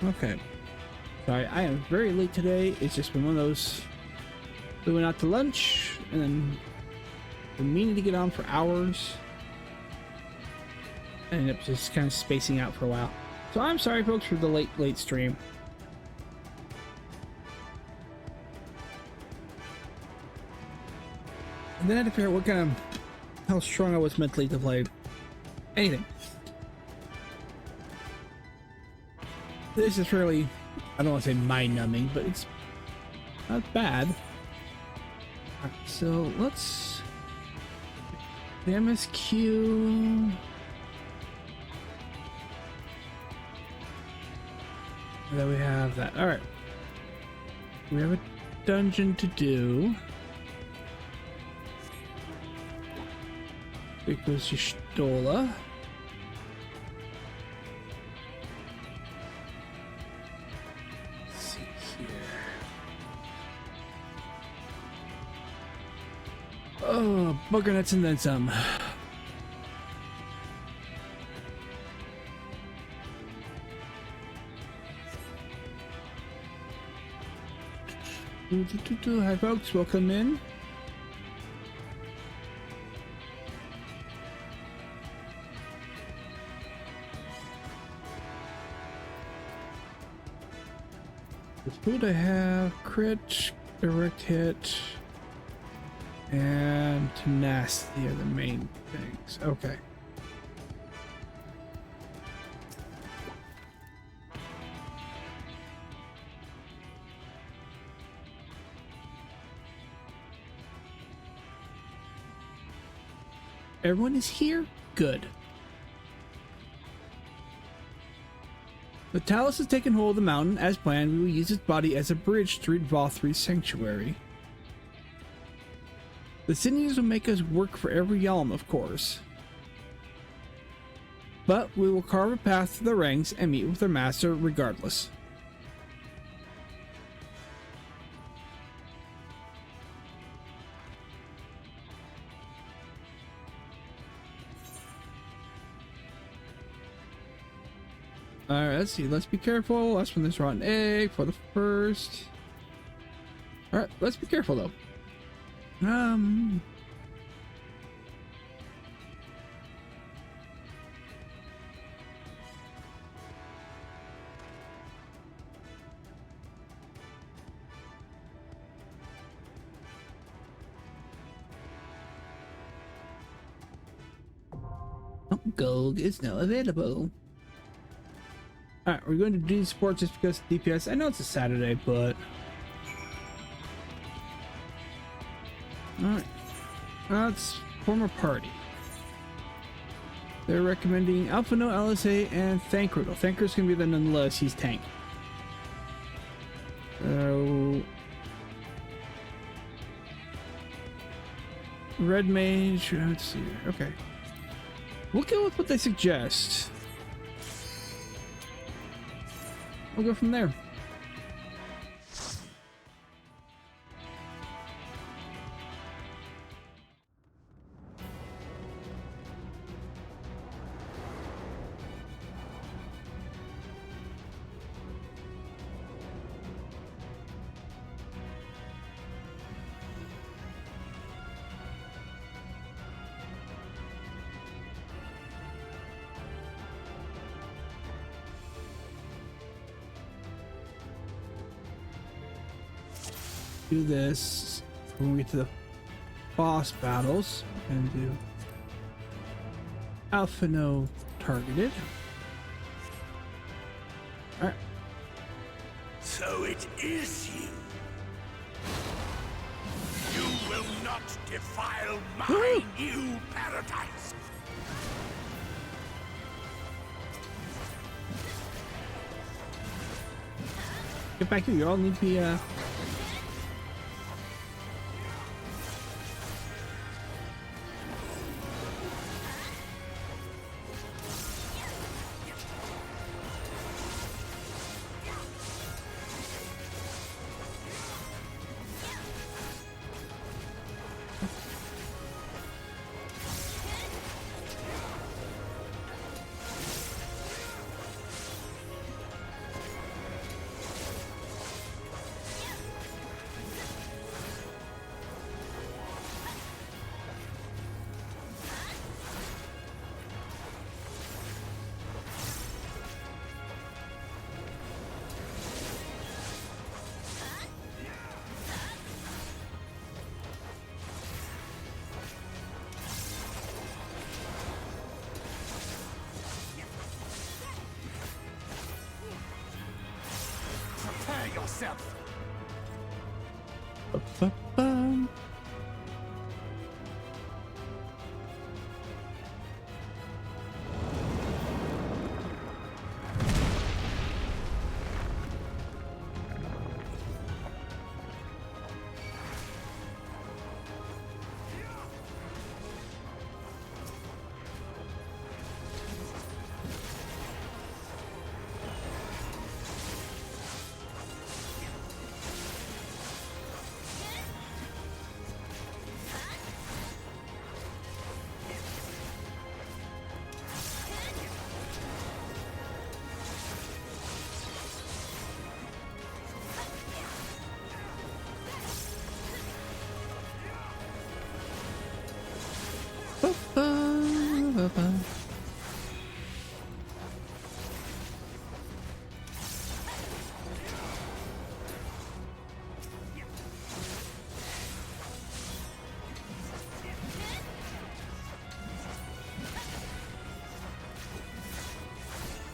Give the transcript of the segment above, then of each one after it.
Okay. Sorry, I am very late today. It's just been one of those. We went out to lunch and then been meaning to get on for hours. I ended up just kind of spacing out for a while. So I'm sorry, folks, for the late stream. And then I had to figure out what kind of how strong I was mentally to play anything. This is really, I don't want to say mind-numbing, but it's not bad. Alright, so let's the MSQ. And then we have that. Alright. We have a dungeon to do. It goes to Stola. Let's see here. Oh, bugger nuts and then some. Hi folks, welcome in. The food I have, crit, direct hit, and tenacity are the main things. Okay. Everyone is here? Good. The Talus has taken hold of the mountain. As planned, we will use its body as a bridge to reach Vothri's sanctuary. The sinews will make us work for every Yalm, of course. But we will carve a path through the ranks and meet with their master regardless. Alright, let's see. Let's be careful. Let's run this rotten egg for the first. Alright, let's be careful though. Gold is now available. Alright, we're going to do sports just because of DPS. I know it's a Saturday, but... Alright. Let's form a party. They're recommending Alphino, LSA, and Thancred. Well, Thancred's going to be the nonetheless. He's tank. So... Red Mage. Let's see. Okay. We'll go with what they suggest. We'll go from there. Do this when we get to the boss battles and do Alphino targeted. All right. So it is you. You will not defile my new paradise. Get back here. You all need to be yourself. Ba-ba-bum. Ba-ba-ba-ba.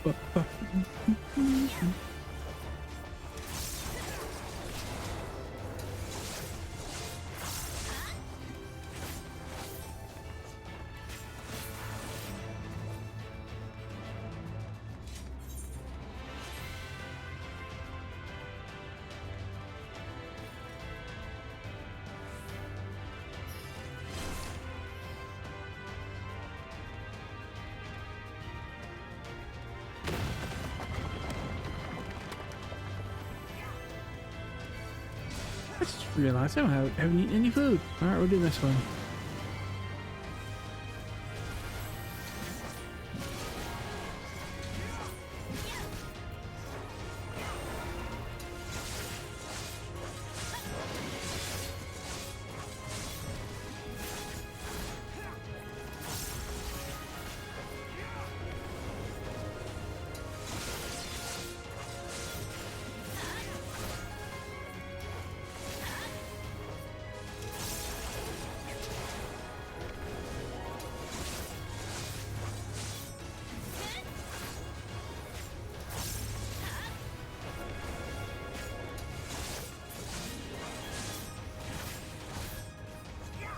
Ba-ba. I just realized I haven't eaten any food. Alright, we'll do this one.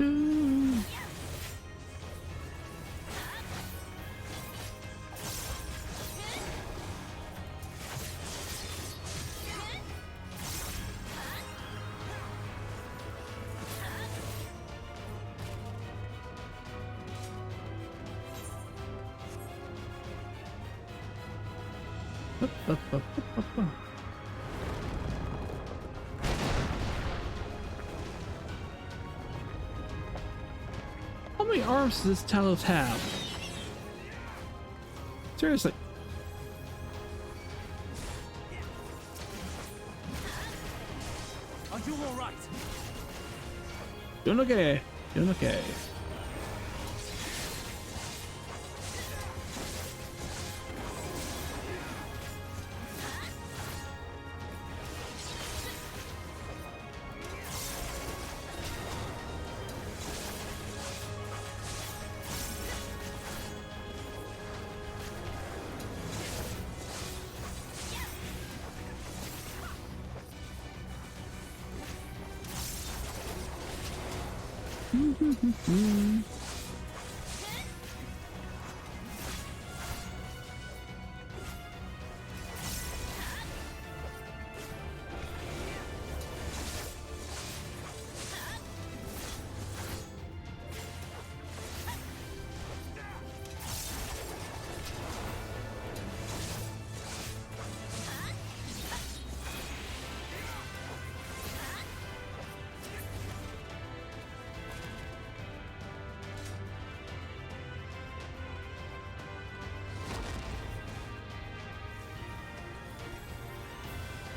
Ooh. Ba-ba-ba-ba-ba. How many arms does this Talos have? Seriously. Are you all right? Doing okay. Doing okay.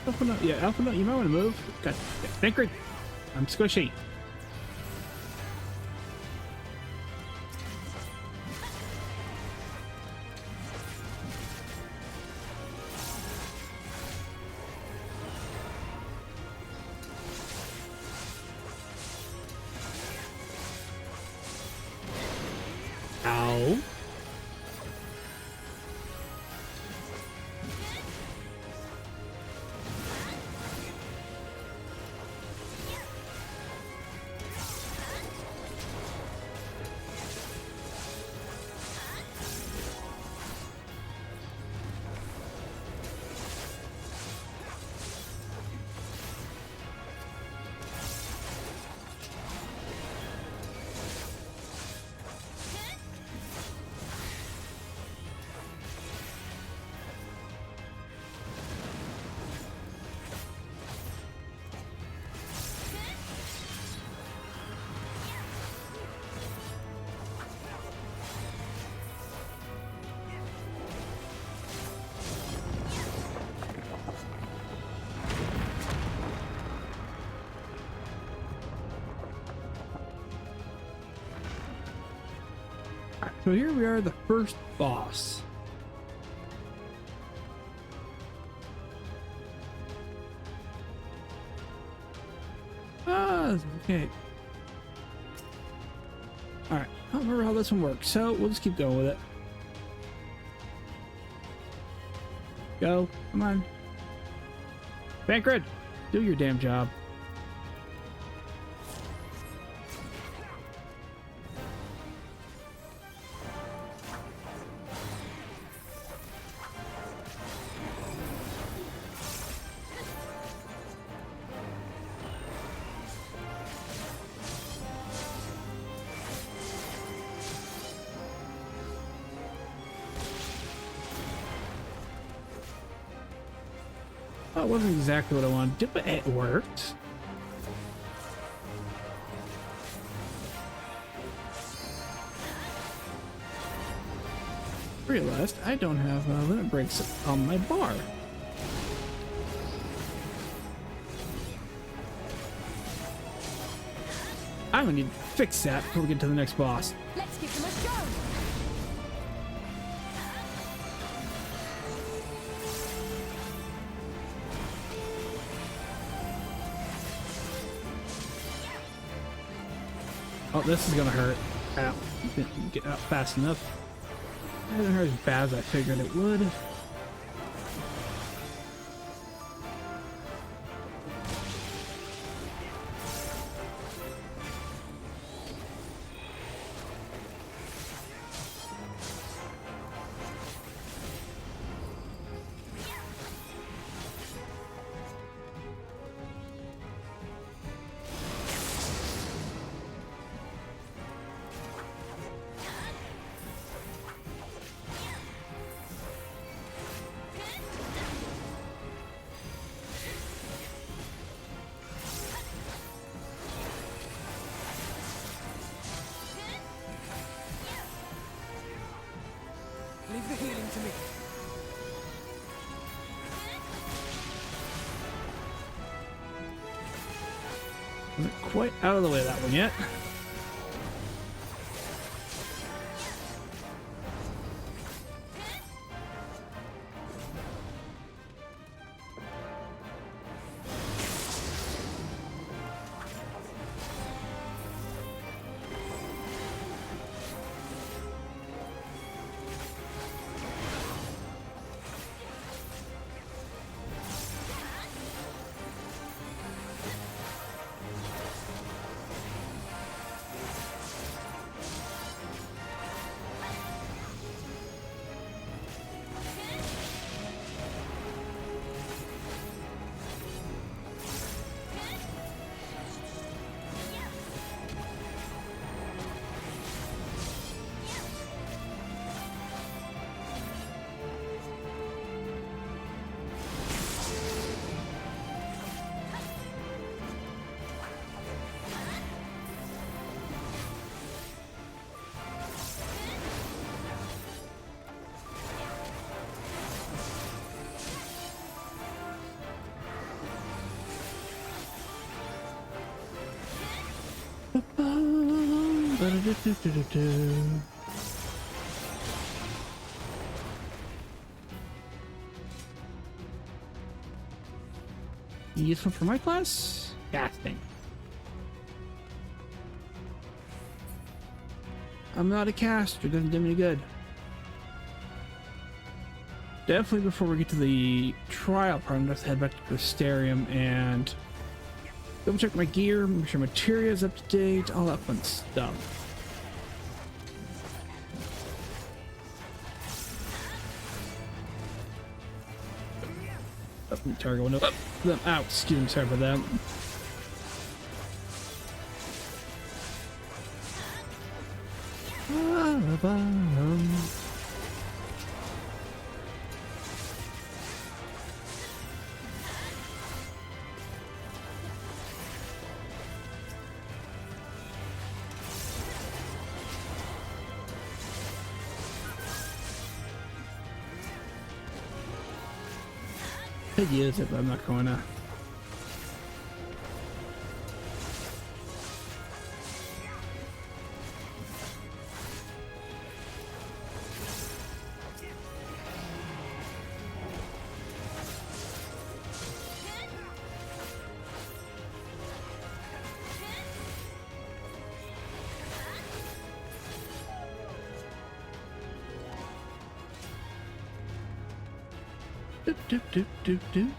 Alpha Note, yeah, Alpha Note, you might want to move. God, Thinker, I'm squishy. Ow. Alright, so here we are, the first boss. Ah, okay. Alright, I don't remember how this one works, so we'll just keep going with it. Go, come on. Bankred, do your damn job. That wasn't exactly what I wanted, but it worked. Realized I don't have limit breaks on my bar. I'm gonna need to fix that before we get to the next boss. Let's give them a show. Oh, this is gonna hurt. Ow. Didn't get out fast enough. It doesn't hurt as bad as I figured it would. Leave the healing to me. Wasn't quite out of the way of that one yet. Useful for my class? Casting. I'm not a caster, doesn't do me any good. Definitely before we get to the trial part, I'm gonna have to head back to Crystarium and double check my gear, make sure materia is up to date, all that fun stuff. Oh, target window. Oh, ow, excuse me, sorry about that. Could use it, but I'm not going to. Doop, doop, doop, doop, doop.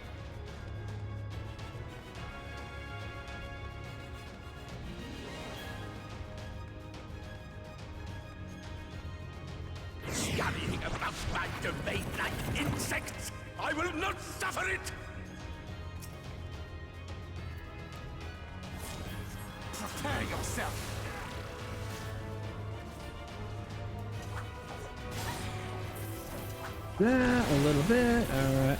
Scurrying about my domain like insects! I will not suffer it! Prepare yourself! That a little bit. All right.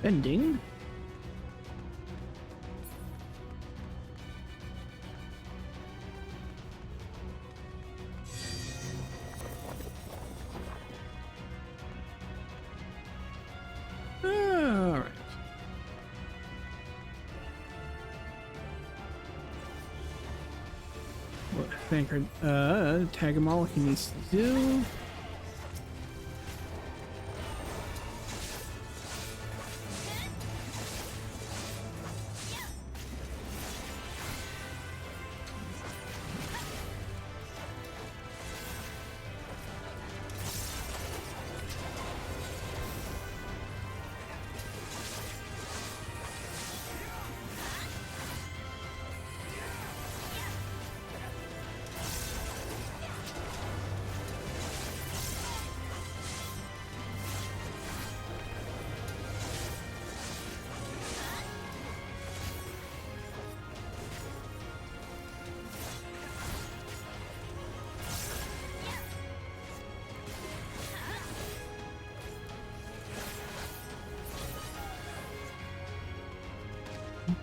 Ending. All right. Well, thank her. Tag him all like he needs to do.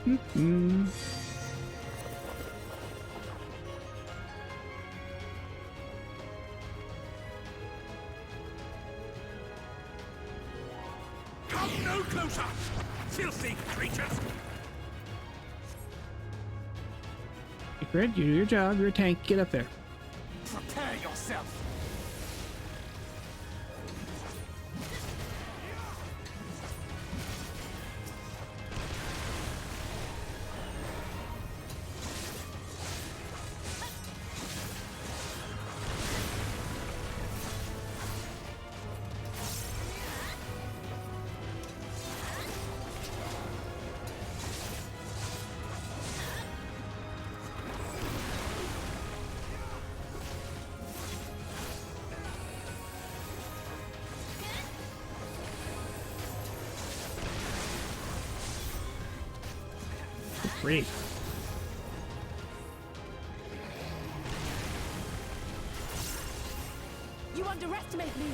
Mm-hmm. Come no closer! Filthy creatures! Secret, you do your job. You're a tank. Get up there. Prepare yourself! Free. You underestimate me.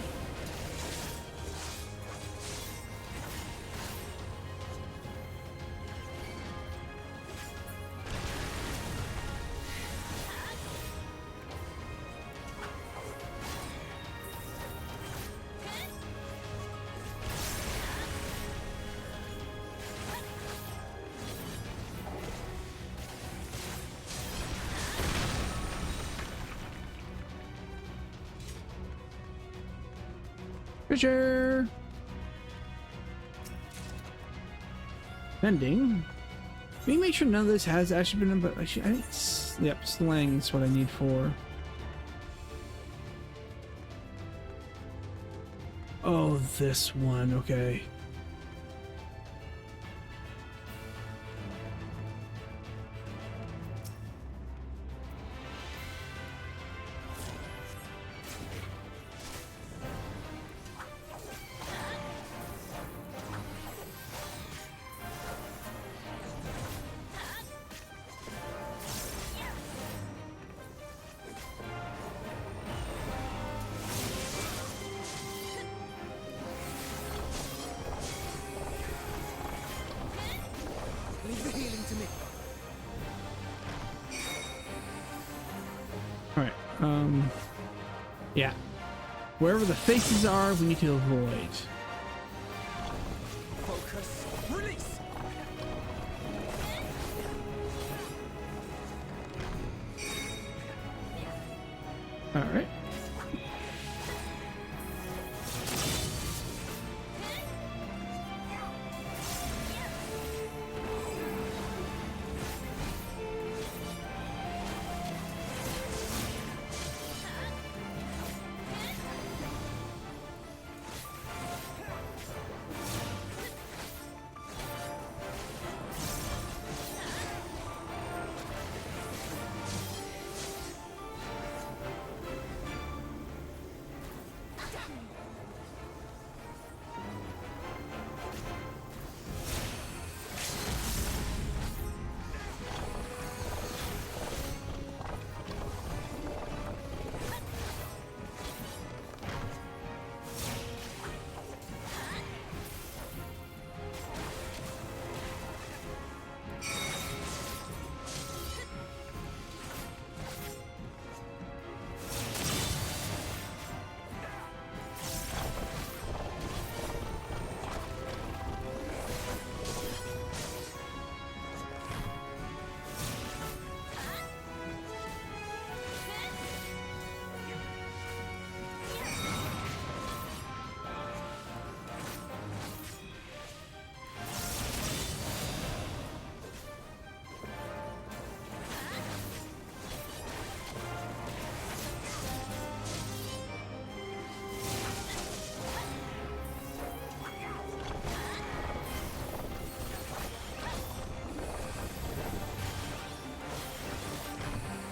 Treasure. Ending. Let me make sure none of this has actually been, but yep, slang is what I need for. Oh, this one. Okay. Yeah. Wherever the faces are, we need to avoid. Focus. Release. All right.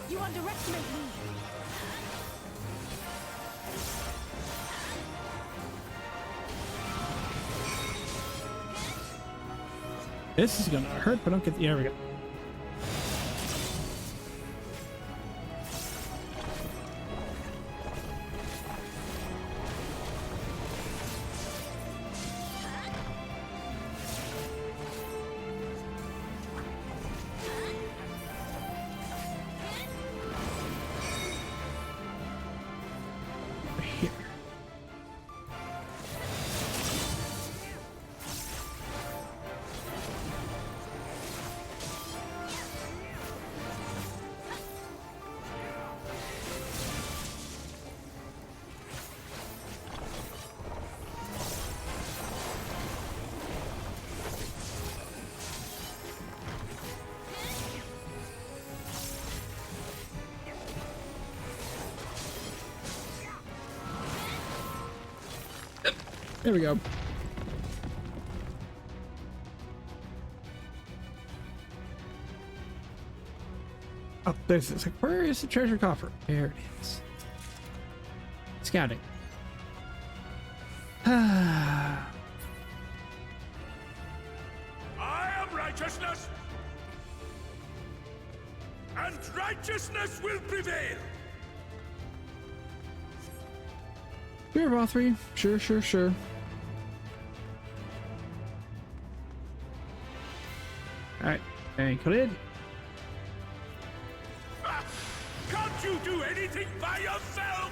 You underestimate me. This is gonna hurt, but don't get. There we go. Here. There we go. Oh, there's this. Like, where is the treasure coffer? There it is. Scouting. I am righteousness, and righteousness will prevail. Fear of all three. Sure, sure, sure. Alright, and Khalid. Can't you do anything by yourself?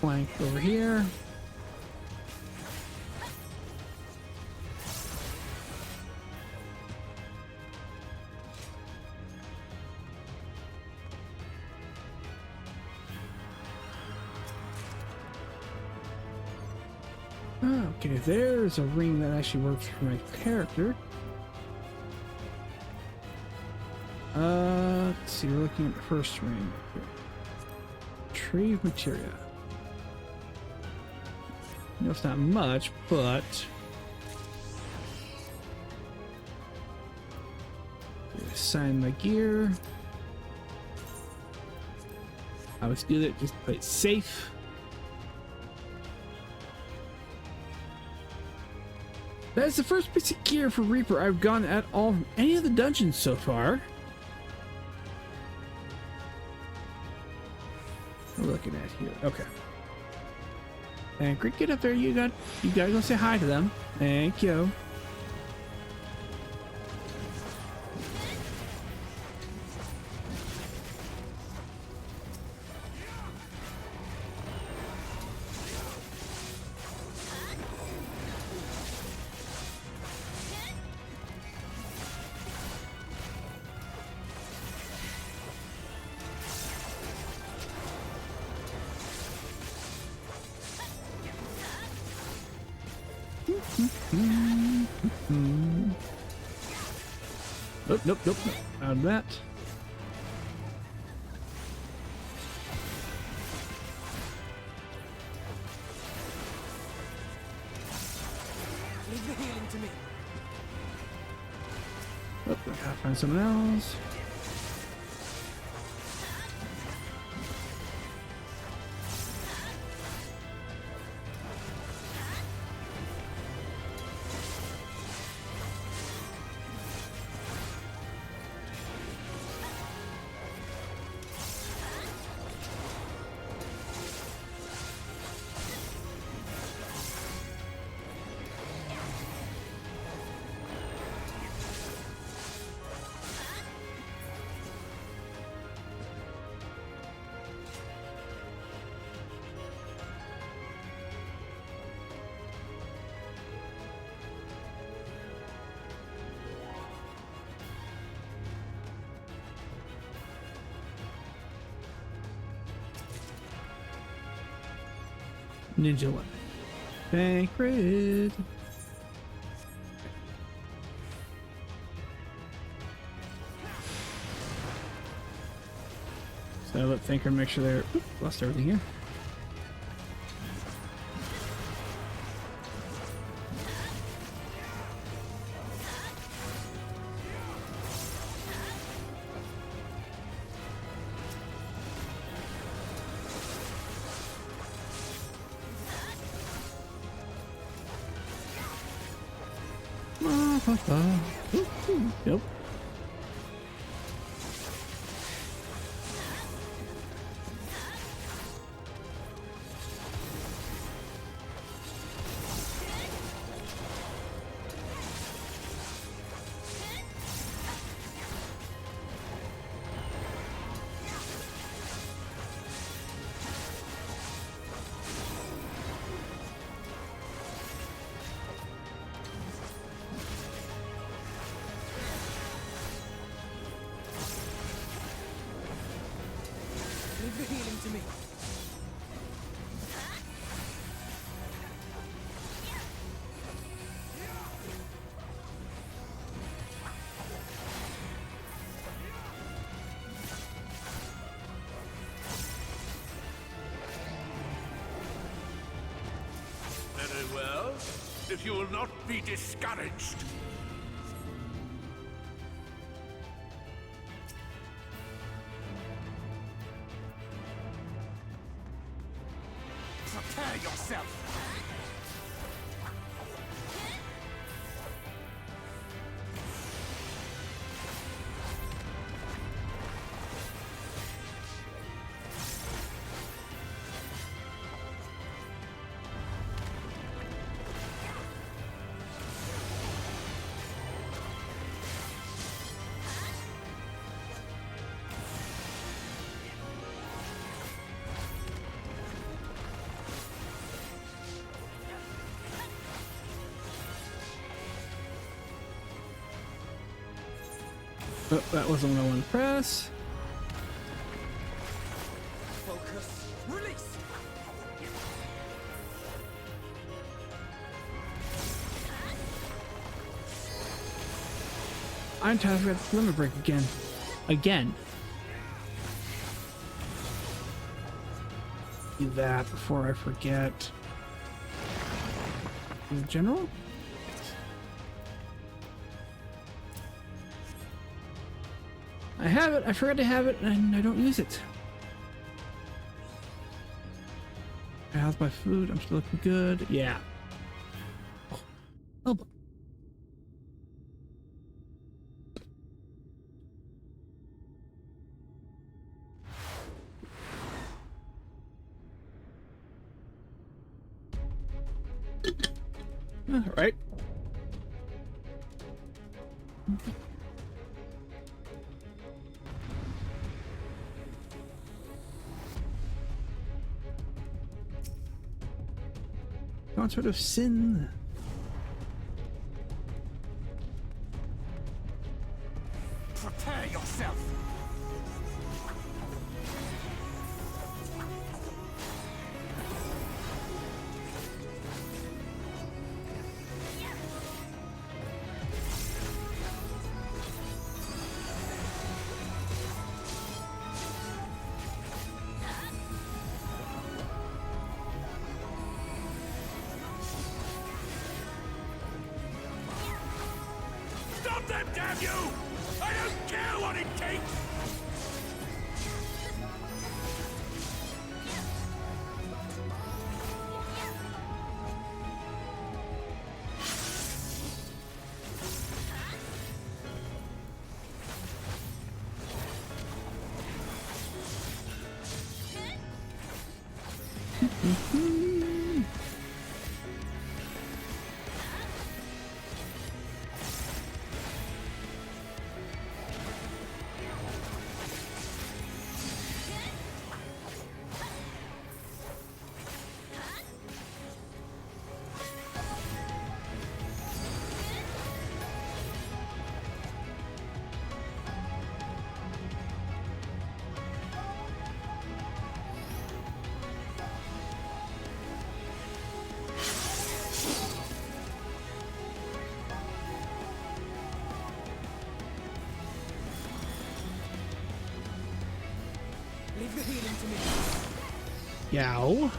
Flank over here. Okay, there's a ring that actually works for my character. Let's see, we're looking at the first ring here. Tree of materia. No, it's not much, but assign my gear. I always do that, just play it safe. That is the first piece of gear for Reaper I've gotten at all from any of the dungeons so far. What are we looking at here? Okay. And Greek, get up there. You gotta go say hi to them. Thank you. Nope. Out of that. Leave the healing to me. Oh, I gotta find someone else. Ninja weapon. Tancred. So let Thinker make sure they're... Oop, lost everything here. Nope. Leave the healing to me. Very well. If you will not be discouraged. Prepare yourself. Oh, that wasn't what I wanted to press. Focus. Release. I'm tired of the limit break again. Again. Do that before I forget. The general? I have it. I forgot to have it, and I don't use it. How's my food? I'm still looking good. Yeah. Oh. All right. Concert of Sin. Prepare yourself. Stop them, damn you! I don't care what it takes! Leave the healing to me. Yow.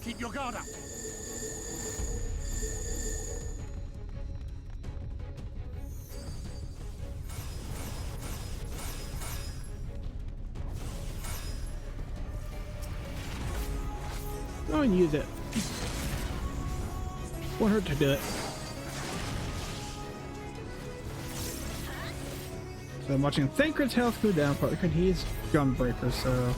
Keep your guard up. Go and use it. Won't hurt to do it. So I'm watching Thancred's health go down, partly because he's Gunbreaker, so...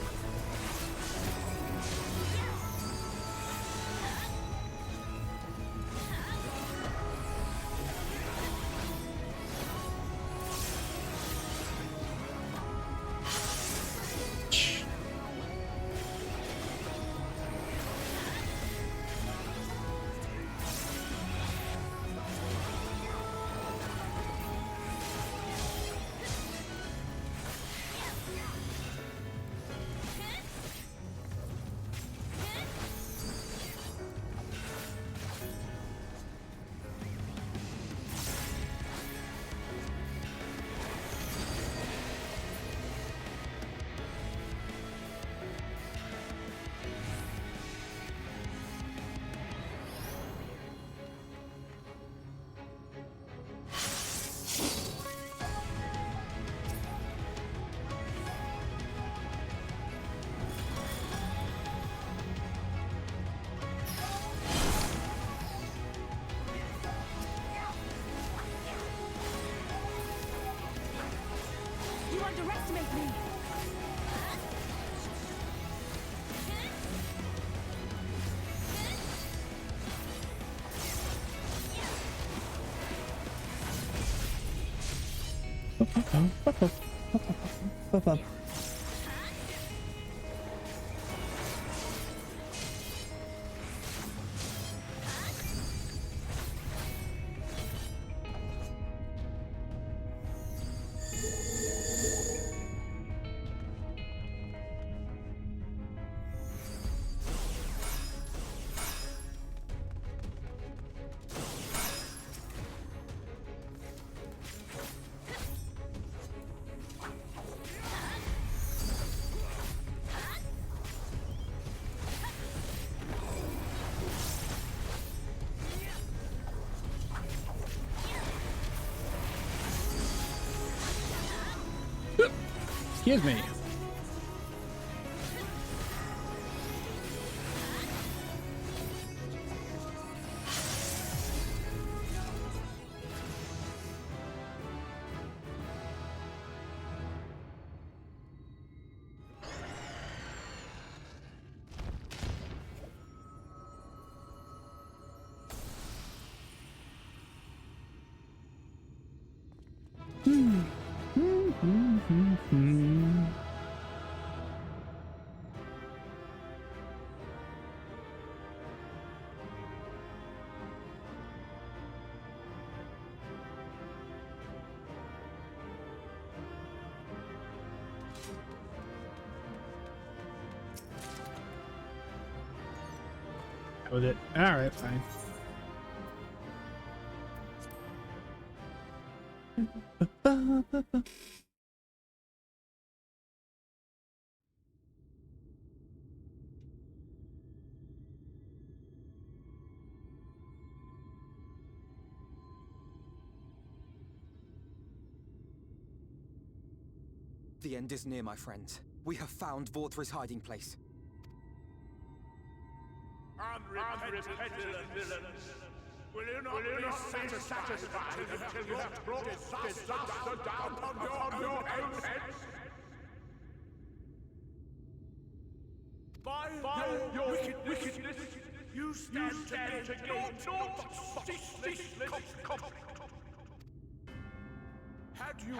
Excuse me. With it. All right, fine. The end is near, my friends. We have found Vorthri's hiding place. Unrepentant villains! Will you not be satisfied until you have brought disaster down on your own heads? By your wickedness, you stand to gain naught but ceaseless conflict. Had you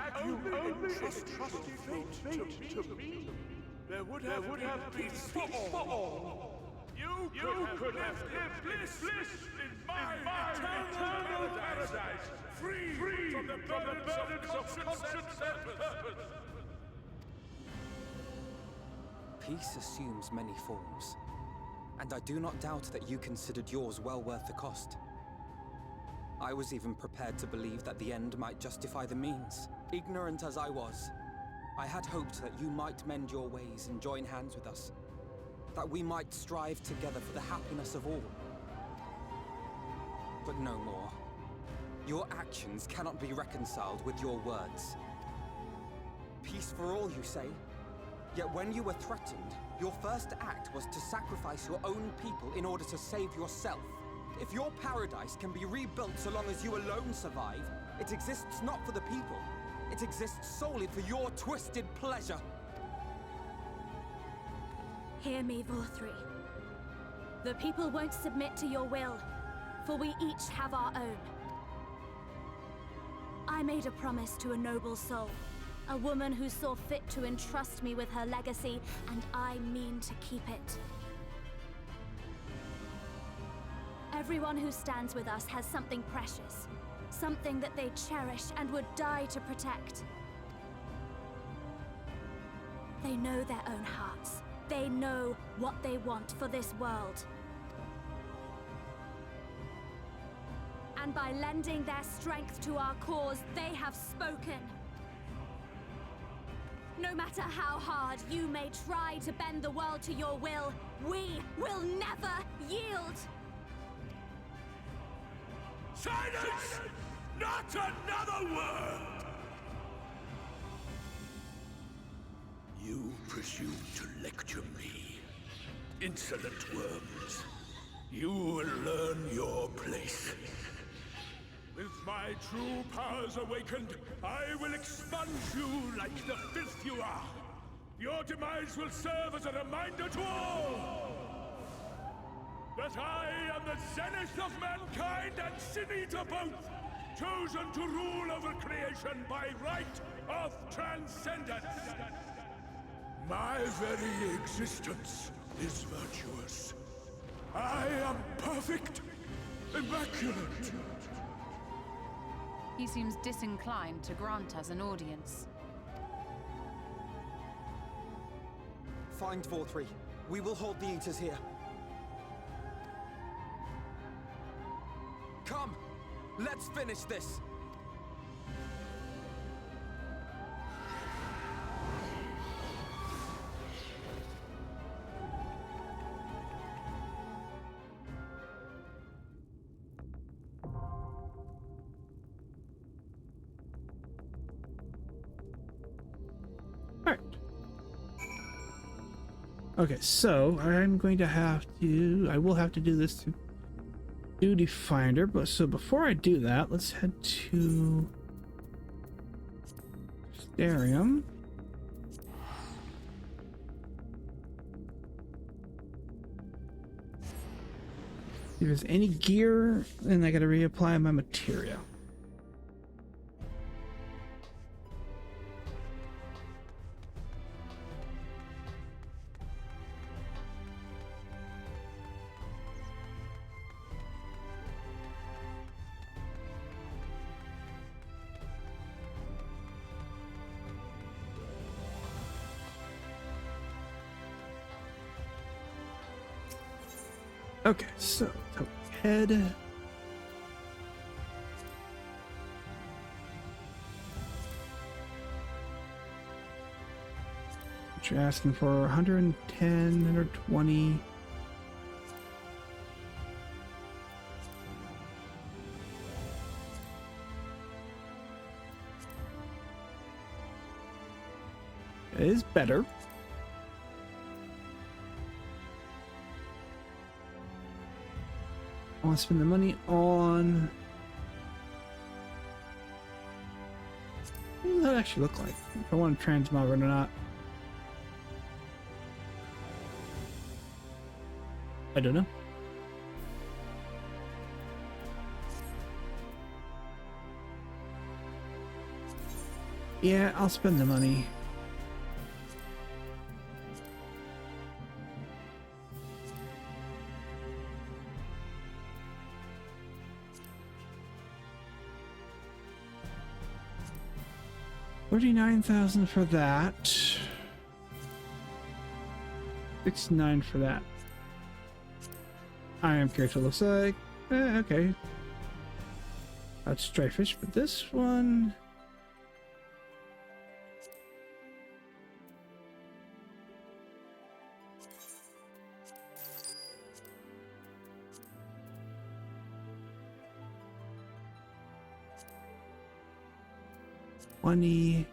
only trusted fate to me, there would have been peace for all. You could have lived bliss in my eternal paradise, free from the burdens of conscience and purpose. Peace assumes many forms, and I do not doubt that you considered yours well worth the cost. I was even prepared to believe that the end might justify the means. Ignorant as I was, I had hoped that you might mend your ways and join hands with us. That we might strive together for the happiness of all. But no more. Your actions cannot be reconciled with your words. Peace for all, you say? Yet when you were threatened, your first act was to sacrifice your own people in order to save yourself. If your paradise can be rebuilt so long as you alone survive, it exists not for the people. It exists solely for your twisted pleasure. Hear me, Vorthri. The people won't submit to your will, for we each have our own. I made a promise to a noble soul, a woman who saw fit to entrust me with her legacy, and I mean to keep it. Everyone who stands with us has something precious, something that they cherish and would die to protect. They know their own hearts. They know what they want for this world. And by lending their strength to our cause, they have spoken. No matter how hard you may try to bend the world to your will, we will never yield! Silence! Not another word! You presume to lecture me. Insolent worms. You will learn your place. With my true powers awakened, I will expunge you like the filth you are. Your demise will serve as a reminder to all that I am the zenith of mankind and sin eater both. chosen to rule over creation by right of transcendence. My very existence is virtuous. I am perfect, immaculate. He seems disinclined to grant us an audience. Find Vorthree. We will hold the Eaters here. Come! Let's finish this! Alright. Okay, so I'm going to have to... I will have to do this to Duty Finder, but so before I do that, let's head to Starium. If there's any gear, then I gotta reapply my materia. Okay, so head. What you're asking for 110, 120. It is better. I want to spend the money on... What does that actually look like? If I want to transmog it or not. I don't know. Yeah, I'll spend the money. $39,000 for that. 69 for that. I am character looks like. Okay. That's Dryfish, but this one. $20.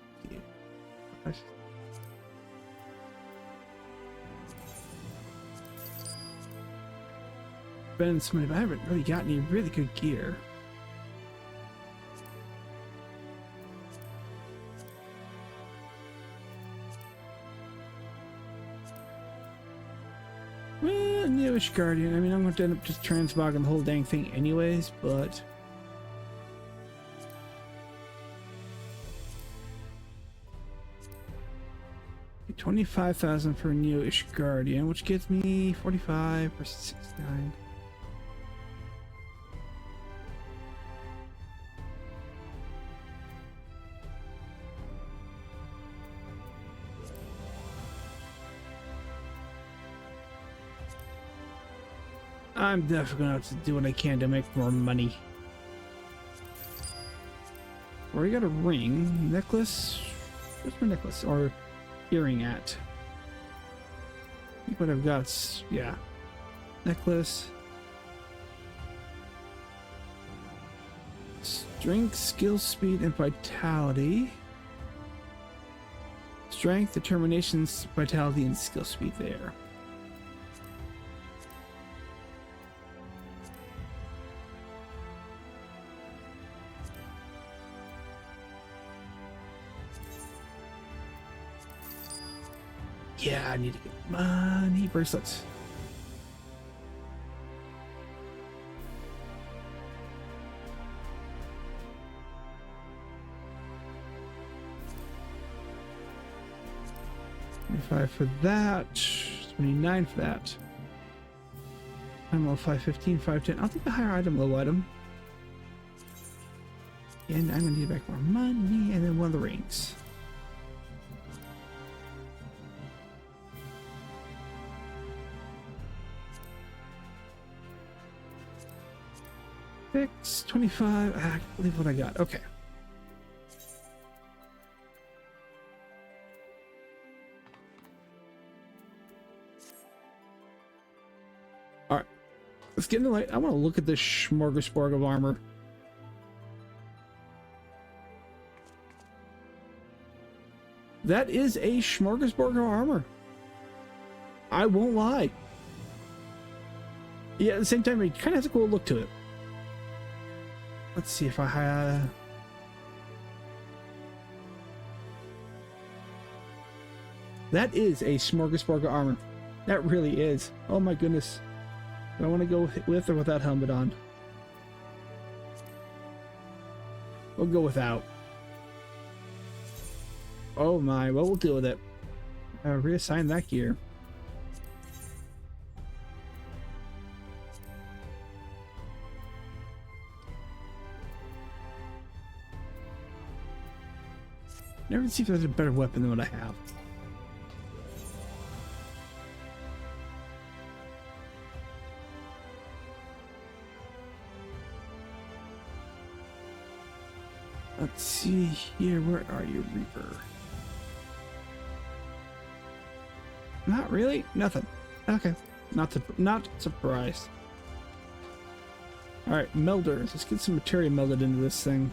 Spending some money, but I haven't really got any really good gear. Well, newish Guardian. I mean, I'm going to end up just transmogging the whole dang thing anyways, but... $25,000 for a newish Guardian, which gives me 45 versus 69. I'm definitely gonna have to do what I can to make more money. Already got a ring, necklace. Where's my necklace? Or earring at? I think what I've got, yeah. Necklace. Strength, skill, speed, and vitality. Strength, determination, vitality, and skill speed there. Yeah, I need to get money bracelets. 25 for that. 29 for that. Item level 515, 510. I'll take the higher item, low item. And I'm gonna need back more money, and then one of the rings. Six, 25. I can't believe what I got. Okay. Alright. Let's get into light. I want to look at this smorgasbord of armor. That is a smorgasbord of armor. I won't lie. Yeah, at the same time, it kind of has a cool look to it. Let's see if I have... That is a smorgasbord of armor. That really is. Oh my goodness. Do I want to go with or without helmet on? We'll go without. Oh my, well, we'll deal with it. Reassign that gear. Never see if there's a better weapon than what I have. Let's see here. Where are you, Reaper? Not really? Nothing. Okay. Not surprised. Alright, melders. Let's get some materia melded into this thing.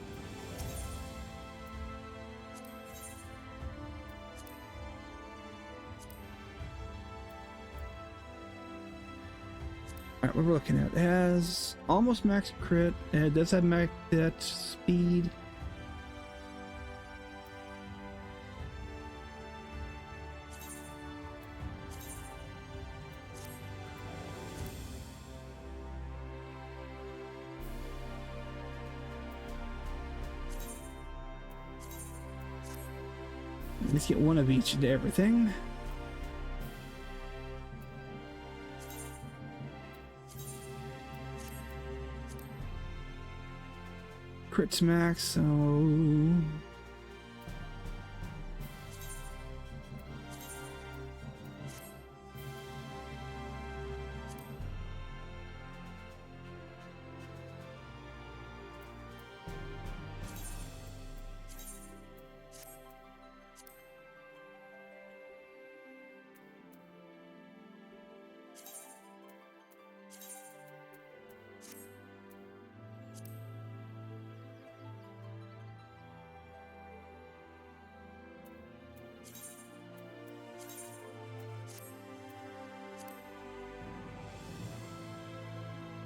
Alright, what we're looking at. It has almost max crit, and it does have max that speed. Let's get one of each into everything. Crits max, so...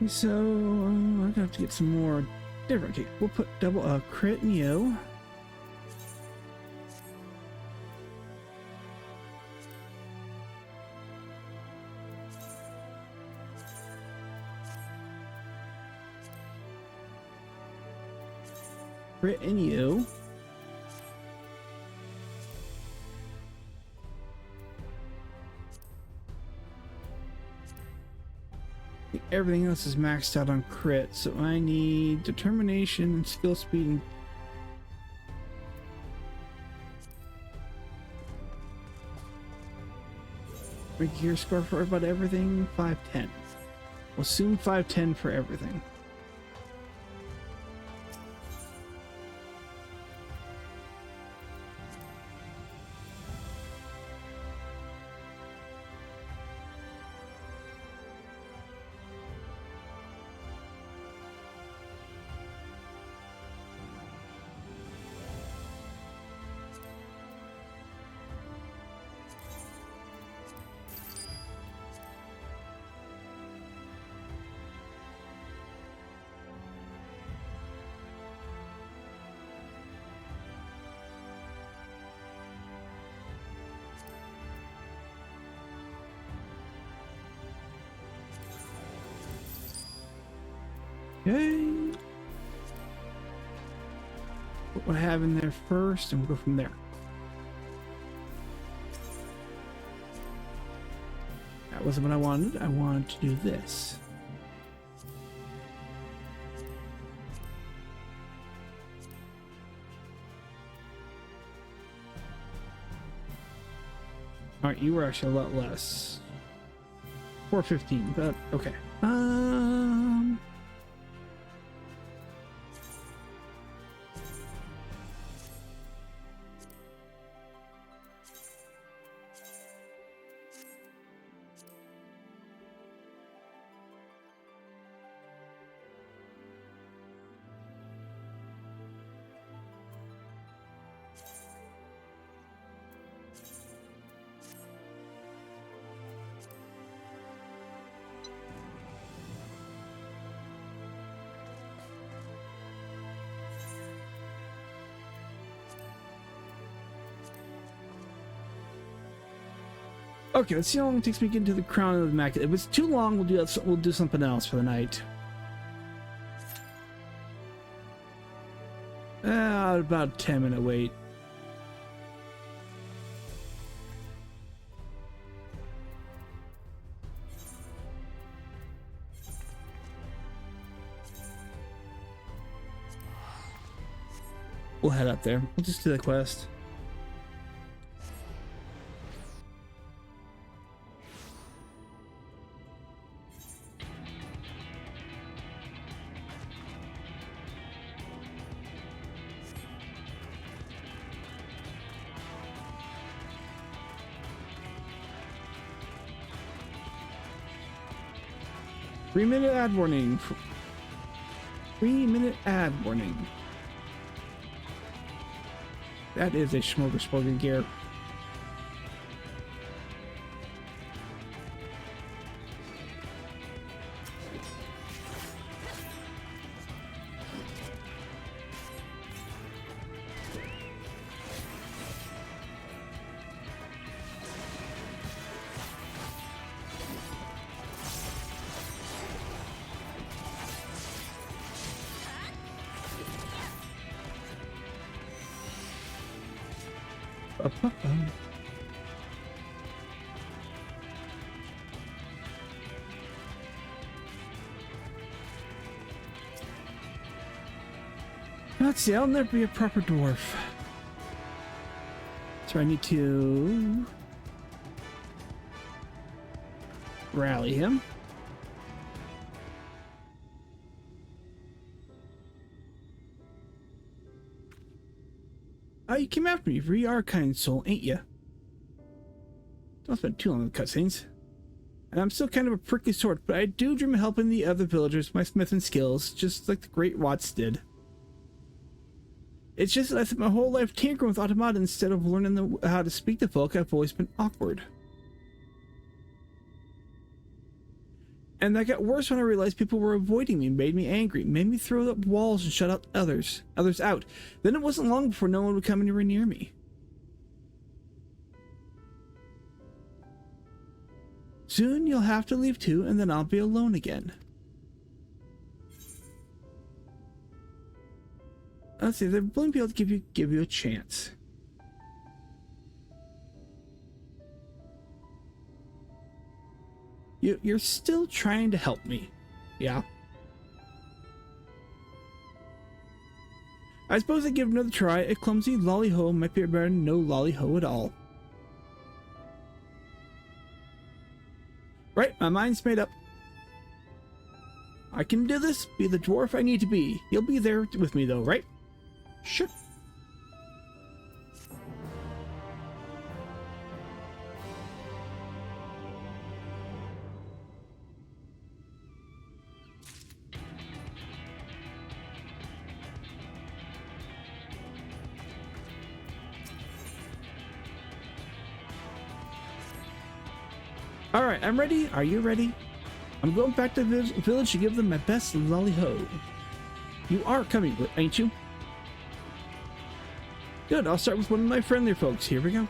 So, I'm gonna have to get some more different. Okay, we'll put double crit Neo. Crit and you. Everything else is maxed out on crit, so I need determination and skill speed and my gear score for about everything 510. We'll assume 510 for everything. Okay. Put what I have in there first, and we'll go from there. wasn't what I wanted. I wanted to do this. Alright, you were actually a lot less. 415, but okay. Okay, let's see how long it takes me to get into the Crown of the Mac. If it's too long, we'll do something else for the night. About a 10-minute wait. We'll head up there. We'll just do the quest. Three-minute ad warning. 3-minute ad warning. That is a smorgasbord of gear. Let's see, I'll never be a proper dwarf. So I need to rally him. Oh, you came after me for your kind soul, ain't ya? Don't spend too long on cutscenes. And I'm still kind of a prickly sort, but I do dream of helping the other villagers with my smithing skills, just like the great Watts did. It's just that I spent my whole life tinkering with automata instead of learning how to speak to folk. I've always been awkward. And that got worse when I realized people were avoiding me, made me angry, made me throw up walls and shut out others out. Then it wasn't long before no one would come anywhere near me. Soon you'll have to leave too, and then I'll be alone again. Let's see, they're willing to be able to give you a chance. You're still trying to help me, yeah? I suppose I'd give it another try. A clumsy lolly-ho might be better than no lolly-ho at all. Right, my mind's made up. I can do this, be the dwarf I need to be. You'll be there with me though, right? Sure. Alright, I'm ready. Are you ready? I'm going back to the village to give them my best lolly-ho. You are coming, ain't you? Good, I'll start with one of my friendlier folks. Here we go.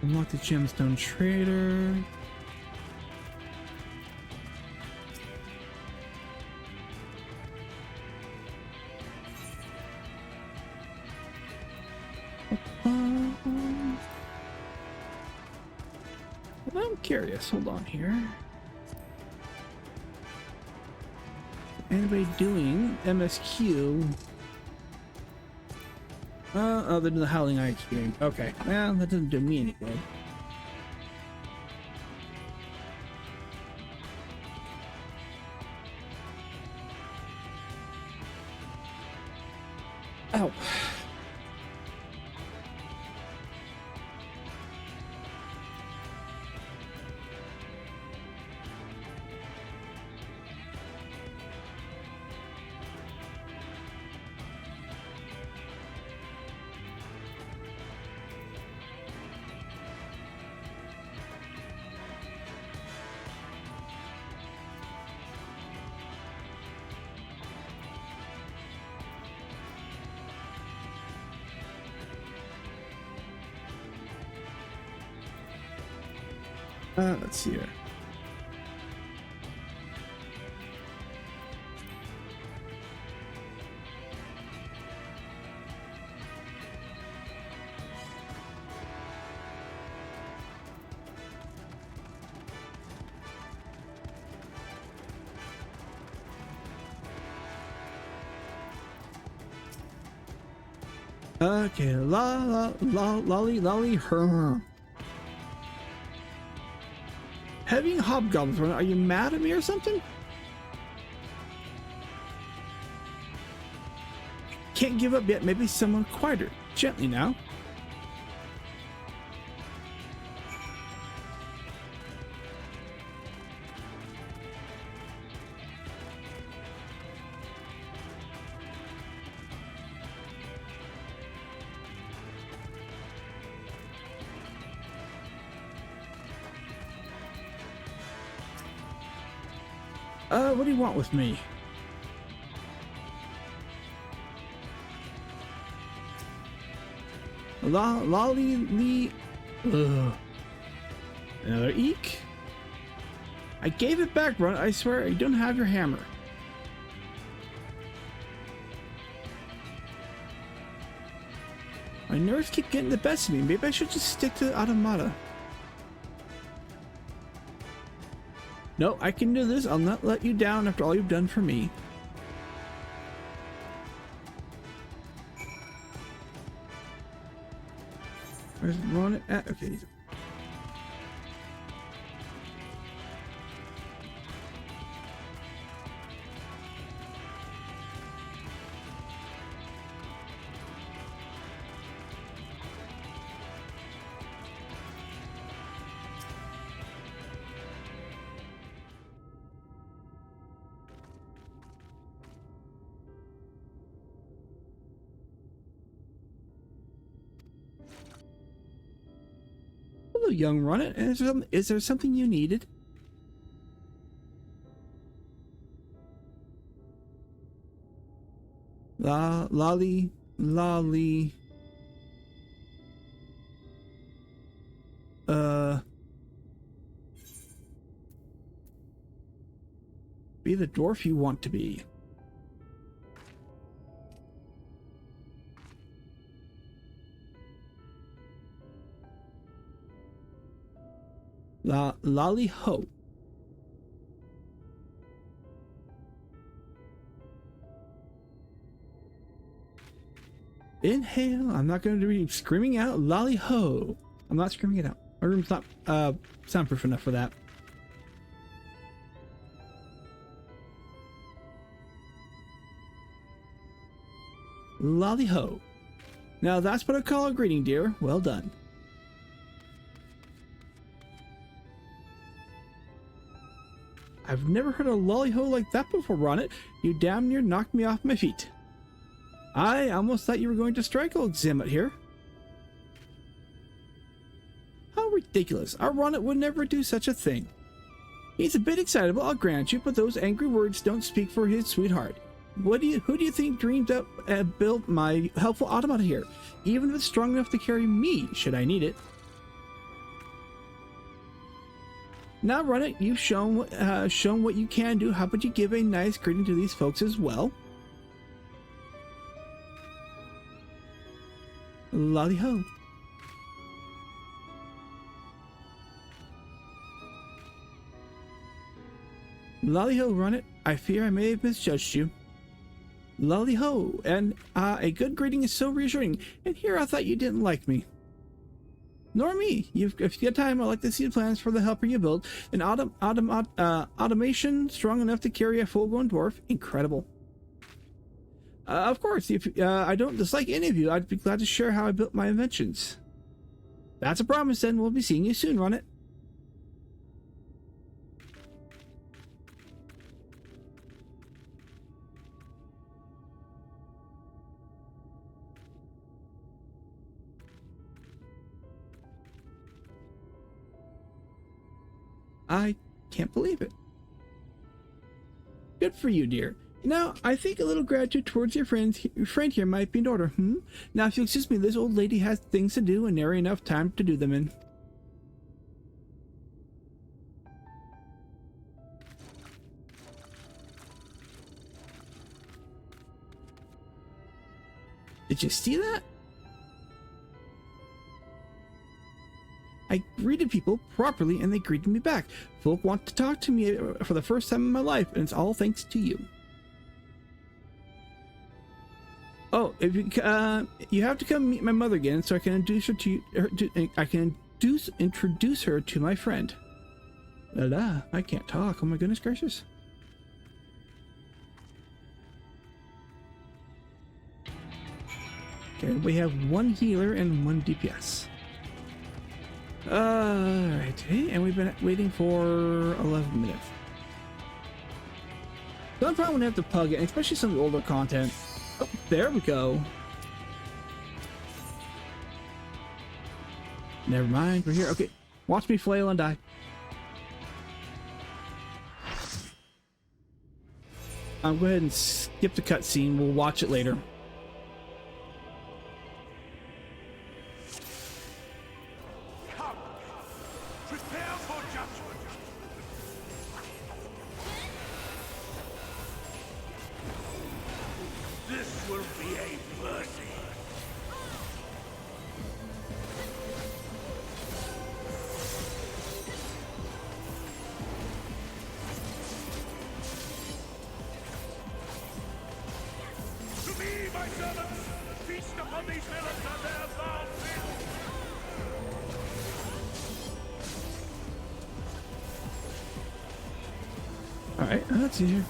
Unlock the gemstone trader. Well, I'm curious. Hold on here. Anybody doing MSQ? Other than the howling I experienced. Okay, well, that doesn't do me any good. Ow. Let's see here. Okay, lolly, her. Having hobgoblins run, are you mad at me or something? Can't give up yet. Maybe someone quieter. Gently now. What do you want with me? Lolly. Another eek. I gave it back, Run. I swear, you don't have your hammer. My nerves keep getting the best of me. Maybe I should just stick to the automata. No, I can do this. I'll not let you down after all you've done for me. Where's Ron at? Okay. Hello, young Ron. Is there something you needed? Lolly. Be the dwarf you want to be. Lolly ho. Inhale. I'm not going to be screaming out lolly ho. I'm not screaming it out. My room's not soundproof enough for that. Lolly ho. Now that's what I call a greeting, dear. Well done. I've never heard a lolly-ho like that before, Ronnet. You damn near knocked me off my feet. I almost thought you were going to strike old Zimmit here. How ridiculous. Our Ronnet would never do such a thing. He's a bit excitable, I'll grant you, but those angry words don't speak for his sweetheart. Who do you think dreamed up and built my helpful automata here? Even if it's strong enough to carry me, should I need it. Now, run it. You've shown what you can do. How about you give a nice greeting to these folks as well? Lolly ho. Lolly ho, run it. I fear I may have misjudged you. Lolly ho, and a good greeting is so reassuring. And here I thought you didn't like me. Nor me. If you get time, I'd like to see the plans for the helper you built. An automation strong enough to carry a full-grown dwarf. Incredible. Of course, if I don't dislike any of you, I'd be glad to share how I built my inventions. That's a promise, then. We'll be seeing you soon, run it. I can't believe it. Good for you, dear. Now, I think a little gratitude towards your friend here might be in order, Now, if you'll excuse me, this old lady has things to do and nary enough time to do them in. Did you see that? I greeted people properly and they greeted me back. Folk want to talk to me for the first time in my life, and it's all thanks to you. Oh, if you have to come meet my mother again so I can introduce her to my friend. I can't talk. Oh my goodness gracious. Okay, we have one healer and one DPS. Alright, and we've been waiting for 11 minutes. So I'm probably gonna have to pug it, especially some of the older content. Oh, there we go. Never mind, we're here. Okay, watch me flail and die. I'll go ahead and skip the cutscene. We'll watch it later. Alright, let's see here.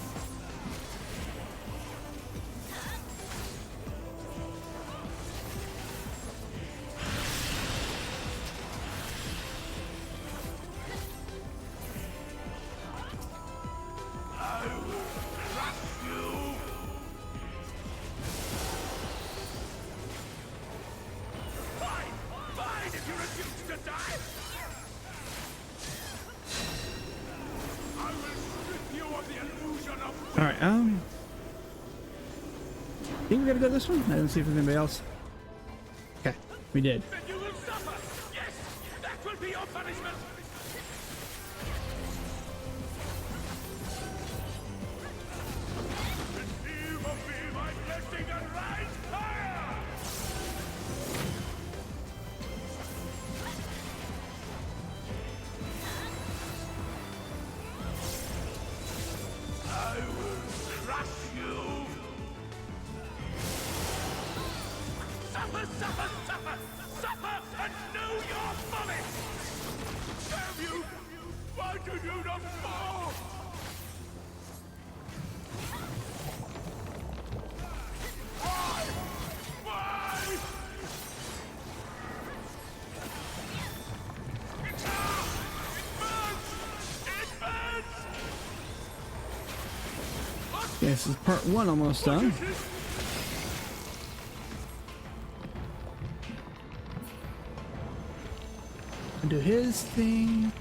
Alright, I think we gotta go this one? I didn't see if there's anybody else. Okay, we did. Then you will suffer! Yes! That will be your punishment! Receive of me my blessing and rise higher! I will crush you! Suffer, suffer, suffer! Suffer and know your folly! Damn you! Why do you not fall? Why? Why? It burns! It burns! Okay, this is part one almost done. Do his thing.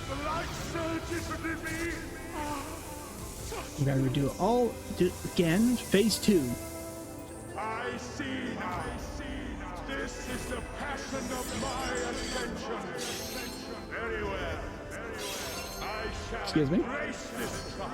The light surges within me. I'm gonna do it all again. Phase 2. I see now. This is the passion of my ascension. Very well. I shall Excuse me? embrace this trial.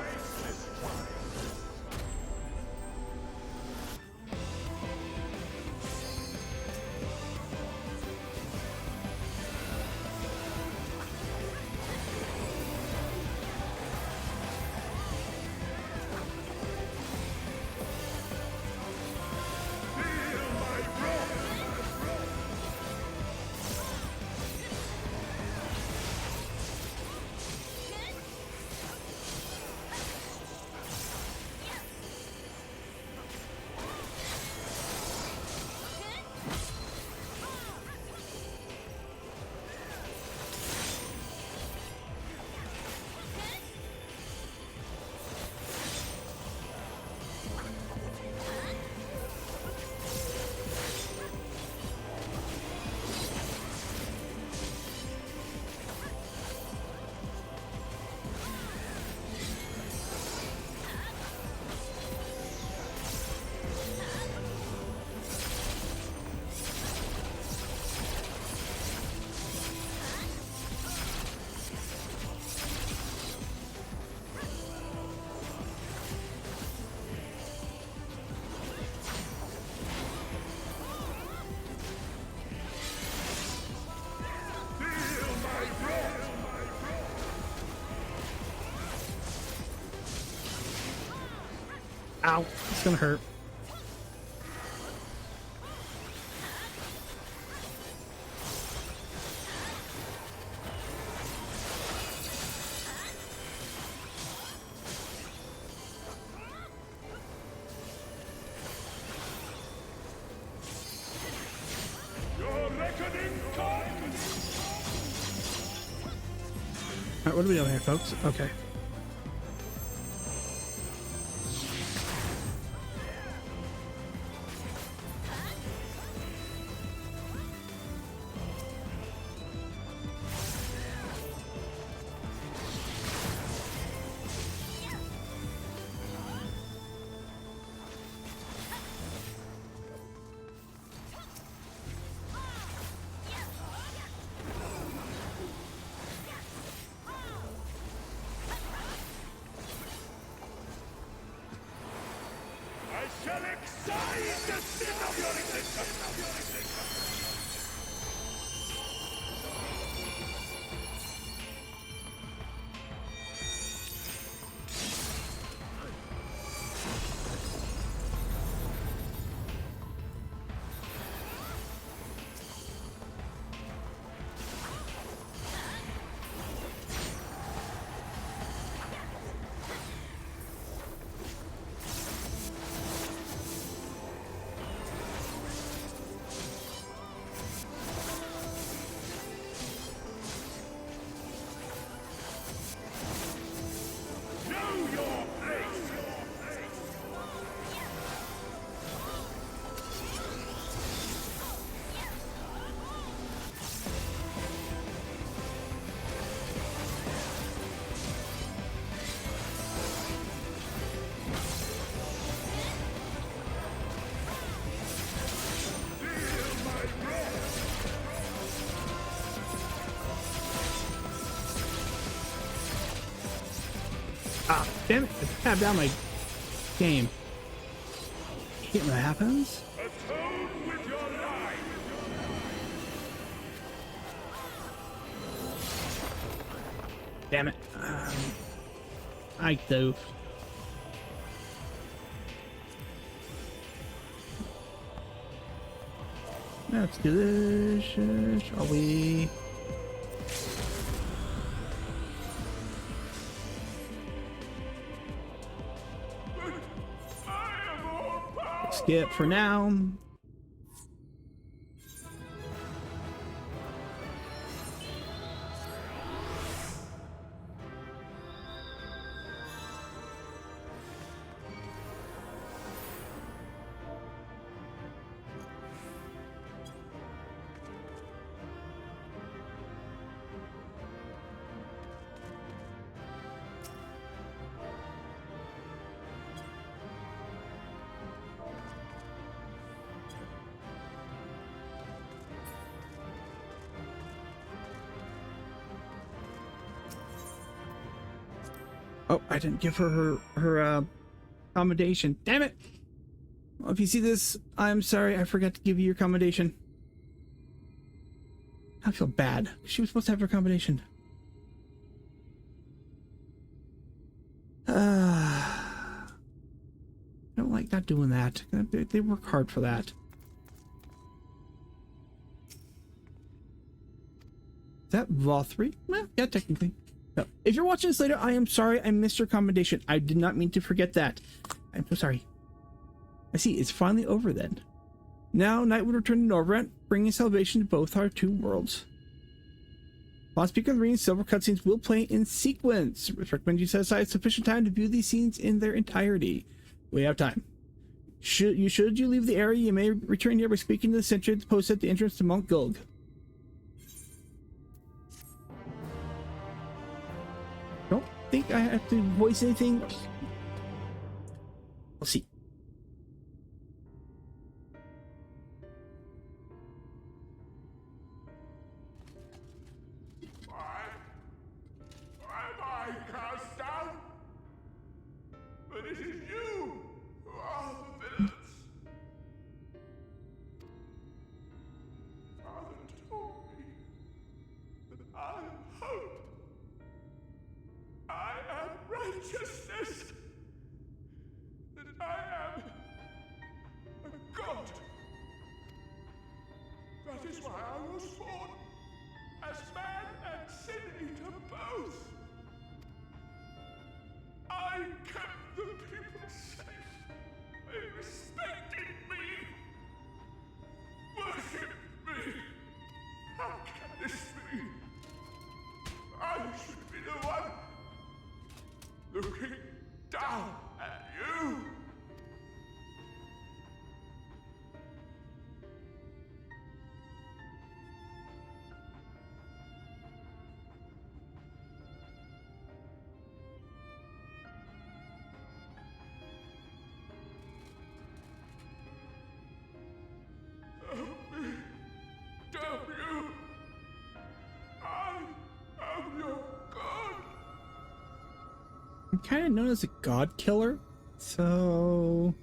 Ow, it's gonna hurt. Your reckoning comes. Alright, what are we doing here, folks? Okay. I shall excite the sin of your existence. Know your place. Ah, damn it. I tabbed down my game. Hate when that happens. Atone with your life. Damn it. I dove. That's delicious. Shall we? I am all power. Skip for now. Oh, I didn't give her accommodation. Damn it! Well, if you see this, I'm sorry. I forgot to give you your accommodation. I feel bad. She was supposed to have her accommodation. I don't like not doing that. They work hard for that. Is that Vothri? Well, yeah, technically. No. If you're watching this later, I am sorry I missed your accommodation. I did not mean to forget that. I'm so sorry. I see, it's finally over then. Now, Night will return to Norvrent, bringing salvation to both our two worlds. While speaking of the reading, several cutscenes will play in sequence. I recommend you set aside sufficient time to view these scenes in their entirety. We have time. Should you leave the area, you may return here by speaking to the sentry posted at the entrance to Mount Gulg. Don't think I have to voice anything. We'll see. Am I cast down? But it is you who are the villains. Father told me that I am hope. I am righteousness. That I am a god. That is why I was born. As man and sin eater both. I kept the people safe. They respected me. Worshipped me. How can this be? I should be the one looking down at you. Help me. Damn you. I am your god. I'm kind of known as a god killer, so...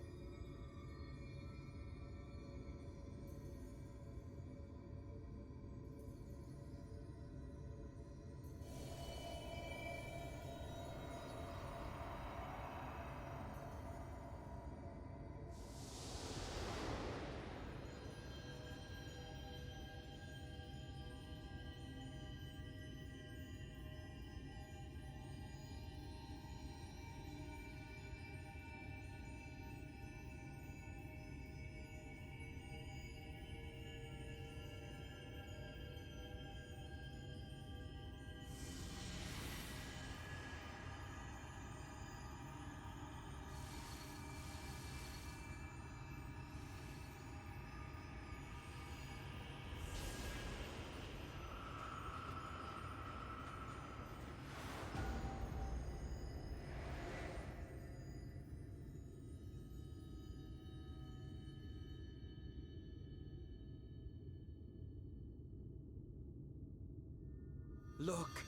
Look!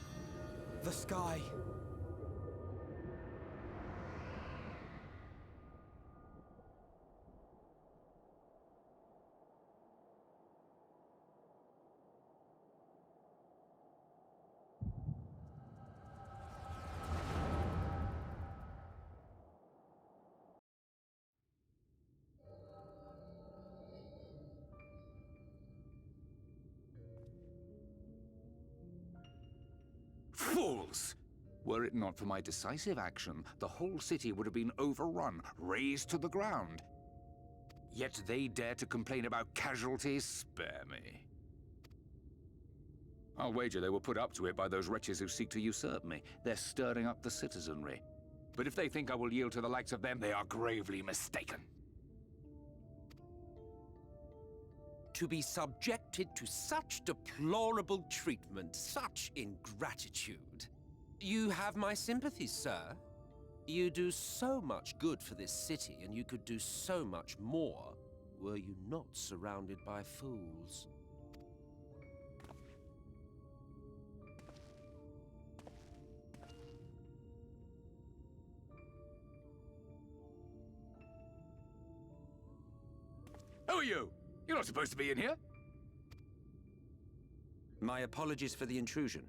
The sky! Fools! Were it not for my decisive action, the whole city would have been overrun, razed to the ground. Yet they dare to complain about casualties? Spare me. I'll wager they were put up to it by those wretches who seek to usurp me. They're stirring up the citizenry. But if they think I will yield to the likes of them, they are gravely mistaken. To be subjected to such deplorable treatment, such ingratitude. You have my sympathies, sir. You do so much good for this city, and you could do so much more were you not surrounded by fools. you? You're not supposed to be in here. My apologies for the intrusion,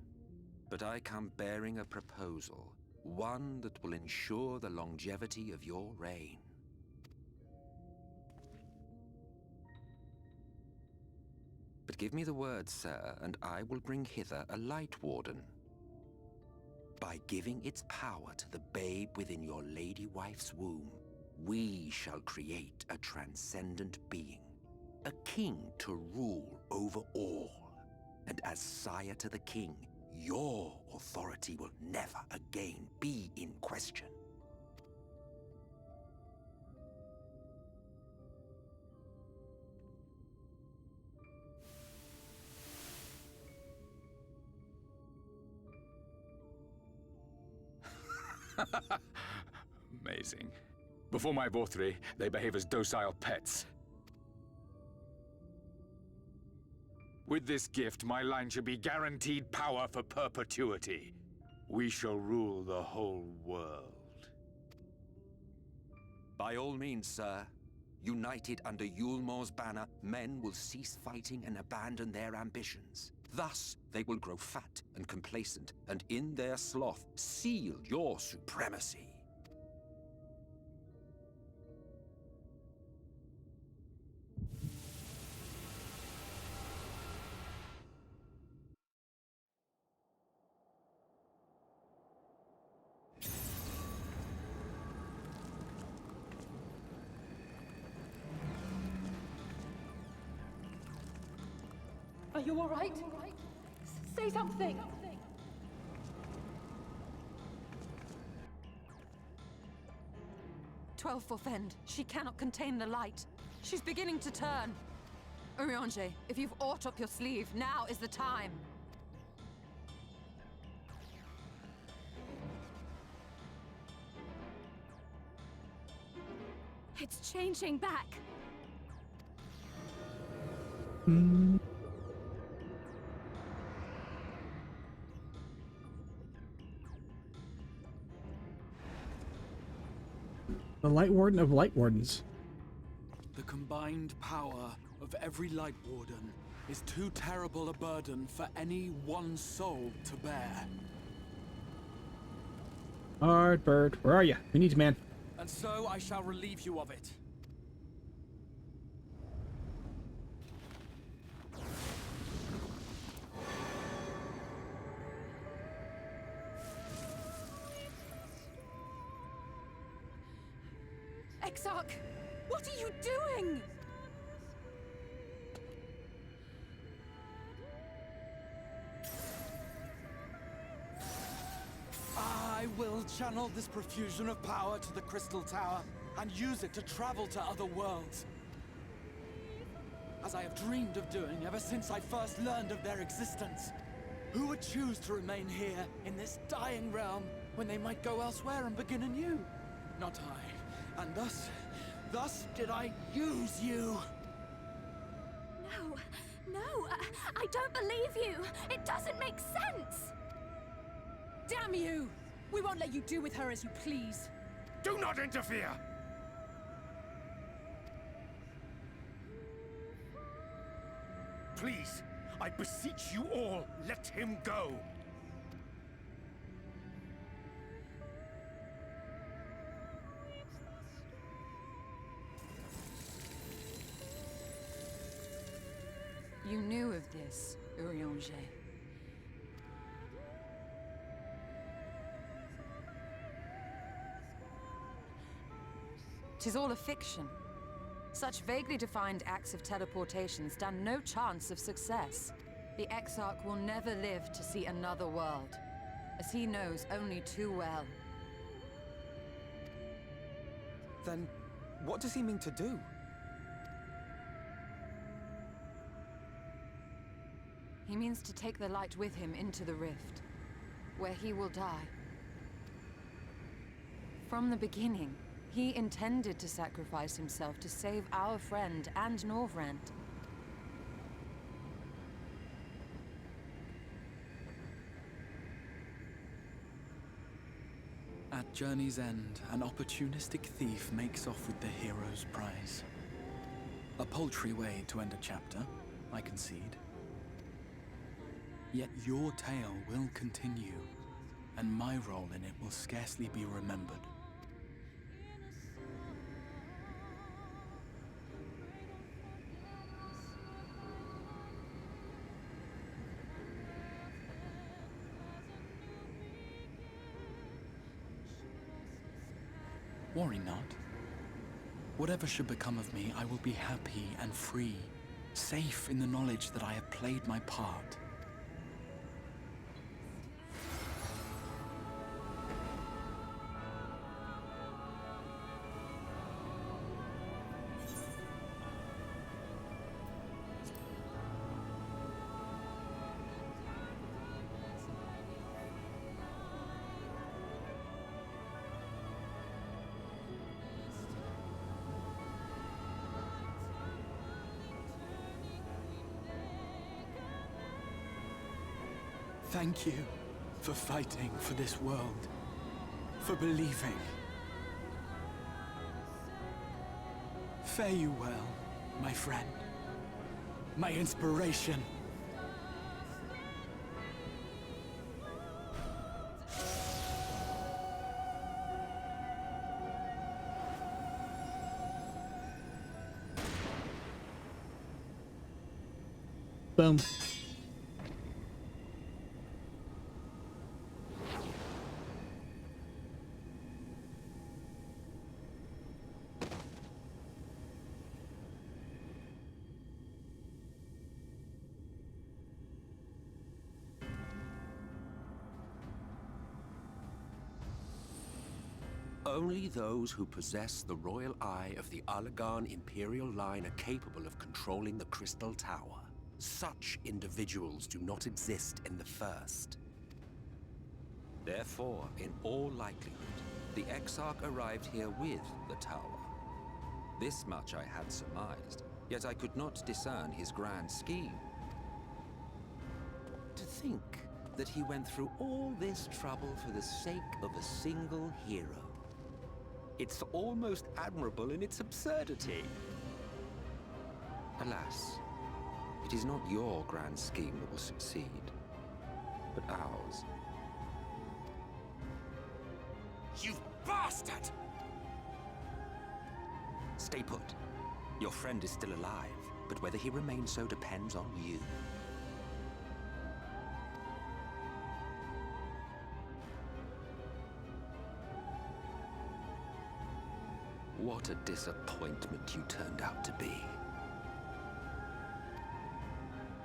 but I come bearing a proposal. One that will ensure the longevity of your reign. But give me the word, sir, and I will bring hither a Light Warden. By giving its power to the babe within your lady wife's womb, we shall create a transcendent being, a king to rule over all. And as sire to the king, your authority will never again be in question. Amazing. Before my Vorthri, they behave as docile pets. With this gift, my line shall be guaranteed power for perpetuity. We shall rule the whole world. By all means, sir. United under Yulmor's banner, men will cease fighting and abandon their ambitions. Thus, they will grow fat and complacent, and in their sloth, seal your supremacy. Are you all right? Say something! Twelve Forfend. She cannot contain the light. She's beginning to turn. Urianger, if you've aught up your sleeve, now is the time. It's changing back. The Light Warden of Light Wardens. The combined power of every Light Warden is too terrible a burden for any one soul to bear. Hard bird, where are you? We need you, man. And so I shall relieve you of it. Exarch, what are you doing? I will channel this profusion of power to the Crystal Tower and use it to travel to other worlds. As I have dreamed of doing ever since I first learned of their existence. Who would choose to remain here in this dying realm when they might go elsewhere and begin anew? Not I. And thus did I use you. No, I don't believe you. It doesn't make sense. Damn you! We won't let you do with her as you please. Do not interfere! Please, I beseech you all, let him go! You knew of this, Urianger. 'Tis all a fiction. Such vaguely defined acts of teleportation stand no chance of success. The Exarch will never live to see another world, as he knows only too well. Then, what does he mean to do? He means to take the light with him into the rift, where he will die. From the beginning, he intended to sacrifice himself to save our friend and Norvrent. At journey's end, an opportunistic thief makes off with the hero's prize. A paltry way to end a chapter, I concede. Yet your tale will continue, and my role in it will scarcely be remembered. Worry not. Whatever should become of me, I will be happy and free, safe in the knowledge that I have played my part. Thank you for fighting for this world, for believing. Fare you well, my friend, my inspiration. Boom. Only those who possess the royal eye of the Allagan Imperial line are capable of controlling the Crystal Tower. Such individuals do not exist in the First. Therefore, in all likelihood, the Exarch arrived here with the tower. This much I had surmised, yet I could not discern his grand scheme. To think that he went through all this trouble for the sake of a single hero. It's almost admirable in its absurdity. Alas, it is not your grand scheme that will succeed, but ours. You bastard! Stay put. Your friend is still alive, but whether he remains so depends on you. What a disappointment you turned out to be.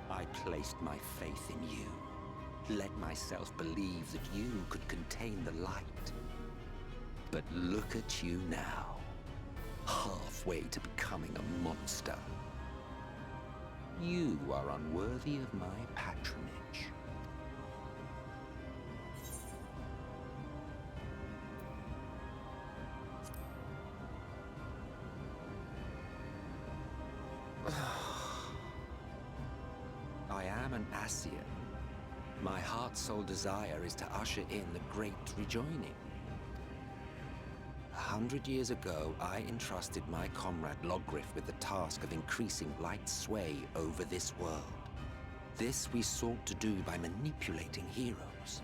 I placed my faith in you, let myself believe that you could contain the light. But look at you now, halfway to becoming a monster. You are unworthy of my patronage. I am an Ascian. My heart's sole desire is to usher in the Great Rejoining. 100 years ago, I entrusted my comrade Logriff with the task of increasing light's sway over this world. This we sought to do by manipulating heroes.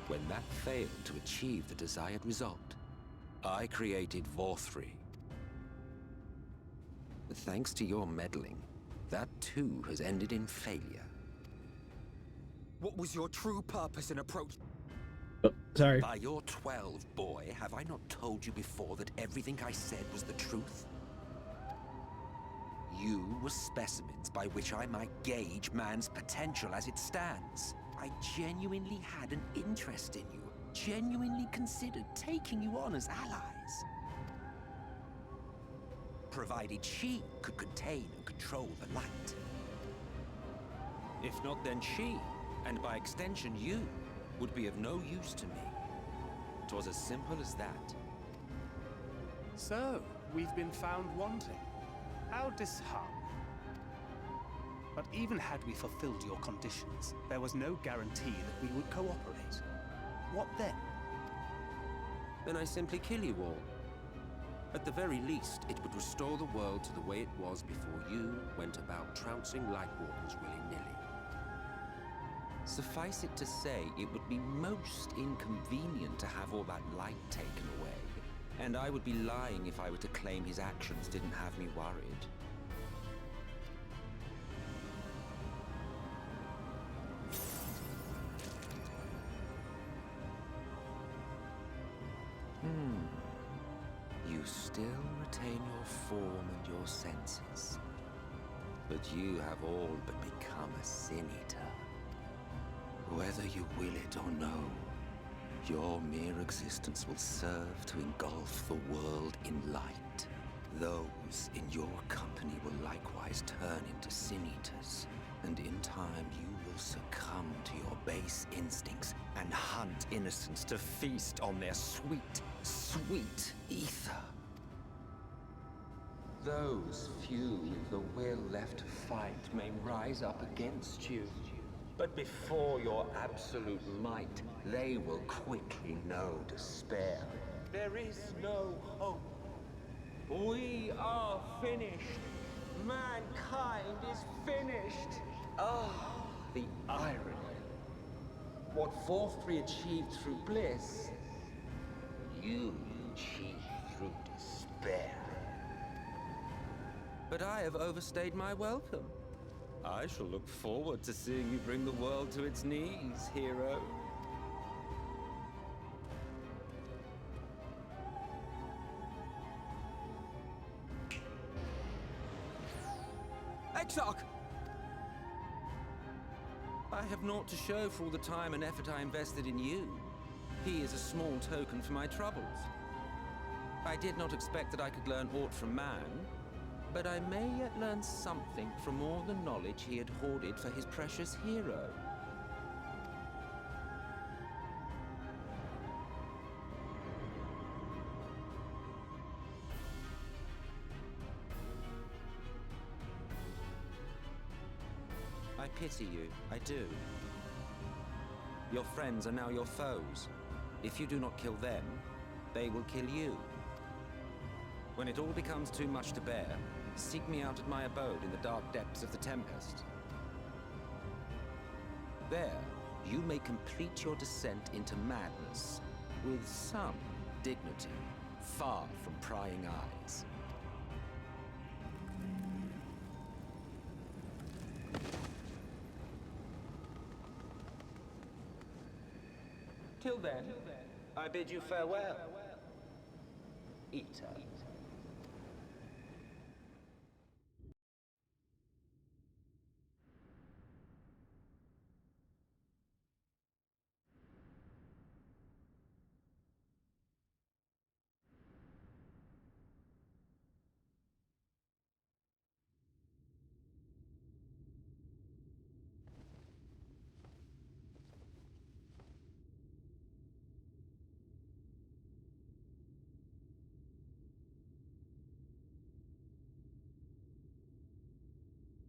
When that failed to achieve the desired result, I created Vorthri. Thanks to your meddling, that too has ended in failure. What was your true purpose in approach? Oh, sorry. By your 12, boy, have I not told you before that everything I said was the truth? You were specimens by which I might gauge man's potential as it stands. I genuinely had an interest in you, genuinely considered taking you on as allies. Provided she could contain and control the light. If not, then she, and by extension you, would be of no use to me. 'Twas as simple as that. So, we've been found wanting. How disheartening. But even had we fulfilled your conditions, there was no guarantee that we would cooperate. What then? Then I simply kill you all. At the very least, it would restore the world to the way it was before you went about trouncing Lightwardens willy-nilly. Suffice it to say, it would be most inconvenient to have all that light taken away. And I would be lying if I were to claim his actions didn't have me worried. You still retain your form and your senses. But you have all but become a Sin Eater. Whether you will it or no, your mere existence will serve to engulf the world in light. Those in your company will likewise turn into Sin Eaters, and in time you will succumb to your base instincts and hunt innocents to feast on their sweet, sweet ether. Those few with the will left to fight may rise up against you. But before your absolute might, they will quickly know despair. There is no hope. We are finished. Mankind is finished. Ah, the irony. What 4-3 achieved through bliss, you achieved through despair. But I have overstayed my welcome. I shall look forward to seeing you bring the world to its knees, hero. Exarch! I have naught to show for all the time and effort I invested in you. He is a small token for my troubles. I did not expect that I could learn aught from man, but I may yet learn something from all the knowledge he had hoarded for his precious hero. I pity you, I do. Your friends are now your foes. If you do not kill them, they will kill you. When it all becomes too much to bear, seek me out at my abode in the dark depths of the Tempest. There, you may complete your descent into madness with some dignity, far from prying eyes. Till then, I bid you farewell, Eater.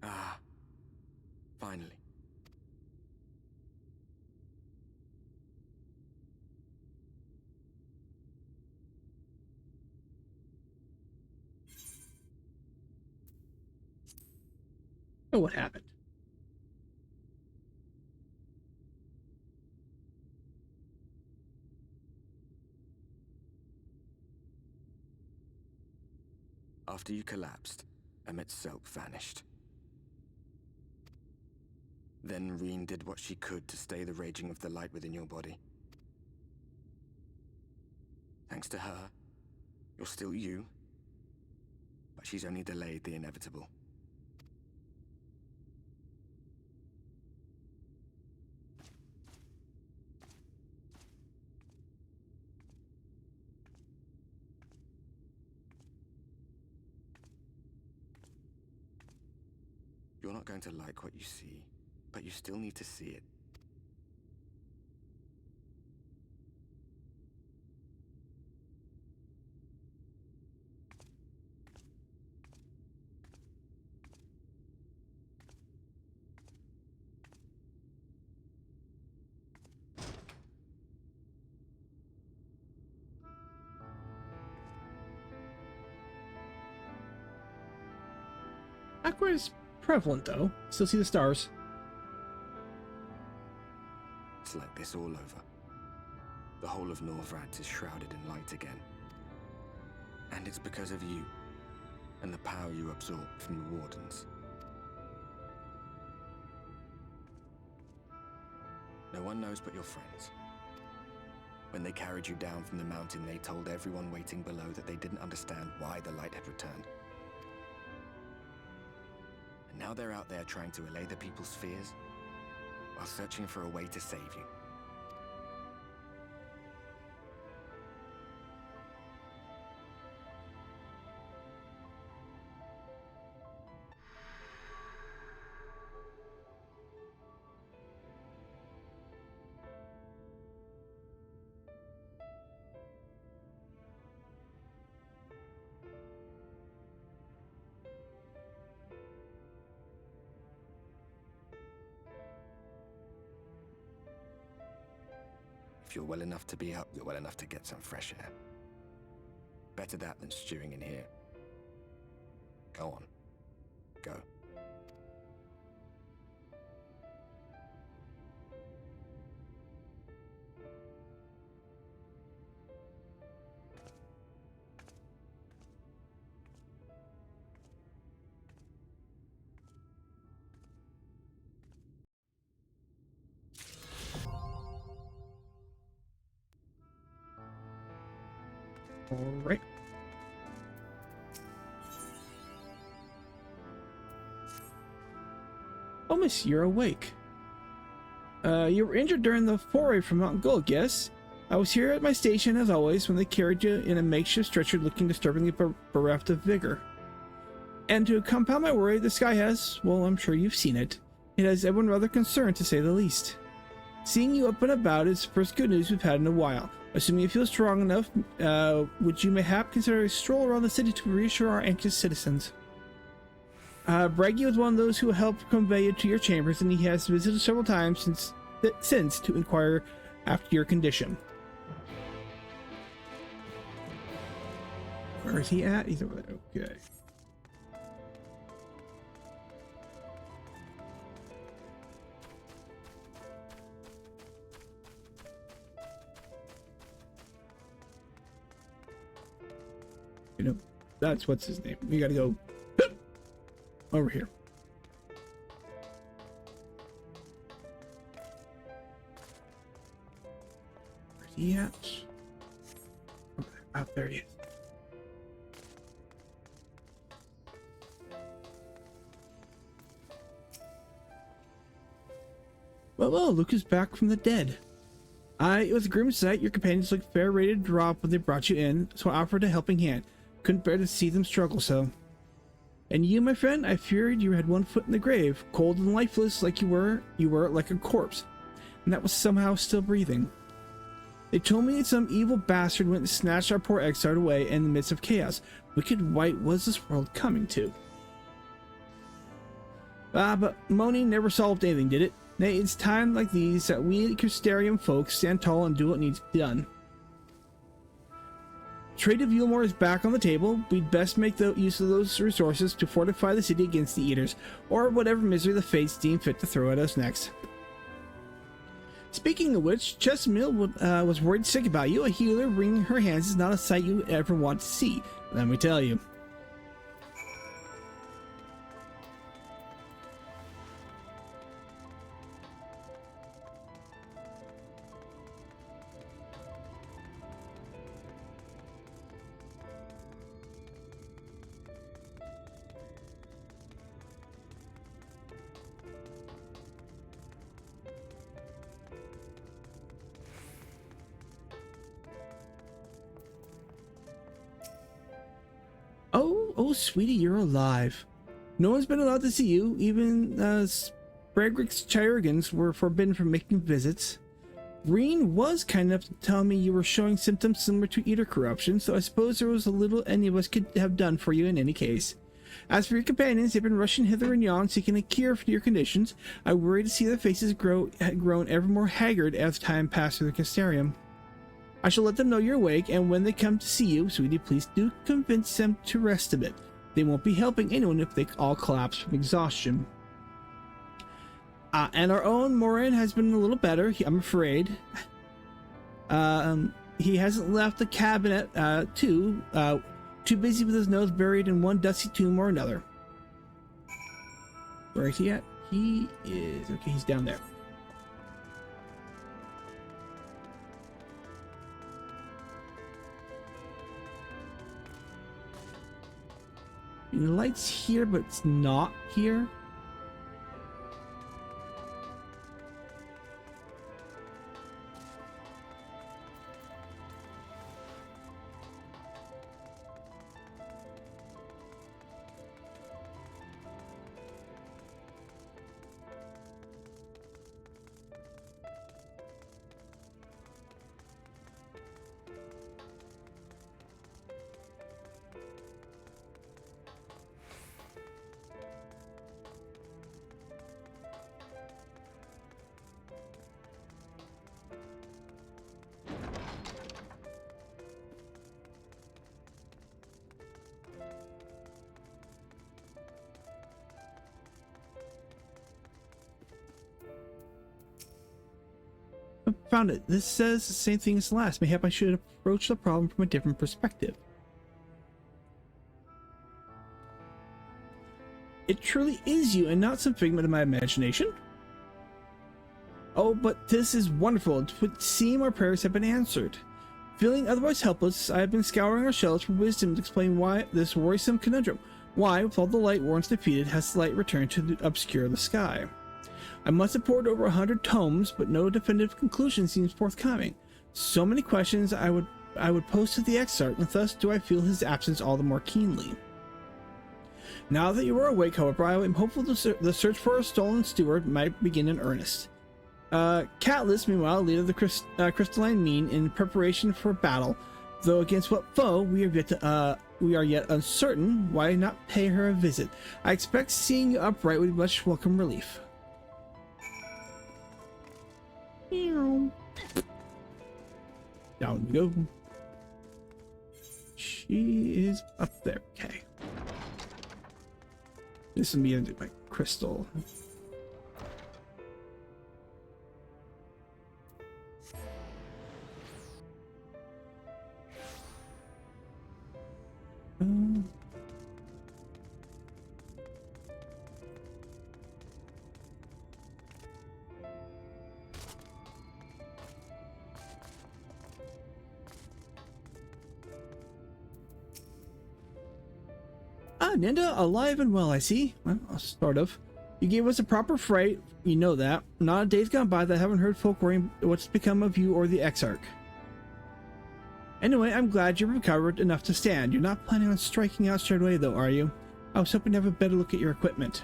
Ah, finally. Oh, what happened? After you collapsed, Emmet's self vanished. Then Reen did what she could to stay the raging of the light within your body. Thanks to her, you're still you, but she's only delayed the inevitable. You're not going to like what you see, but you still need to see it. Not quite as prevalent, though. Still see the stars. It's like this all over. The whole of Northrad is shrouded in light again. And it's because of you, and the power you absorb from the Wardens. No one knows but your friends. When they carried you down from the mountain, they told everyone waiting below that they didn't understand why the light had returned. And now they're out there trying to allay the people's fears, while searching for a way to save you. If you're well enough to be up, you're well enough to get some fresh air. Better that than stewing in here. Go on. Go. Alright. Oh, miss, you're awake. You were injured during the foray from Mount Gold, yes? I was here at my station, as always, when they carried you in a makeshift stretcher looking disturbingly bereft of vigor. And to compound my worry, the sky has, well, I'm sure you've seen it. It has everyone rather concerned, to say the least. Seeing you up and about is the first good news we've had in a while. Assuming you feel strong enough, would you mayhap consider a stroll around the city to reassure our anxious citizens? Braggy was one of those who helped convey you to your chambers, and he has visited several times since to inquire after your condition. Where is he at? He's over there. Okay. You know, that's what's his name. We gotta go over here. Where's he at? Out there he is. Well, Luke is back from the dead. It was a grim sight. Your companions looked fair ready to drop when they brought you in, so I offered a helping hand. Couldn't bear to see them struggle so. And you, my friend, I feared you had one foot in the grave, cold and lifeless like you were like a corpse, and that was somehow still breathing. They told me that some evil bastard went and snatched our poor exile away in the midst of chaos. Wicked white was this world coming to. But moaning never solved anything, did it? Nay, it's time like these that we Crystarium folks stand tall and do what needs to be done. Trade of Yulmore is back on the table. We'd best make use of those resources to fortify the city against the Eaters, or whatever misery the fates deem fit to throw at us next. Speaking of which, Chesmill was worried sick about you. A healer wringing her hands is not a sight you ever want to see, let me tell you. Oh, sweetie, you're alive. No one's been allowed to see you. Even Spragrix Chirurgans were forbidden from making visits. Reen was kind enough to tell me you were showing symptoms similar to Eater corruption, so I suppose there was a little any of us could have done for you in any case. As for your companions, they've been rushing hither and yon, seeking a cure for your conditions. I worry to see their faces had grown ever more haggard as time passed through the Castarium. I shall let them know you're awake, and when they come to see you, sweetie, please do convince them to rest a bit. They won't be helping anyone if they all collapse from exhaustion. And our own Morin has been a little better, I'm afraid. He hasn't left the cabinet, too busy with his nose buried in one dusty tomb or another. Where is he at? He is... Okay, he's down there. The light's here, but it's not here. Found it. This says the same thing as last. Mayhap I should approach the problem from a different perspective. It truly is you and not some figment of my imagination. Oh, but this is wonderful. It would seem our prayers have been answered. Feeling otherwise helpless, I have been scouring our shelves for wisdom to explain why this worrisome conundrum. Why, with all the light once defeated, has the light returned to obscure the sky? I must have poured over 100 tomes, but no definitive conclusion seems forthcoming. So many questions I would pose to the Exarch, and thus do I feel his absence all the more keenly. Now that you are awake, however, I am hopeful the search for a stolen steward might begin in earnest. Catelys, meanwhile, leader of the crystalline mean in preparation for battle, though against what foe we are yet uncertain. Why not pay her a visit? I expect seeing you upright would be much welcome relief. Down we go. She is up there. Okay. This will be into my crystal. Ninda, alive and well, I see. Well, sort of. You gave us a proper fright, you know that. Not a day's gone by that I haven't heard folk worrying what's become of you or the Exarch. Anyway, I'm glad you've recovered enough to stand. You're not planning on striking out straight away, though, are you? I was hoping to have a better look at your equipment.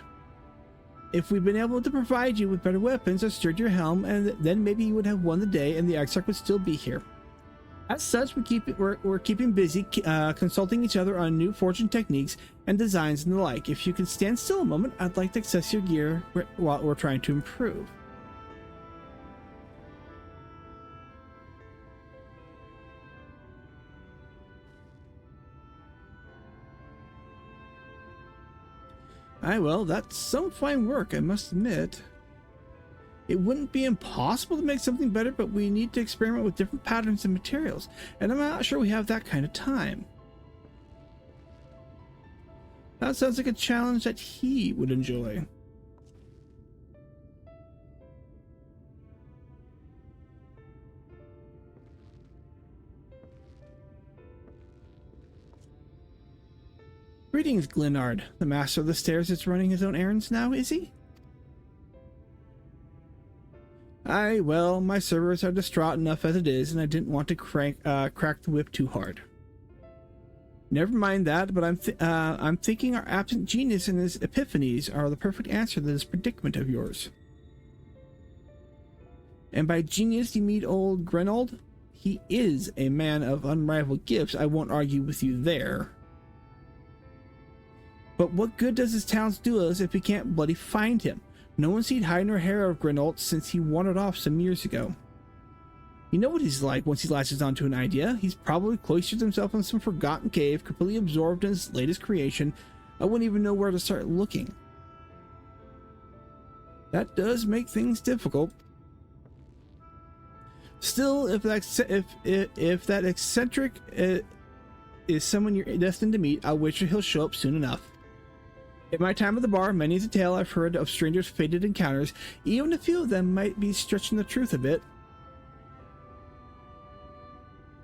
If we'd been able to provide you with better weapons or steered your helm, and then maybe you would have won the day and the Exarch would still be here. As such, we're keeping busy consulting each other on new forging techniques and designs and the like. If you can stand still a moment, I'd like to access your gear while we're trying to improve. Aye, well, that's some fine work, I must admit. It wouldn't be impossible to make something better, but we need to experiment with different patterns and materials, and I'm not sure we have that kind of time. That sounds like a challenge that he would enjoy. Greetings, Glenard. The master of the stairs is running his own errands now, is he? Aye, well, my servers are distraught enough as it is, and I didn't want to crack the whip too hard. Never mind that, but I'm thinking our absent genius and his epiphanies are the perfect answer to this predicament of yours. And by genius you mean old Grenold? He is a man of unrivaled gifts, I won't argue with you there. But what good does his talents do us if we can't bloody find him? No one's seen hide nor hair of Grenold since he wandered off some years ago. You know what he's like once he latches onto an idea. He's probably cloistered himself in some forgotten cave, completely absorbed in his latest creation, I wouldn't even know where to start looking. That does make things difficult. Still, if that eccentric is someone you're destined to meet, I wish he'll show up soon enough. In my time at the bar, many's a tale I've heard of strangers' fated encounters. Even a few of them might be stretching the truth a bit.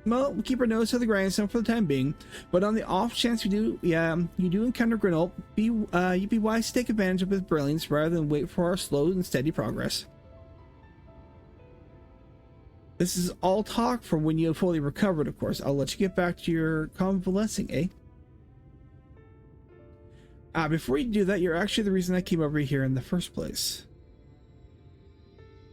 Well, we'll keep our nose to the grindstone for the time being, but on the off chance you do encounter Grinold, you'd be wise to take advantage of his brilliance rather than wait for our slow and steady progress. This is all talk from when you have fully recovered, of course. I'll let you get back to your convalescing, eh? Before you do that, you're actually the reason I came over here in the first place.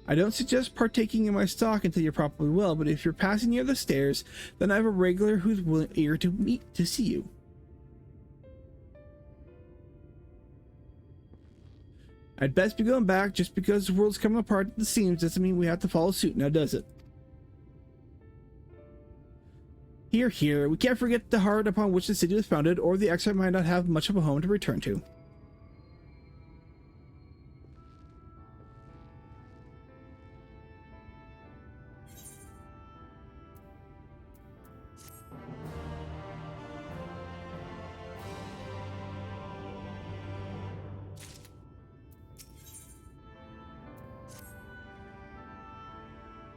I don't suggest partaking in my stock until you're properly well, but if you're passing near the stairs, then I have a regular who's eager to see you. I'd best be going back. Just because the world's coming apart at the seams doesn't mean we have to follow suit now, does it? Here, we can't forget the heart upon which the city was founded, or the exile might not have much of a home to return to.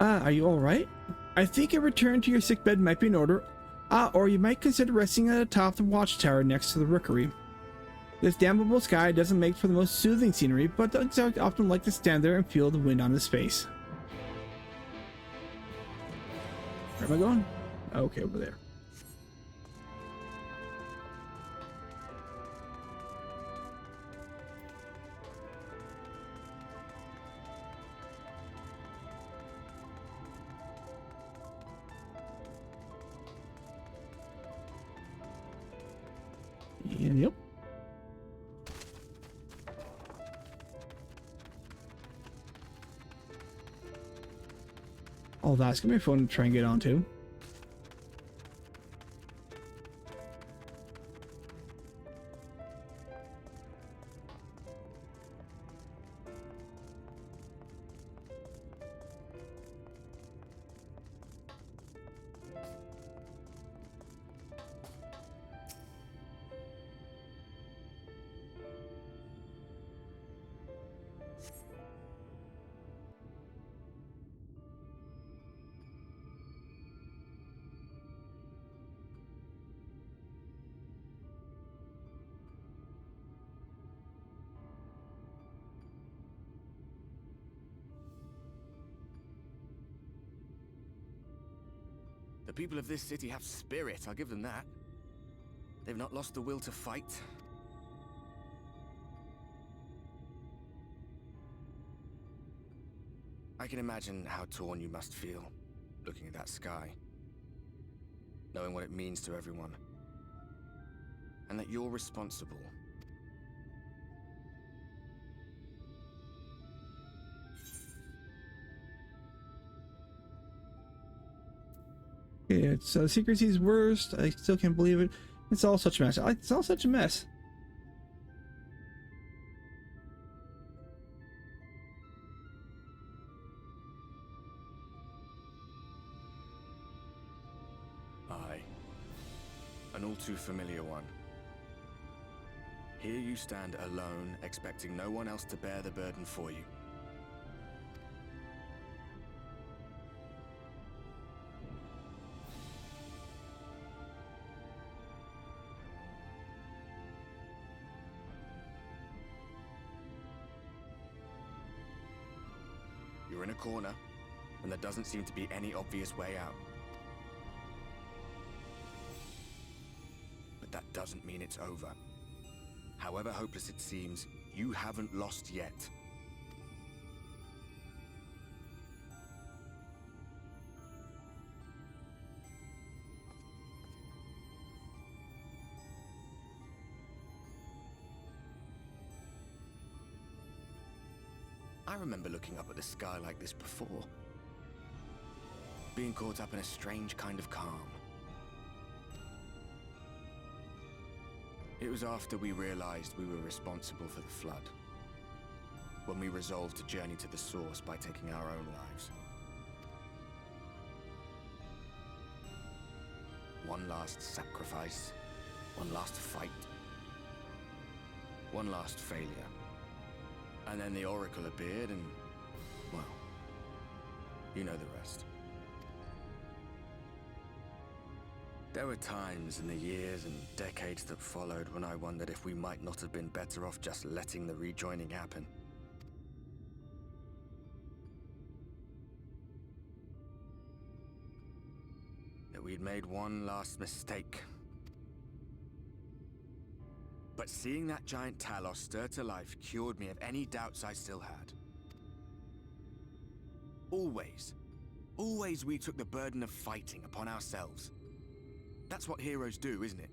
Are you alright? I think a return to your sickbed might be in order. Or you might consider resting at the top of the watchtower next to the rookery. This damnable sky doesn't make for the most soothing scenery, but the exotic often like to stand there and feel the wind on his face. Where am I going? Okay, over there. Yep. Oh, that's gonna be fun to try and get onto. The people of this city have spirit, I'll give them that. They've not lost the will to fight. I can imagine how torn you must feel, looking at that sky. Knowing what it means to everyone. And that you're responsible. Yeah, it's secrecy's worst. I still can't believe it. It's all such a mess. It's all such a mess. Aye. An all too familiar one. Here you stand alone, expecting no one else to bear the burden for you. You're in a corner, and there doesn't seem to be any obvious way out. But that doesn't mean it's over. However hopeless it seems, you haven't lost yet. I remember looking up at the sky like this before. Being caught up in a strange kind of calm. It was after we realized we were responsible for the flood. When we resolved to journey to the source by taking our own lives. One last sacrifice, one last fight, one last failure. And then the Oracle appeared and, well, you know the rest. There were times in the years and decades that followed when I wondered if we might not have been better off just letting the rejoining happen. That we'd made one last mistake. But seeing that giant Talos stir to life cured me of any doubts I still had. Always we took the burden of fighting upon ourselves. That's what heroes do, isn't it?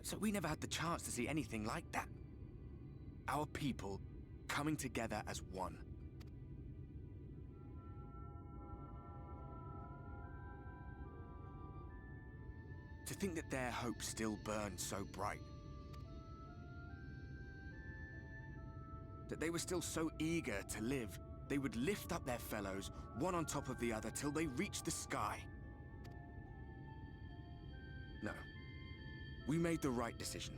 So we never had the chance to see anything like that. Our people coming together as one. To think that their hope still burned so bright. That they were still so eager to live, they would lift up their fellows, one on top of the other, till they reached the sky. No. We made the right decision.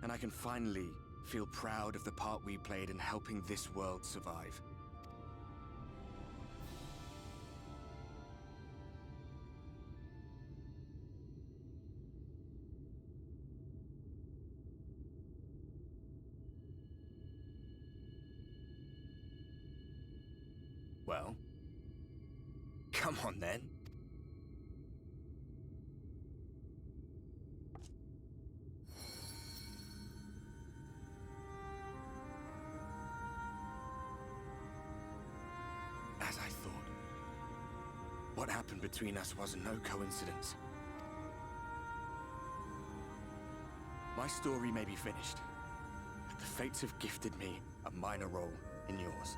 And I can finally feel proud of the part we played in helping this world survive. Well, come on then. As I thought, what happened between us was no coincidence. My story may be finished, but the fates have gifted me a minor role in yours.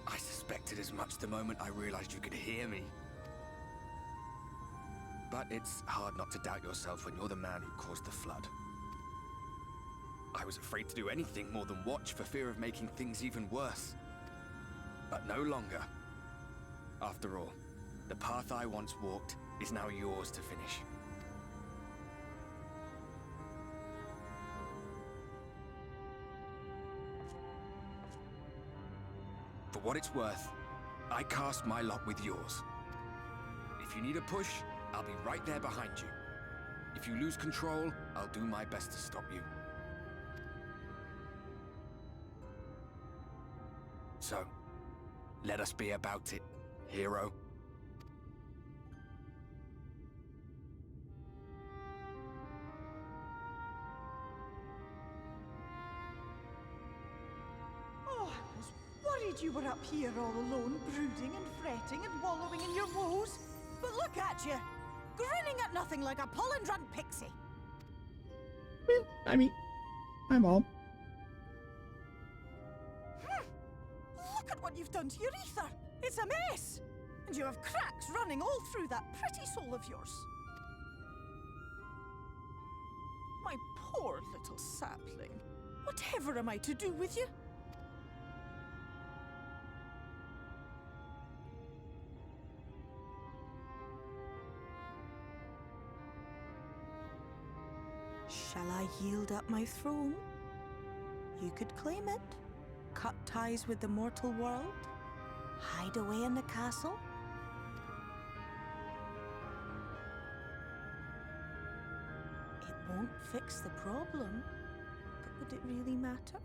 I suspected as much the moment I realized you could hear me. But it's hard not to doubt yourself when you're the man who caused the flood. I was afraid to do anything more than watch for fear of making things even worse. But no longer. After all, the path I once walked is now yours to finish. For what it's worth, I cast my lot with yours. If you need a push, I'll be right there behind you. If you lose control, I'll do my best to stop you. So, let us be about it, hero. Oh, I was worried you were up here all alone, brooding and fretting and wallowing in your woes. But look at you, grinning at nothing like a pollen-drunk pixie. Well, I mean, my mom. Look at what you've done to your ether. It's a mess. And you have cracks running all through that pretty soul of yours. My poor little sapling. Whatever am I to do with you? Shall I yield up my throne? You could claim it. Cut ties with the mortal world? Hide away in the castle? It won't fix the problem, but would it really matter?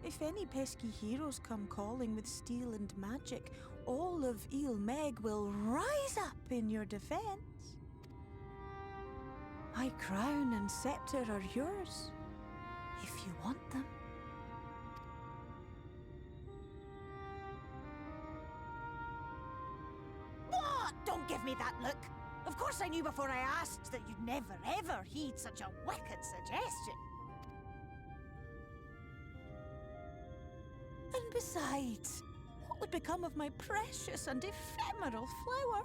If any pesky heroes come calling with steel and magic, all of Ilmeg will rise up in your defense. My crown and scepter are yours, if you want them. What? Don't give me that look. Of course I knew before I asked that you'd never ever heed such a wicked suggestion. And besides, what would become of my precious and ephemeral flower?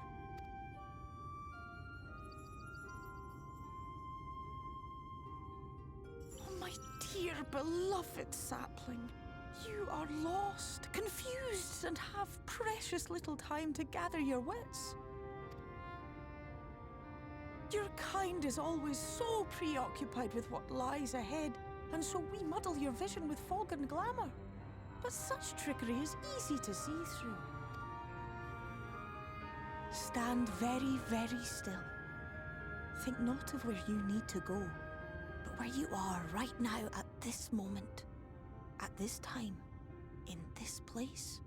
Oh, my dear beloved sapling. You are lost, confused, and have precious little time to gather your wits. Your kind is always so preoccupied with what lies ahead, and so we muddle your vision with fog and glamour. But such trickery is easy to see through. Stand very, very still. Think not of where you need to go, but where you are right now at this moment, at this time, in this place.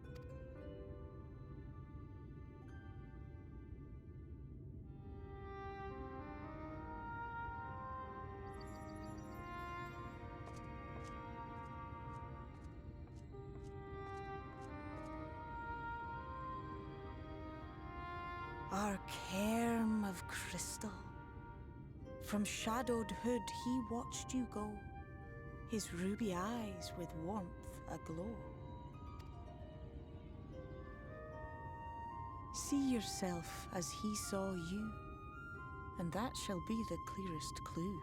Our cairn of crystal. From shadowed hood he watched you go, his ruby eyes with warmth aglow. See yourself as he saw you, and that shall be the clearest clue.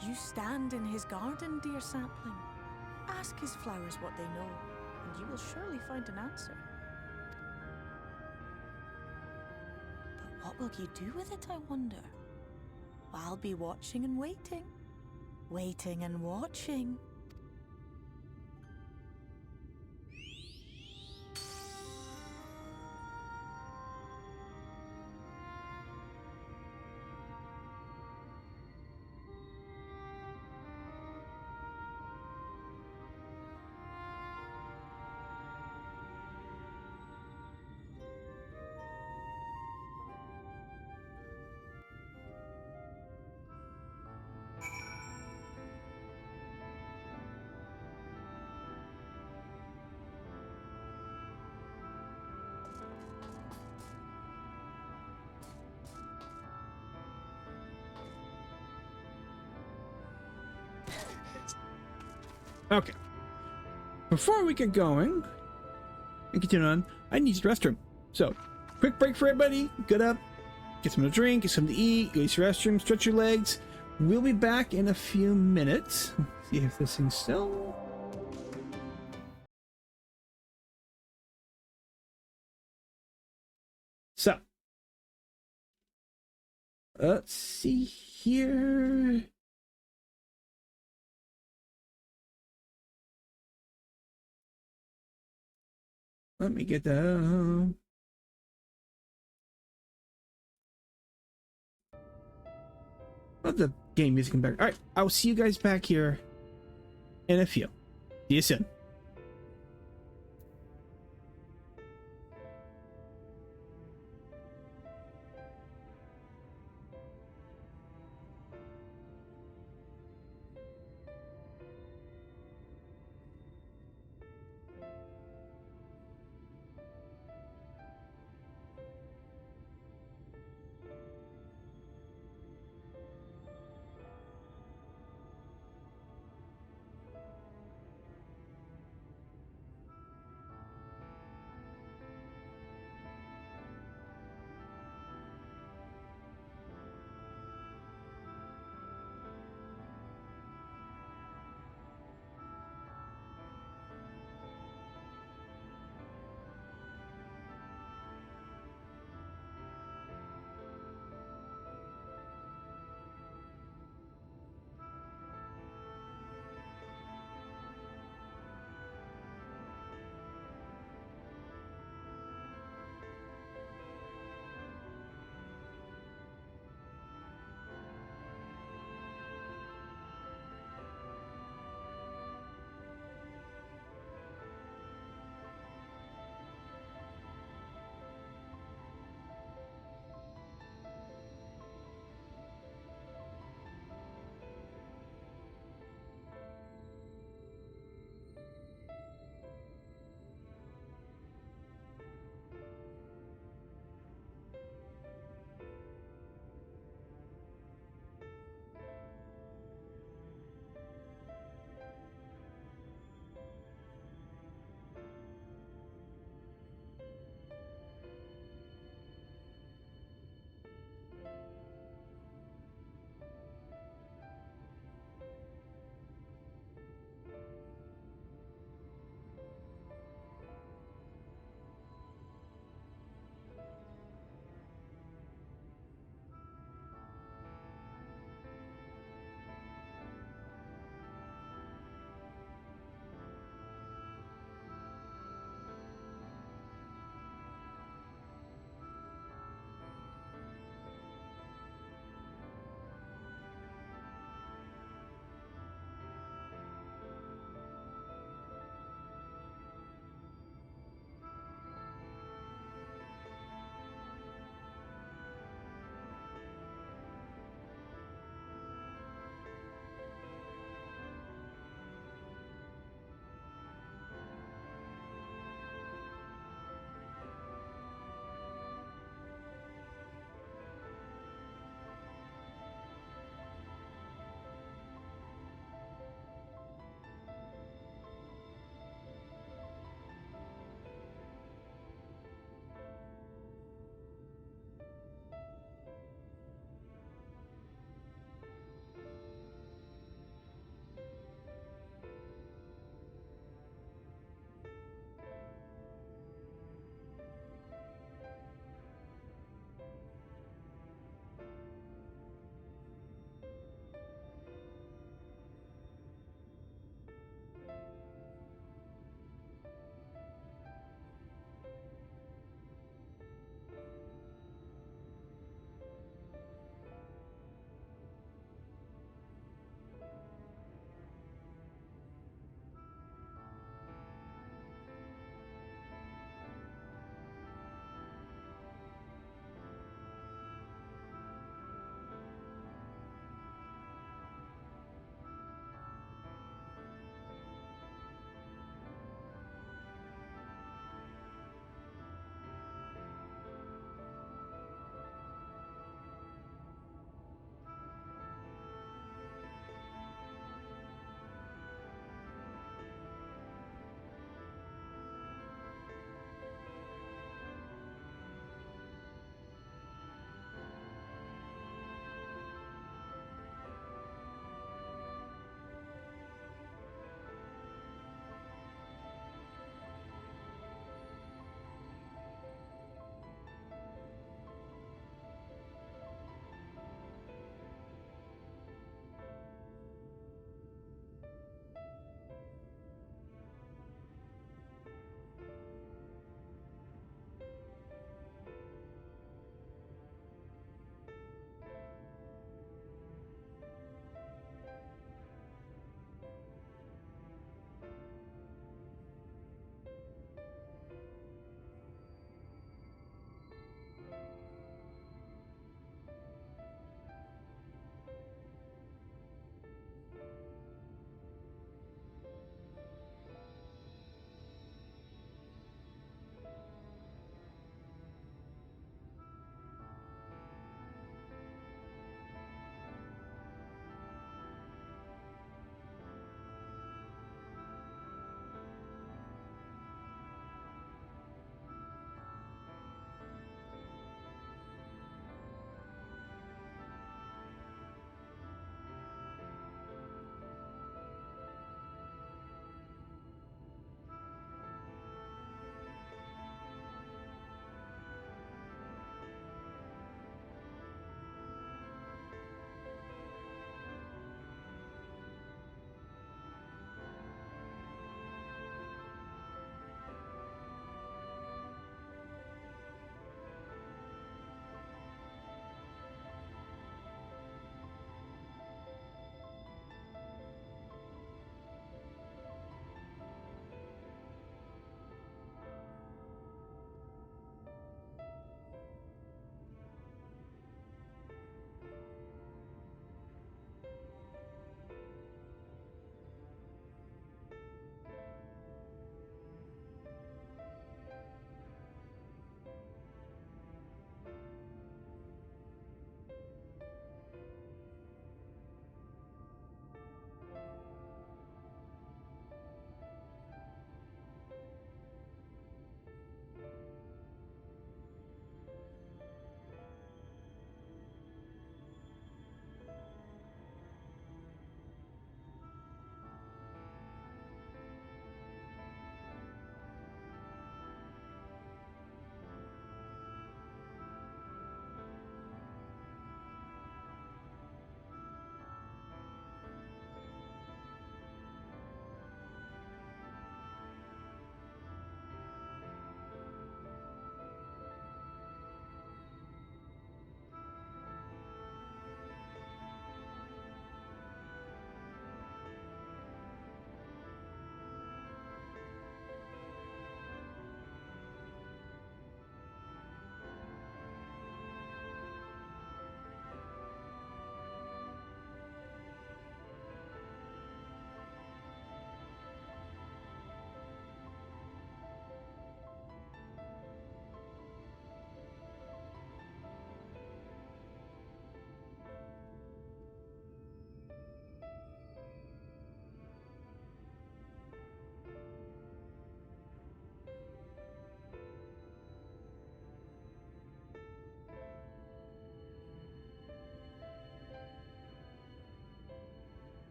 You stand in his garden, dear sapling. Ask his flowers what they know, and you will surely find an answer. But what will you do with it, I wonder? I'll be watching and waiting. Waiting and watching. Okay. Before we get going and continue on, I need the restroom. So, quick break for everybody. Get up, get something to drink, get something to eat, go use the restroom, stretch your legs. We'll be back in a few minutes. See if this thing's still. So, let's see here. Let me get the game music come back. All right, I'll see you guys back here in a few. See you soon.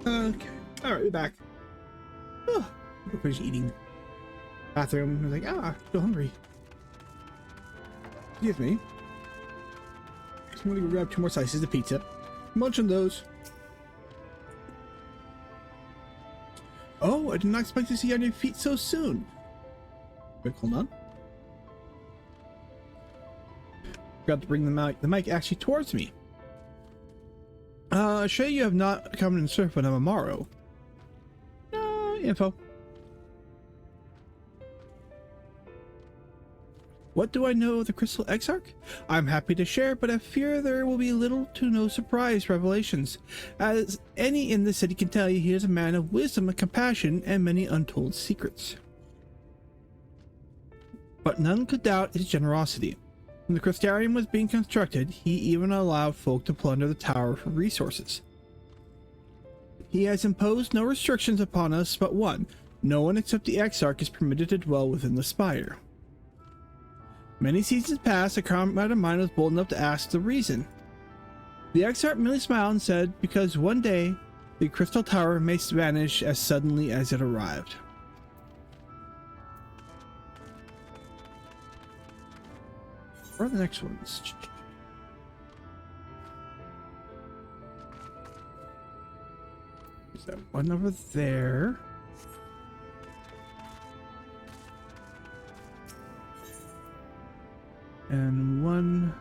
Okay. Alright, we're back. Oh, we're finished eating. Bathroom. I was like, still hungry. Excuse me. Just want to grab 2 more slices of pizza. Munch on those. Oh, I did not expect to see you on your feet so soon. Wait, hold on. Forgot to bring the mic actually towards me. Shay, you have not come and surf on Amaro. Info. What do I know of the Crystal Exarch? I'm happy to share, but I fear there will be little to no surprise revelations. As any in the city can tell you, he is a man of wisdom and compassion and many untold secrets. But none could doubt his generosity. When the Crystarium was being constructed, he even allowed folk to plunder the tower for resources. He has imposed no restrictions upon us but one. No one except the Exarch is permitted to dwell within the spire. Many seasons past, a comrade of mine was bold enough to ask the reason. The Exarch merely smiled and said, because one day, the Crystal Tower may vanish as suddenly as it arrived. Where are the next ones? Is that one over there? And one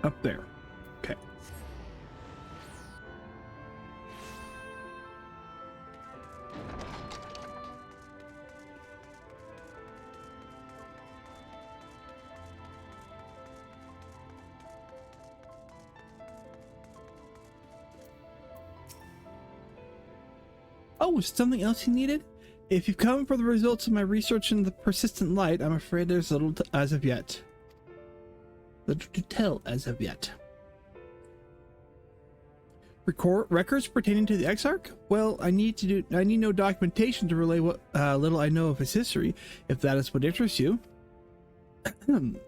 up there. Okay. Oh, something else you needed? If you've come for the results of my research in the persistent light, I'm afraid there's little as of yet. Little to tell as of yet. Records pertaining to the Exarch? Well, I need no documentation to relay what little I know of his history, if that is what interests you.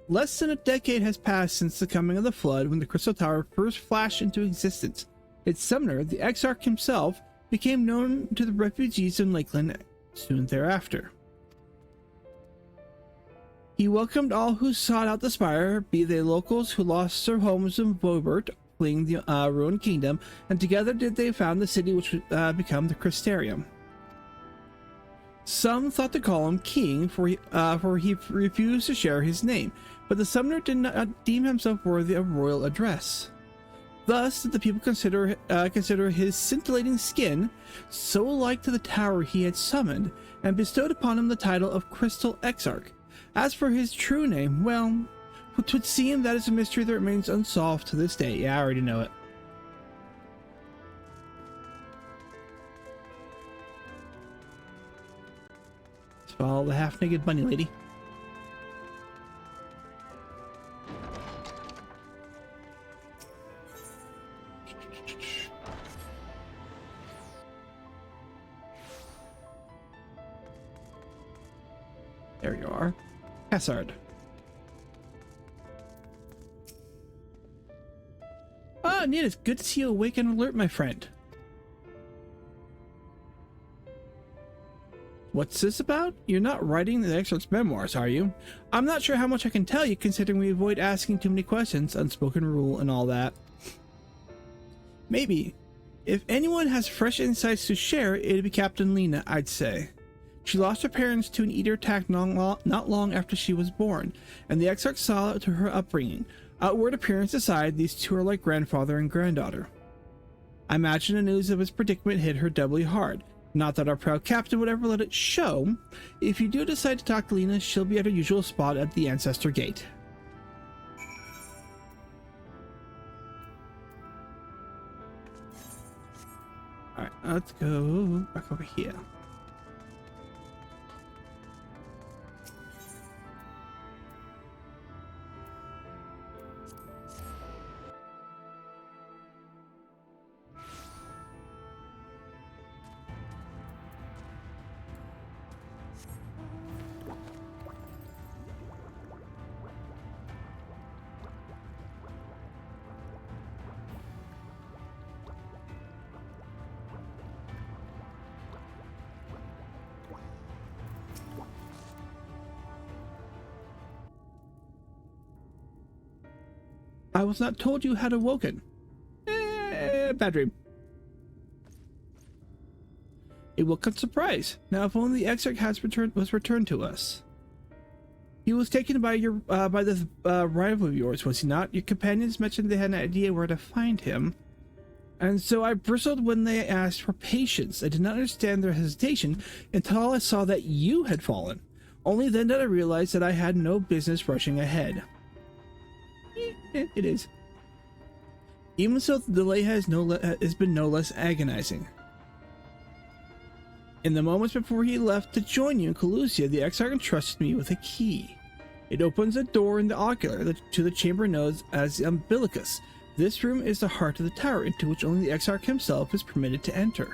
Less than a decade has passed since the coming of the Flood, when the Crystal Tower first flashed into existence. Its summoner, the Exarch himself, became known to the refugees in Lakeland soon thereafter. He welcomed all who sought out the spire, be they locals who lost their homes in Vobert, fleeing the ruined kingdom, and together did they found the city which would become the Crystarium. Some thought to call him king, for he refused to share his name, but the summoner did not deem himself worthy of royal address. Thus did the people consider his scintillating skin so alike to the tower he had summoned, and bestowed upon him the title of Crystal Exarch. As for his true name, well, it would seem that is a mystery that remains unsolved to this day. Yeah, I already know it. Let's follow the half-naked bunny lady. There you are. Cassard. Ah, Nita, it's good to see you awake and alert, my friend. What's this about? You're not writing the Exarch's memoirs, are you? I'm not sure how much I can tell you, considering we avoid asking too many questions, unspoken rule, and all that. Maybe. If anyone has fresh insights to share, it'd be Captain Lena, I'd say. She lost her parents to an eater attack not long after she was born, and the Exarch saw it to her upbringing. Outward appearance aside, these two are like grandfather and granddaughter. I imagine the news of his predicament hit her doubly hard. Not that our proud captain would ever let it show. If you do decide to talk to Lena, she'll be at her usual spot at the Ancestor Gate. Alright, let's go back over here. I was not told you had awoken. Bad dream. A welcome surprise. Now, if only the exarch was returned to us. He was taken by this rival of yours, was he not? Your companions mentioned they had an idea where to find him. And so I bristled when they asked for patience. I did not understand their hesitation until I saw that you had fallen. Only then did I realize that I had no business rushing ahead. It is. Even so, the delay has been no less agonizing. In the moments before he left to join you in Calusia, the Exarch entrusted me with a key. It opens a door in the ocular to the chamber known as the Umbilicus. This room is the heart of the tower, into which only the Exarch himself is permitted to enter.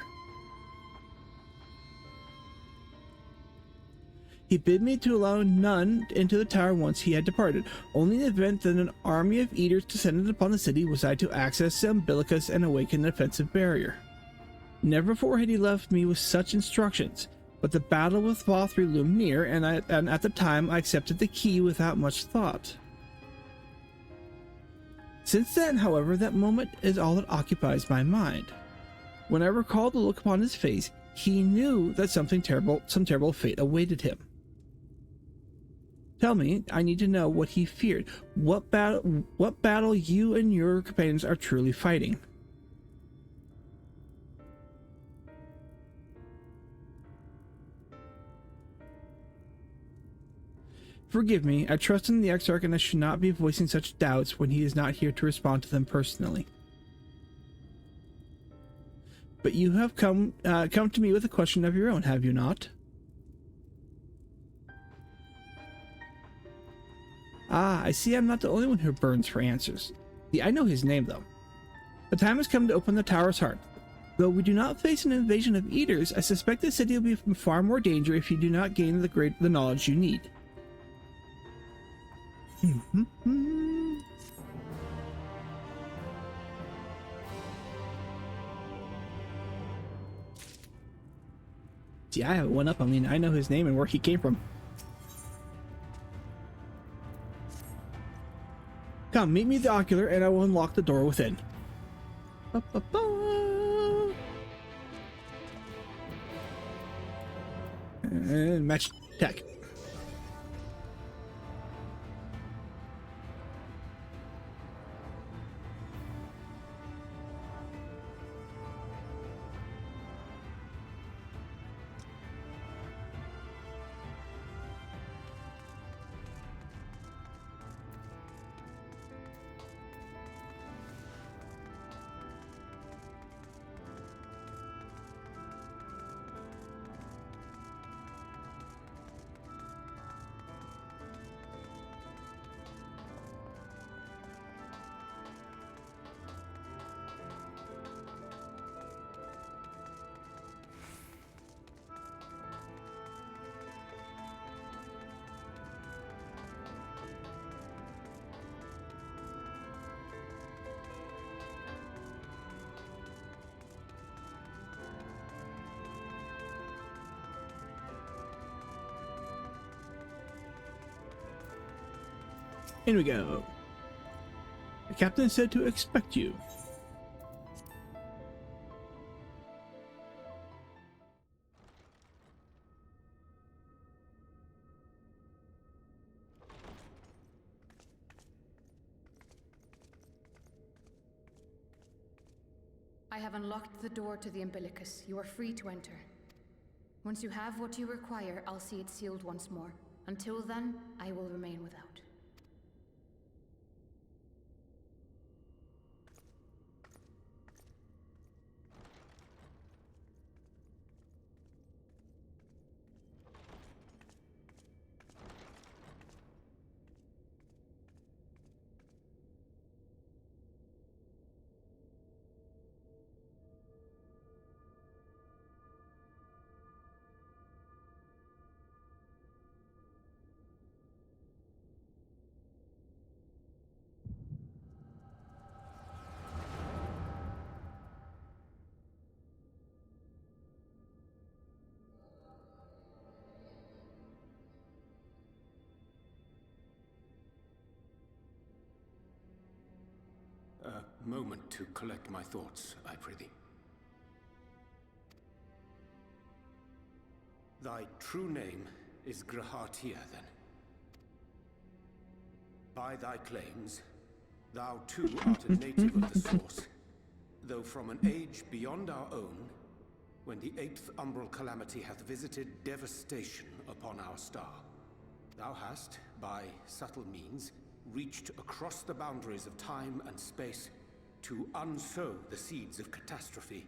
He bid me to allow none into the tower once he had departed. Only in the event that an army of eaters descended upon the city was I to access the Umbilicus and awaken an offensive barrier. Never before had he left me with such instructions, but the battle with Vothri loomed near, and at the time I accepted the key without much thought. Since then, however, that moment is all that occupies my mind. When I recall the look upon his face, he knew that some terrible fate awaited him. Tell me, I need to know what he feared. What battle you and your companions are truly fighting. Forgive me, I trust in the Exarch and I should not be voicing such doubts when he is not here to respond to them personally. But you have come to me with a question of your own, have you not? Ah, I see I'm not the only one who burns for answers. See, I know his name, though. The time has come to open the tower's heart. Though we do not face an invasion of eaters, I suspect the city will be in far more danger if you do not gain the knowledge you need. See, I have one up. I mean, I know his name and where he came from. Come, meet me at the ocular, and I will unlock the door within. And match tech. In we go. The captain said to expect you. I have unlocked the door to the Umbilicus. You are free to enter. Once you have what you require, I'll see it sealed once more. Until then, I will remain without. moment to collect my thoughts, I prithee. Thy true name is Grahatia, then. By thy claims, thou too art a native of the Source, though from an age beyond our own, when the 8th umbral calamity hath visited devastation upon our star. Thou hast, by subtle means, reached across the boundaries of time and space to unsow the seeds of catastrophe,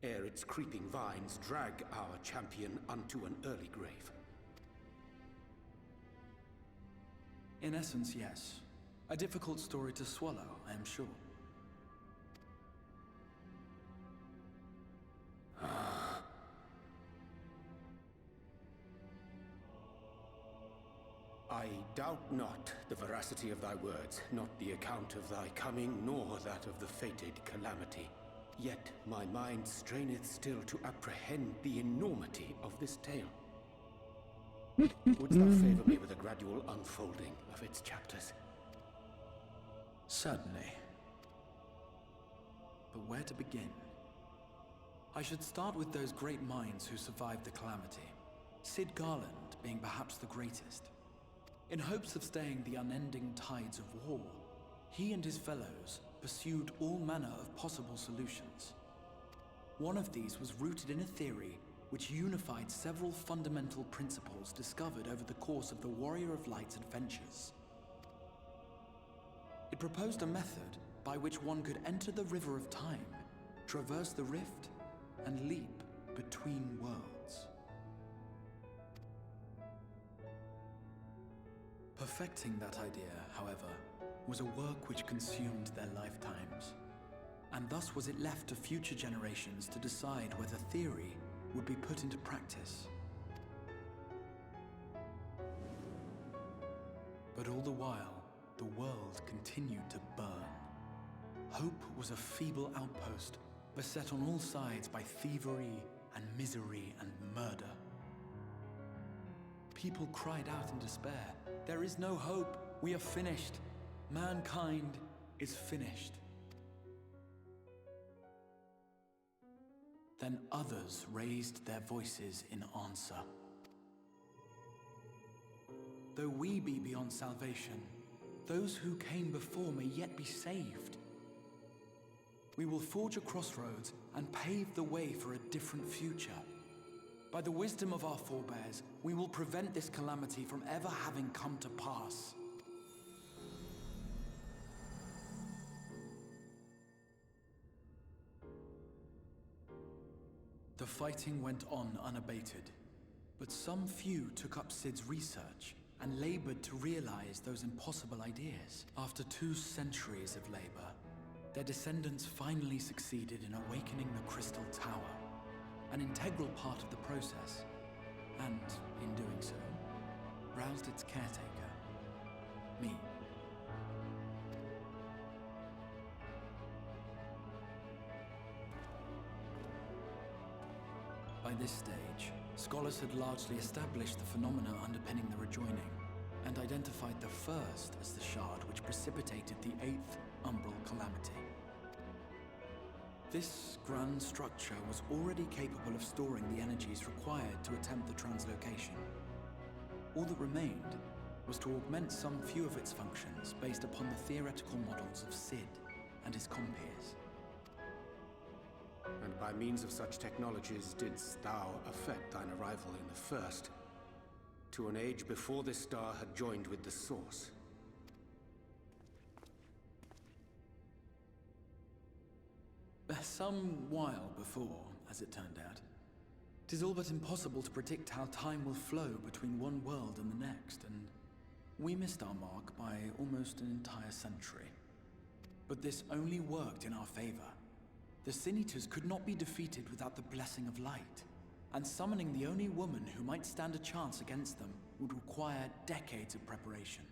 ere its creeping vines drag our champion unto an early grave. In essence, yes. A difficult story to swallow, I am sure. I doubt not the veracity of thy words, not the account of thy coming, nor that of the fated calamity. Yet my mind straineth still to apprehend the enormity of this tale. Wouldst thou favor me with a gradual unfolding of its chapters? Certainly. But where to begin? I should start with those great minds who survived the calamity. Sid Garland being perhaps the greatest. In hopes of staying the unending tides of war, he and his fellows pursued all manner of possible solutions. One of these was rooted in a theory which unified several fundamental principles discovered over the course of the Warrior of Light's adventures. It proposed a method by which one could enter the River of Time, traverse the rift, and leap between worlds. Perfecting that idea, however, was a work which consumed their lifetimes, and thus was it left to future generations to decide whether theory would be put into practice. But all the while, the world continued to burn. Hope was a feeble outpost, beset on all sides by thievery and misery and murder. People cried out in despair, "There is no hope, we are finished. Mankind is finished." Then others raised their voices in answer. Though we be beyond salvation, those who came before may yet be saved. We will forge a crossroads and pave the way for a different future. By the wisdom of our forebears, we will prevent this calamity from ever having come to pass. The fighting went on unabated, but some few took up Sid's research and labored to realize those impossible ideas. After 2 centuries of labor, their descendants finally succeeded in awakening the Crystal Tower, an integral part of the process, and, in doing so, roused its caretaker, me. By this stage, scholars had largely established the phenomena underpinning the rejoining, and identified the first as the shard which precipitated the 8th umbral calamity. This grand structure was already capable of storing the energies required to attempt the translocation. All that remained was to augment some few of its functions based upon the theoretical models of Sid and his compeers. And by means of such technologies didst thou effect thine arrival in the first, to an age before this star had joined with the Source. Some while before, as it turned out. 'Tis all but impossible to predict how time will flow between one world and the next, and we missed our mark by almost an entire century. But this only worked in our favor. The Sin Eaters could not be defeated without the blessing of light, and summoning the only woman who might stand a chance against them would require decades of preparation.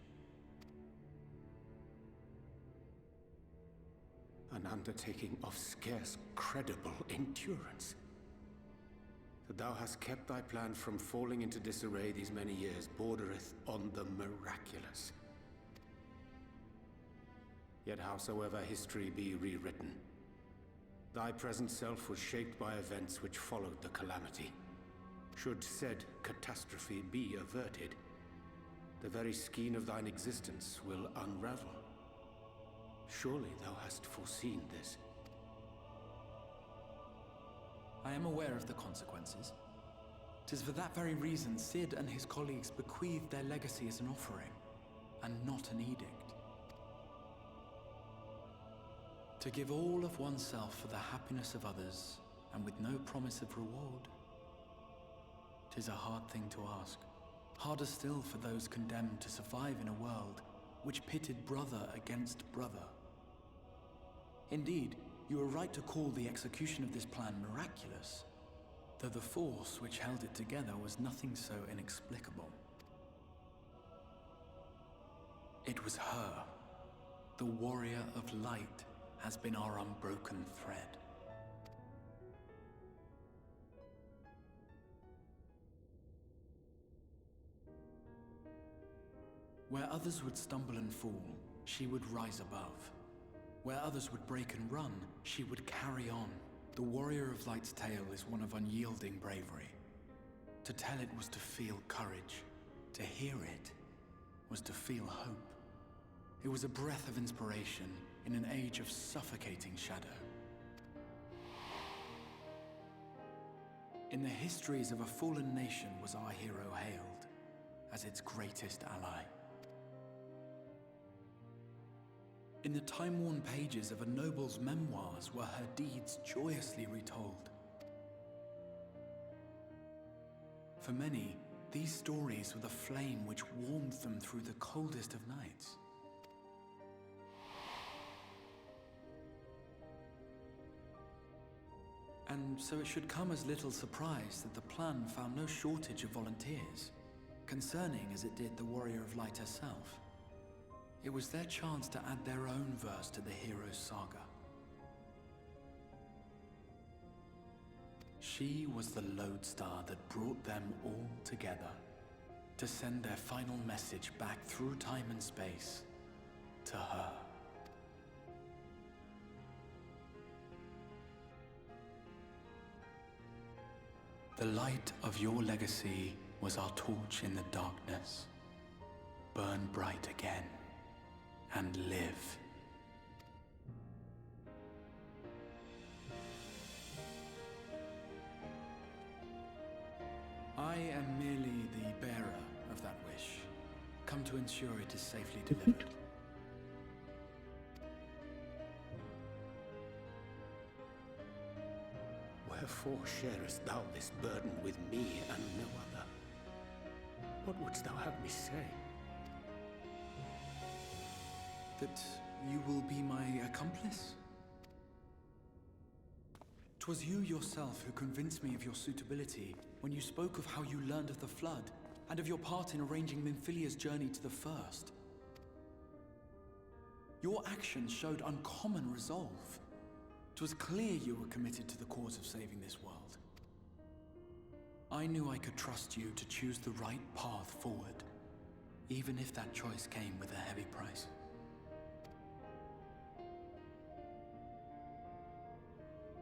An undertaking of scarce credible endurance. That thou hast kept thy plan from falling into disarray these many years bordereth on the miraculous. Yet howsoever history be rewritten, thy present self was shaped by events which followed the calamity. Should said catastrophe be averted, the very skein of thine existence will unravel. Surely thou hast foreseen this. I am aware of the consequences. 'Tis for that very reason Sid and his colleagues bequeathed their legacy as an offering, and not an edict. To give all of oneself for the happiness of others, and with no promise of reward. 'Tis a hard thing to ask. Harder still for those condemned to survive in a world which pitted brother against brother. Indeed, you are right to call the execution of this plan miraculous, though the force which held it together was nothing so inexplicable. It was her. The warrior of light has been our unbroken thread. Where others would stumble and fall, she would rise above. Where others would break and run, she would carry on. The warrior of light's tale is one of unyielding bravery. To tell it was to feel courage. To hear it was to feel hope. It was a breath of inspiration in an age of suffocating shadow. In the histories of a fallen nation was our hero hailed as its greatest ally. In the time-worn pages of a noble's memoirs were her deeds joyously retold. For many, these stories were the flame which warmed them through the coldest of nights. And so it should come as little surprise that the plan found no shortage of volunteers, concerning as it did the Warrior of Light herself. It was their chance to add their own verse to the hero's saga. She was the lodestar that brought them all together, to send their final message back through time and space to her. The light of your legacy was our torch in the darkness. Burn bright again and live. I am merely the bearer of that wish, come to ensure it is safely delivered. Wherefore sharest thou this burden with me and no other? What wouldst thou have me say? That you will be my accomplice? 'Twas you yourself who convinced me of your suitability when you spoke of how you learned of the Flood and of your part in arranging Minfilia's journey to the First. Your actions showed uncommon resolve. 'Twas clear you were committed to the cause of saving this world. I knew I could trust you to choose the right path forward, even if that choice came with a heavy price.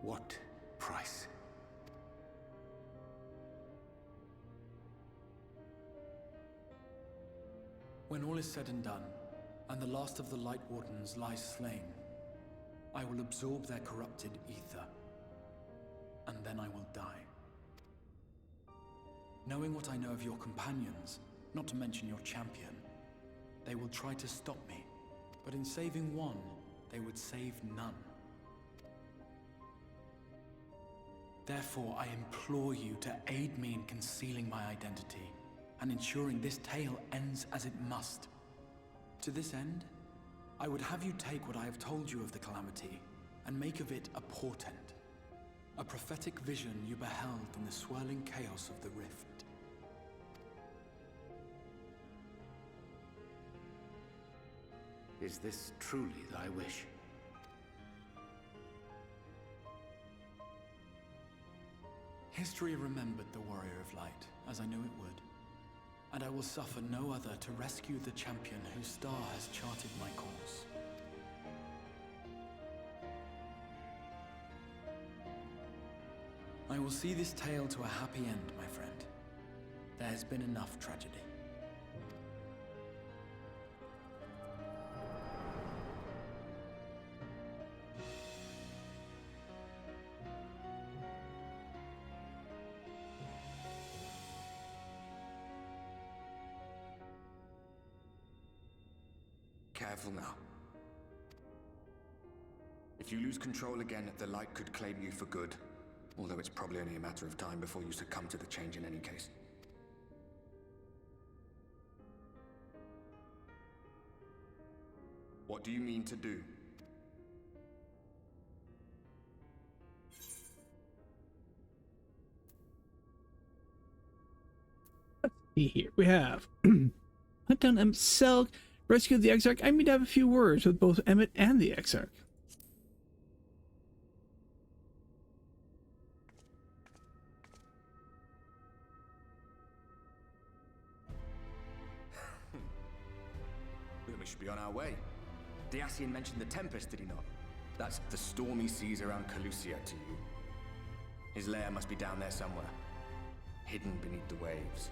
What price? When all is said and done, and the last of the Light Wardens lies slain, I will absorb their corrupted ether, and then I will die. Knowing what I know of your companions, not to mention your champion, they will try to stop me, but in saving one, they would save none. Therefore, I implore you to aid me in concealing my identity and ensuring this tale ends as it must. To this end, I would have you take what I have told you of the calamity and make of it a portent, a prophetic vision you beheld in the swirling chaos of the rift. Is this truly thy wish? History remembered the Warrior of Light, as I knew it would, and I will suffer no other to rescue the champion whose star has charted my course. I will see this tale to a happy end, my friend. There has been enough tragedy. Careful now. If you lose control again, the light could claim you for good. Although it's probably only a matter of time before you succumb to the change in any case. What do you mean to do? Let's see here. We have hunt down Emmett's cell, rescue the Exarch. I need to have a few words with both Emmett and the Exarch. We should be on our way. Dacian mentioned the Tempest, did he not? That's the stormy seas around Calusia to you. His lair must be down there somewhere, hidden beneath the waves.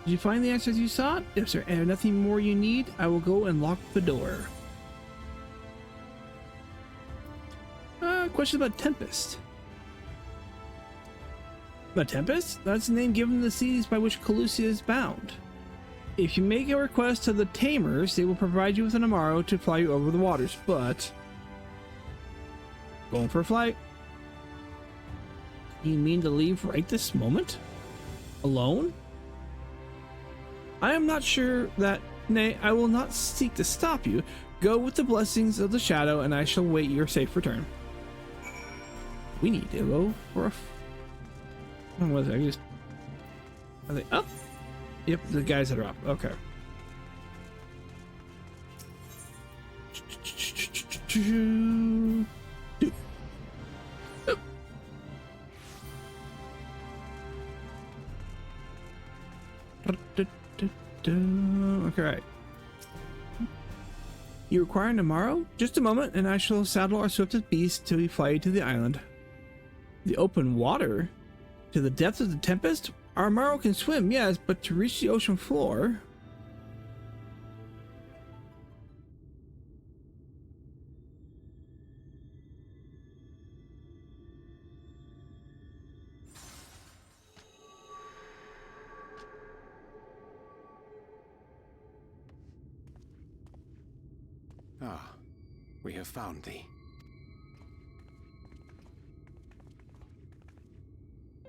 Did you find the answers you sought? If there are nothing more you need, I will go and lock the door. Question about Tempest. The Tempest? That's the name given to the seas by which Calusia is bound. If you make a request to the Tamers, they will provide you with an Amaro to fly you over the waters, but... going for a flight? You mean to leave right this moment? Alone? I am not sure that, nay, I will not seek to stop you. Go with the blessings of the Shadow, and I shall wait your safe return. We need to go for a... what was it? Are they up? Yep, the guys that are up. Okay. Okay, right. You require tomorrow? Just a moment, and I shall saddle our swiftest beast till we fly you to the island. The open water? To the depth of the Tempest? Our Amaro can swim, yes, but to reach the ocean floor... Ah, we have found thee.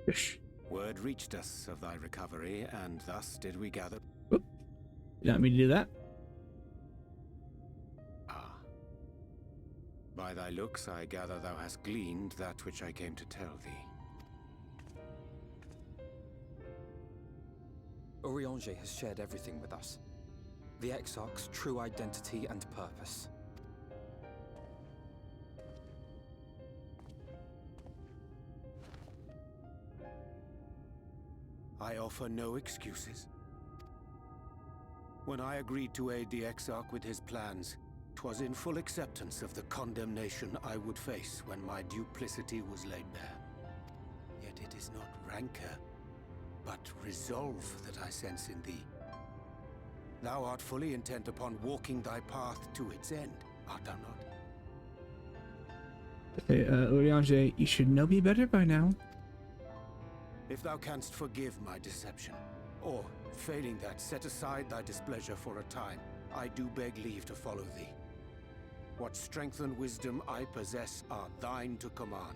Fish. Word reached us of thy recovery, and thus did we gather. Oop. You want me to do that? Ah. By thy looks, I gather thou hast gleaned that which I came to tell thee. Urianger has shared everything with us. The Exarch's true identity and purpose. I offer no excuses. When I agreed to aid the Exarch with his plans, 'twas in full acceptance of the condemnation I would face when my duplicity was laid bare. Yet it is not rancor, but resolve that I sense in thee. Thou art fully intent upon walking thy path to its end, art thou not? Okay, Urianger, you should know me better by now. If thou canst forgive my deception, or, failing that, set aside thy displeasure for a time, I do beg leave to follow thee. What strength and wisdom I possess are thine to command.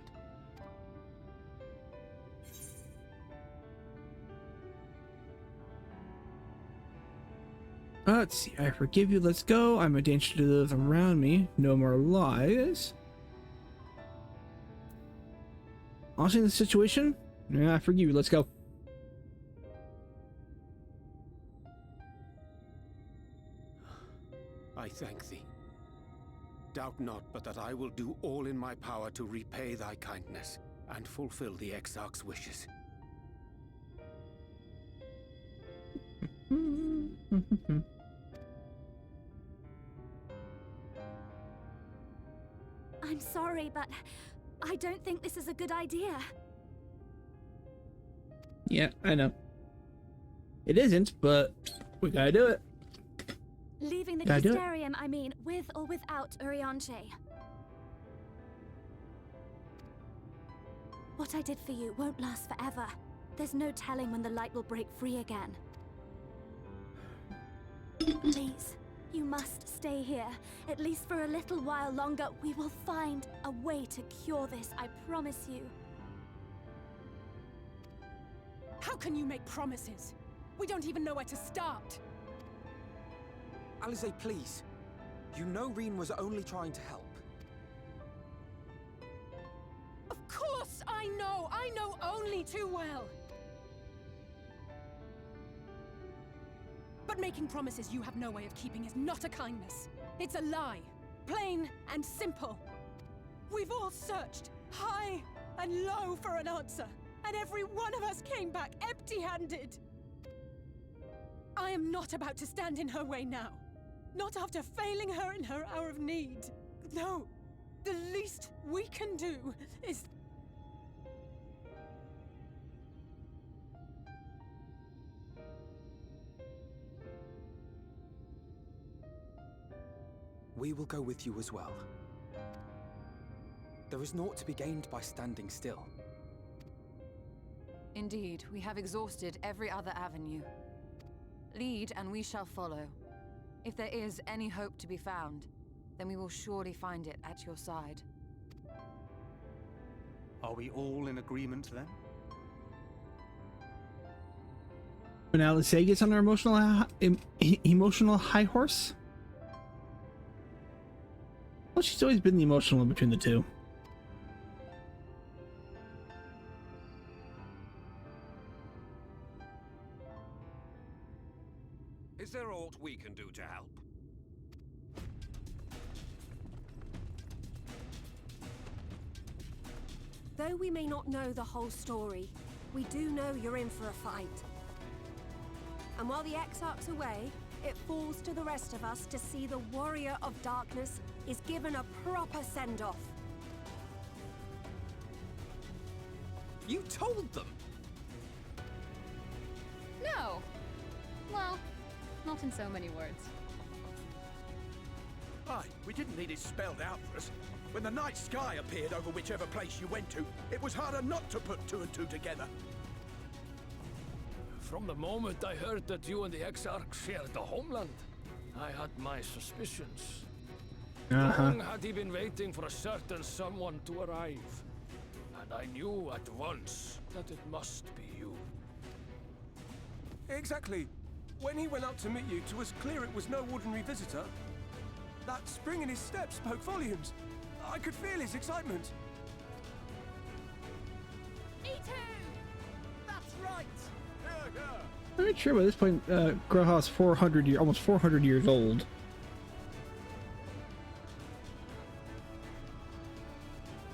Let's see, I forgive you, let's go. I'm a danger to those around me. No more lies. Honestly, in this situation, yeah, I forgive you, let's go. I thank thee. Doubt not but that I will do all in my power to repay thy kindness and fulfill the Exarch's wishes. I'm sorry, but I don't think this is a good idea. Yeah, I know. It isn't, but we gotta do it. Leaving the Gotta do it. Castarium, I mean, with or without Urianche. What I did for you won't last forever. There's no telling when the light will break free again. Please, you must stay here. At least for a little while longer. We will find a way to cure this, I promise you. How can you make promises? We don't even know where to start. Alize, please. You know Reen was only trying to help. Of course I know! I know only too well! But making promises you have no way of keeping is not a kindness. It's a lie. Plain and simple. We've all searched high and low for an answer, and every one of us came back empty-handed. I am not about to stand in her way now. Not after failing her in her hour of need. No, the least we can do is... We will go with you as well. There is naught to be gained by standing still. Indeed, we have exhausted every other avenue. Lead, and we shall follow. If there is any hope to be found, then we will surely find it at your side. Are we all in agreement then? When Alice gets on her emotional high horse? Well, she's always been the emotional one between the two. Is there aught we can do to help? Though we may not know the whole story, we do know you're in for a fight. And while the Exarch's away, it falls to the rest of us to see the Warrior of Darkness is given a proper send-off. You told them? No. Well, not in so many words. Aye, we didn't need it spelled out for us. When the night sky appeared over whichever place you went to, it was harder not to put two and two together. From the moment I heard that you and the Exarch shared the homeland, I had my suspicions. Long had he been waiting for a certain someone to arrive. And I knew at once that it must be you. Exactly. When he went out to meet you, it was clear it was no ordinary visitor. That spring in his step spoke volumes. I could feel his excitement. That's right! I'm not sure by this point, Graha's almost 400 years old.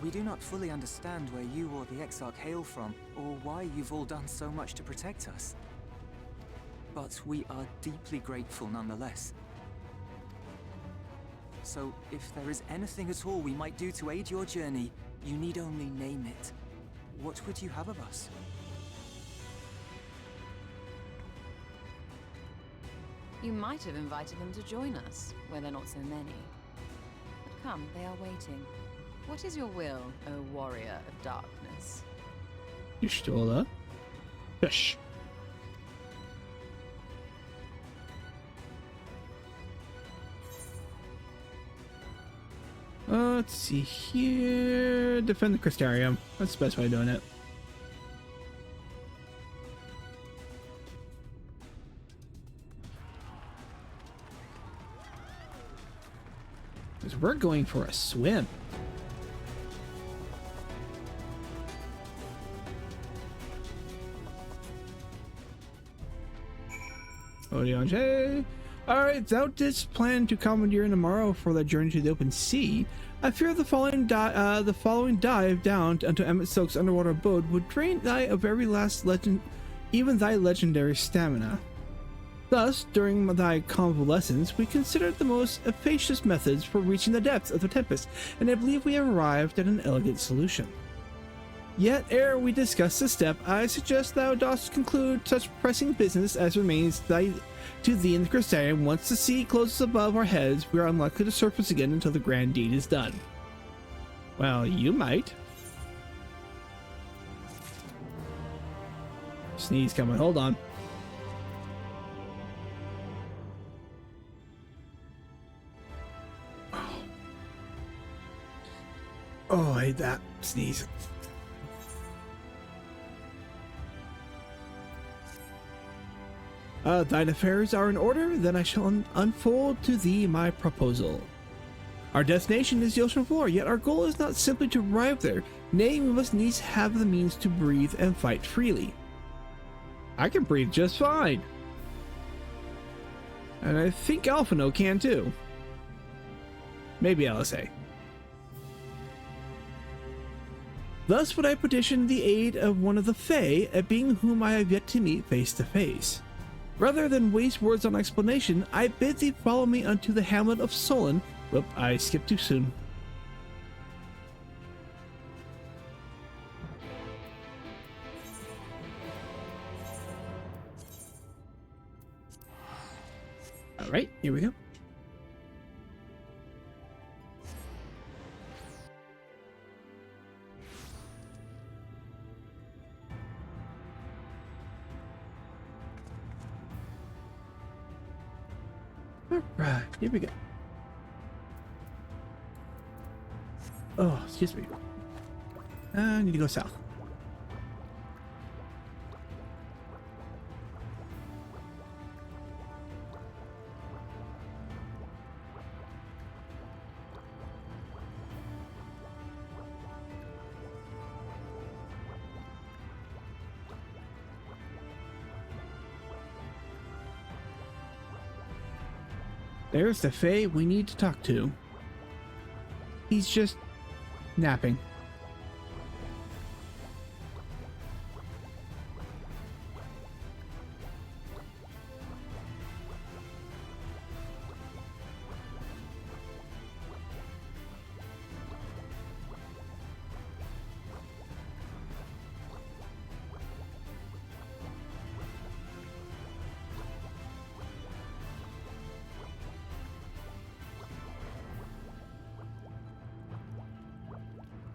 We do not fully understand where you or the Exarch hail from, or why you've all done so much to protect us. But we are deeply grateful nonetheless. So, if there is anything at all we might do to aid your journey, you need only name it. What would you have of us? You might have invited them to join us, where there are not so many. But come, they are waiting. What is your will, O Warrior of Darkness? Ishtola. Fish. Let's see here. Defend the Crystarium. That's the best way of doing it. Because we're going for a swim. Odianche. Alright, thou didst plan to commandeer tomorrow for the journey to the open sea. I fear the following dive down into Emmett Silk's underwater abode would drain thy of every last legend, even thy legendary stamina. Thus, during thy convalescence, we considered the most efficacious methods for reaching the depths of the Tempest, and I believe we have arrived at an elegant solution. Yet, ere we discuss this step, I suggest thou dost conclude such pressing business as remains to thee in the Crystarium. Once the sea closes above our heads, we are unlikely to surface again until the grand deed is done. Well, you might. Sneeze coming, hold on. Oh, I hate that sneeze. Thine affairs are in order, then I shall unfold to thee my proposal. Our destination is the ocean floor, yet our goal is not simply to arrive there. Nay, we must needs have the means to breathe and fight freely. I can breathe just fine. And I think Alphino can too. Maybe LSA. Thus would I petition the aid of one of the Fae, a being whom I have yet to meet face to face. Rather than waste words on explanation, I bid thee follow me unto the hamlet of Solon. Whoop, I skipped too soon. Alright, here we go. Alright, here we go. Oh, excuse me. I need to go south. There's the Fae we need to talk to. He's just napping.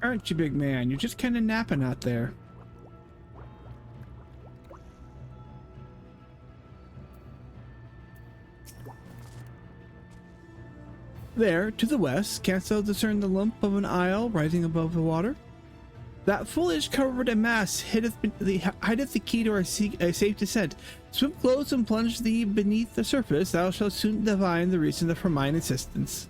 Aren't you, big man? You're just kind of napping out there. There, to the west, canst thou discern the lump of an isle rising above the water? That foliage covered a mass hideth the key to our safe descent. Swim close and plunge thee beneath the surface. Thou shalt soon divine the reason for mine insistence.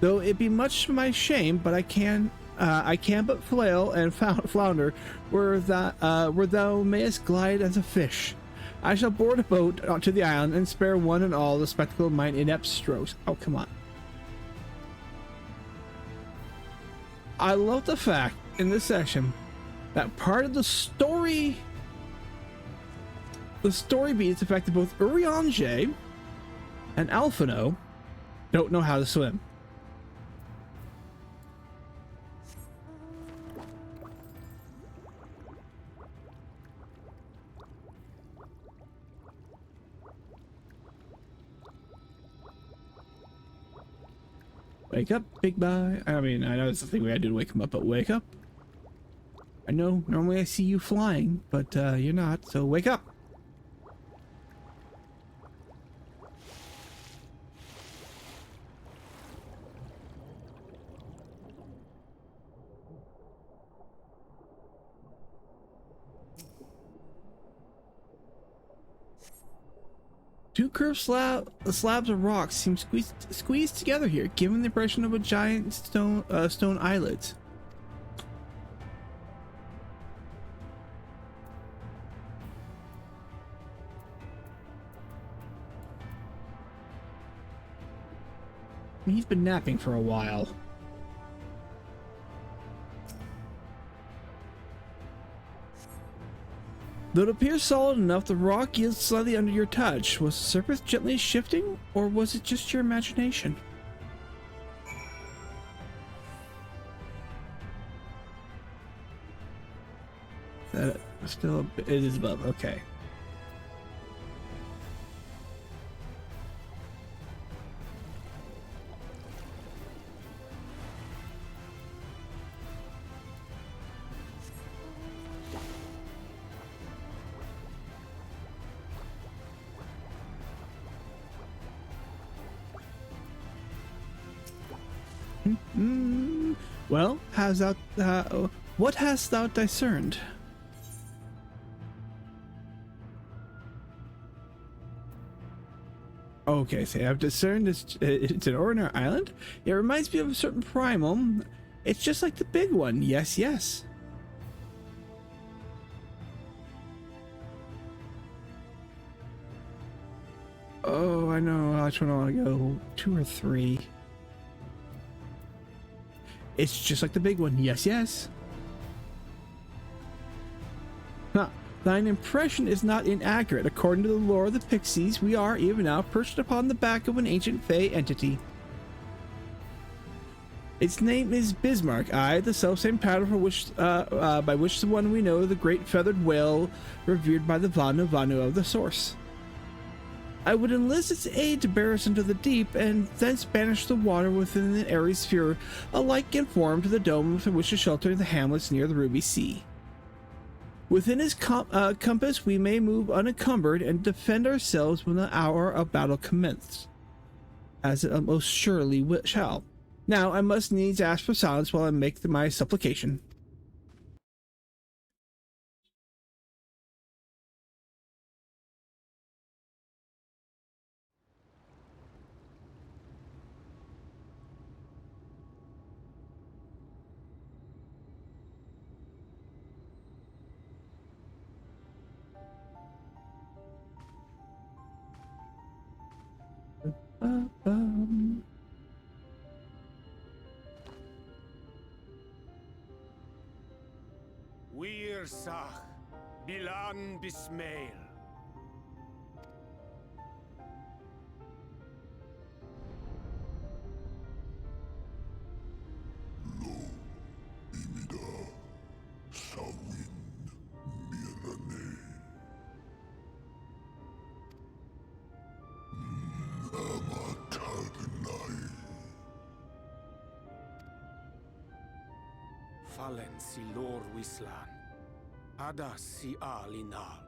Though it be much my shame, but I can but flail and flounder where thou mayest glide as a fish. I shall board a boat onto the island and spare one and all the spectacle of mine inept strokes. Oh, come on. I love the fact in this session that part of the story beats the fact that both Urianger and Alphino don't know how to swim. Wake up, big boy. I mean, I know it's the thing we gotta do to wake him up, but wake up. I know normally I see you flying, but you're not, so wake up. Two curved slabs of rock seem squeezed together here, giving the impression of a giant stone eyelids. mean, he's been napping for a while. Though it appears solid enough, the rock yields slightly under your touch. Was the surface gently shifting, or was it just your imagination? Still, it is above. Okay. Well, what hast thou discerned? Okay, so I've discerned it's an ordinary island. It reminds me of a certain primal. It's just like the big one. Yes, yes. Oh, I know. Which one I want to go? 2 or 3? It's just like the big one. Yes, yes. Huh. Thine impression is not inaccurate. According to the lore of the Pixies, we are, even now, perched upon the back of an ancient Fey entity. Its name is Bismarck, the selfsame title for which, by which the one we know, the great feathered whale, revered by the Vanu Vanu of the Source. I would enlist its aid to bear us into the deep, and thence banish the water within the airy sphere, alike in form to the dome from which to shelter the hamlets near the Ruby Sea. Within his compass we may move unencumbered and defend ourselves when the hour of battle commences, as it most surely shall. Now I must needs ask for silence while I make my supplication. Wir Sach, Bilan Bismail. Fallen si lor wislan. Adas si alinal.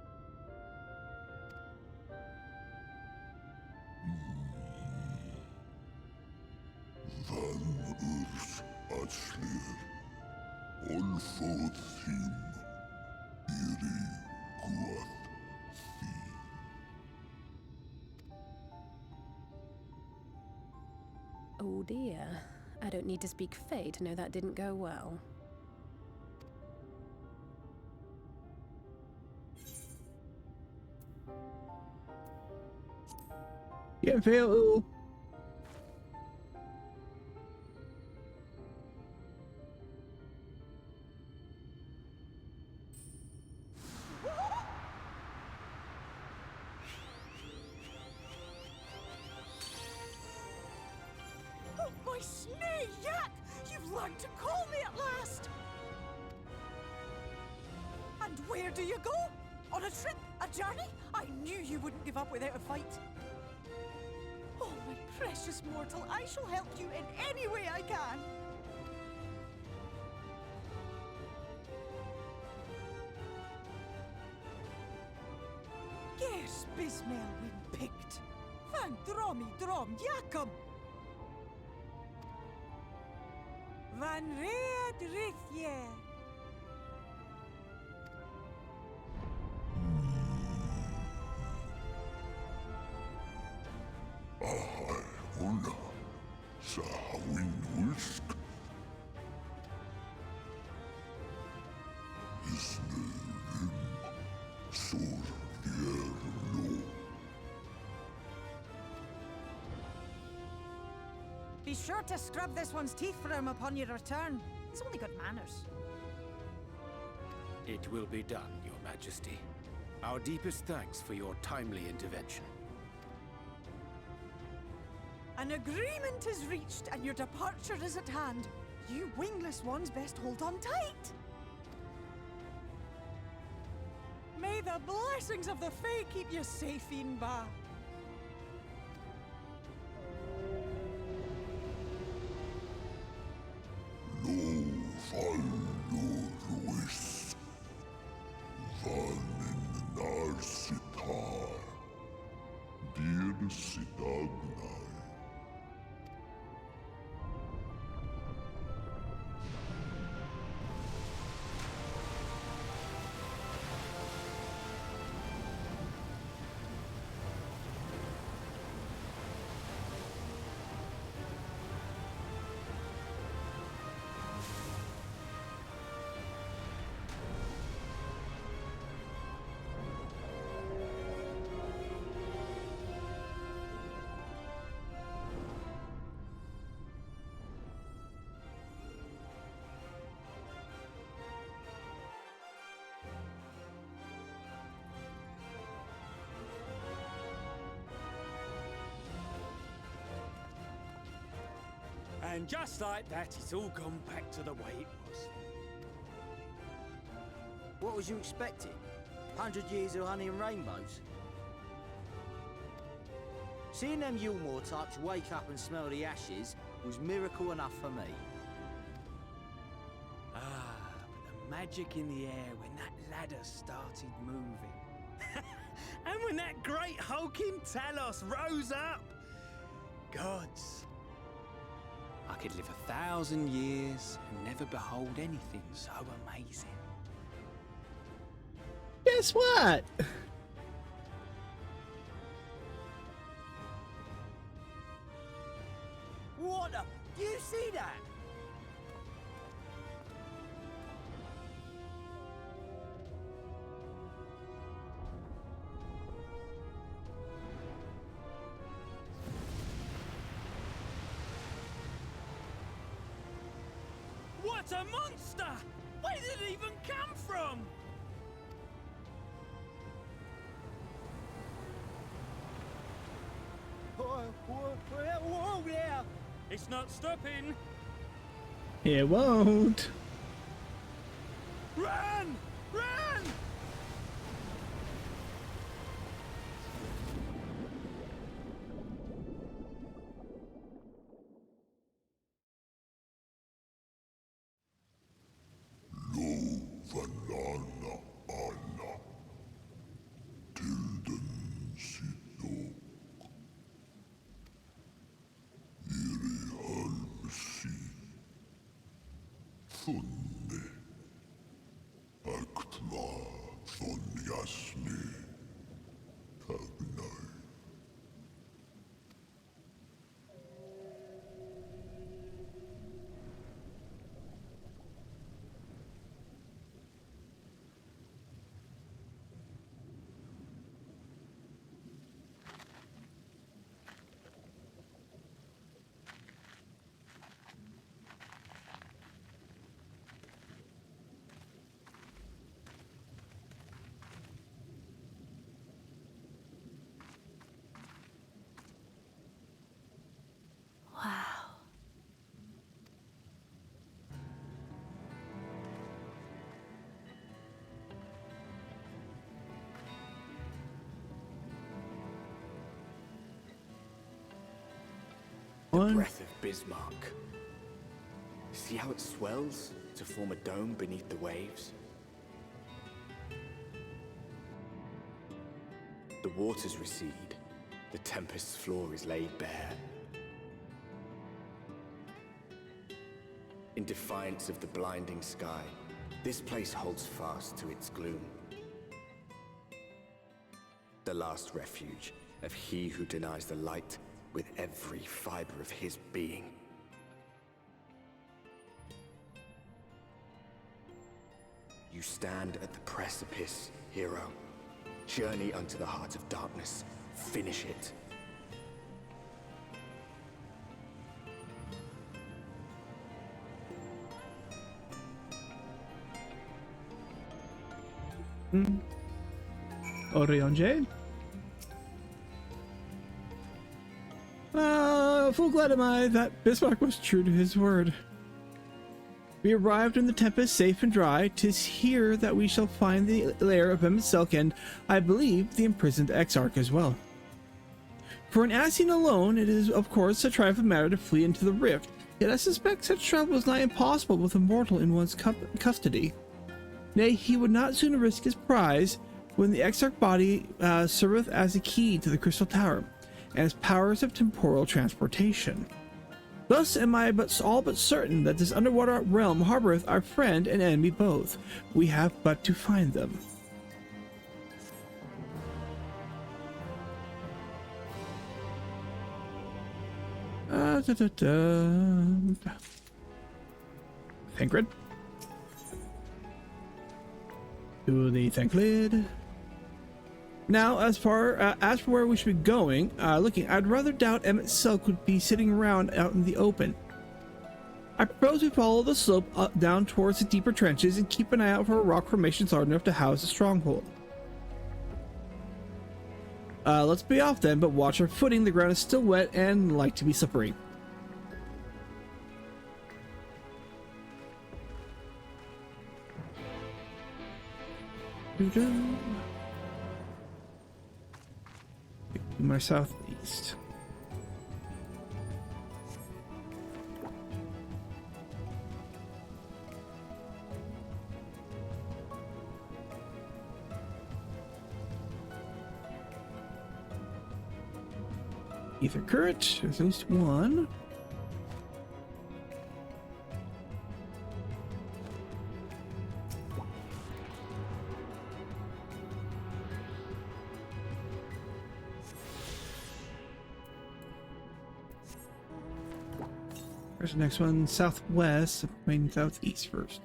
Van urs atslir. Olfod thim. Iri guath thi. Oh dear. I don't need to speak Fey to know that didn't go well. Yeah, fail. Oh, my snake yak! You've learned to call me at last! And where do you go? On a trip? A journey? I knew you wouldn't give up without a fight. Oh, my precious mortal, I shall help you in any way I can. Gers Bismail win picked. Van dromi drom jakom. Van red rithje. Ahai una. Sahawin ulsk. Isnerim. Sor vierno. sure to scrub this one's teeth for him upon your return. He's only got manners. It will be done, Your Majesty. Our deepest thanks for your timely intervention. An agreement is reached and your departure is at hand. You wingless ones best hold on tight. May the blessings of the Fae keep you safe, Inba. And just like that, it's all gone back to the way it was. What was you expecting? 100 years of honey and rainbows? Seeing them Yulmore types wake up and smell the ashes was miracle enough for me. Ah, but the magic in the air when that ladder started moving. And when that great hulking Talos rose up. Gods. I could live 1,000 years and never behold anything so amazing. Guess what? What the? Do you see that? What a monster! Where did it even come from? Whoa there! It's not stopping. It won't. Run! Run! The breath of Bismarck. See how it swells to form a dome beneath the waves? The waters recede. The tempest's floor is laid bare. In defiance of the blinding sky, this place holds fast to its gloom. The last refuge of he who denies the light with every fiber of his being. You stand at the precipice, hero. Journey unto the heart of darkness. Finish it. Orionje? Full glad am I that Bismarck was true to his word. We arrived in the Tempest safe and dry. 'Tis here that we shall find the lair of Selk and, I believe, the imprisoned Exarch as well. For an Ascian alone, it is, of course, a trifling matter to flee into the rift, yet I suspect such travel is nigh impossible with a mortal in one's custody. Nay, he would not sooner risk his prize when the Exarch body serveth as a key to the Crystal Tower, and as powers of temporal transportation. Thus am I all but certain that this underwater realm harboreth our friend and enemy both. We have but to find them. Thancred. To the Thanklid. Now, as for where we should be going, I'd rather doubt Selk would be sitting around out in the open. I propose we follow the slope down towards the deeper trenches and keep an eye out for rock formations large enough to house a stronghold. Let's be off then, but watch our footing. The ground is still wet and like to be slippery. My southeast. Ether current, there's at least one. Where's the next one? Southwest, maybe southeast first.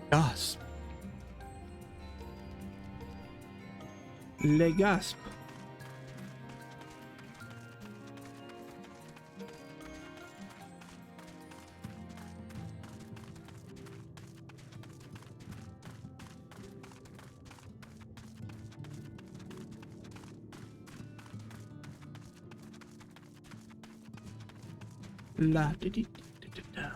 Gasp. Le gasp. La di di di di da.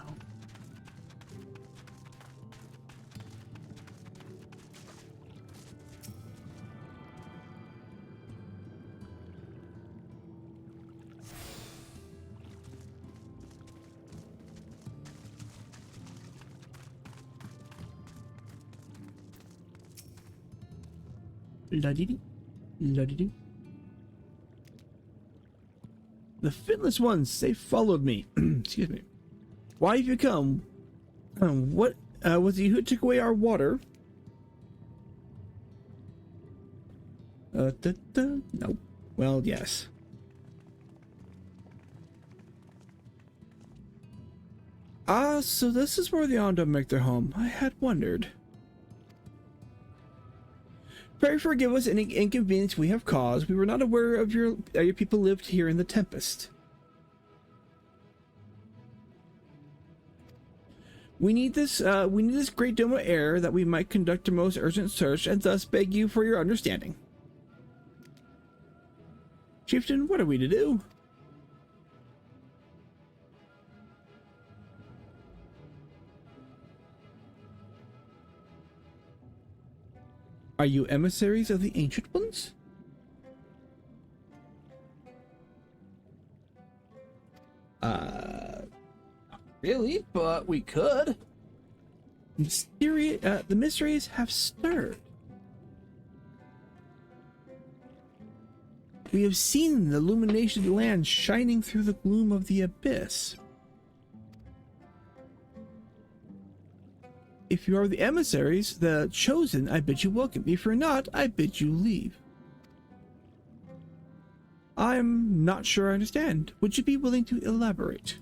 La-dee-dee. La-dee-dee. The Finless ones, they followed me. Excuse me. Why have you come? What was it you who took away our water? No. Well, yes. Ah, so this is where the Ondo make their home. I had wondered. Pray forgive us any inconvenience we have caused. We were not aware of your people lived here in the Tempest. We need this great dome of air that we might conduct a most urgent search, and thus beg you for your understanding. Chieftain, what are we to do? Are you emissaries of the Ancient Ones? Not really, but we could. The mysteries have stirred. We have seen the illumination of the land shining through the gloom of the abyss. If you are the emissaries, the chosen, I bid you welcome. If you're not, I bid you leave. I'm not sure I understand. Would you be willing to elaborate?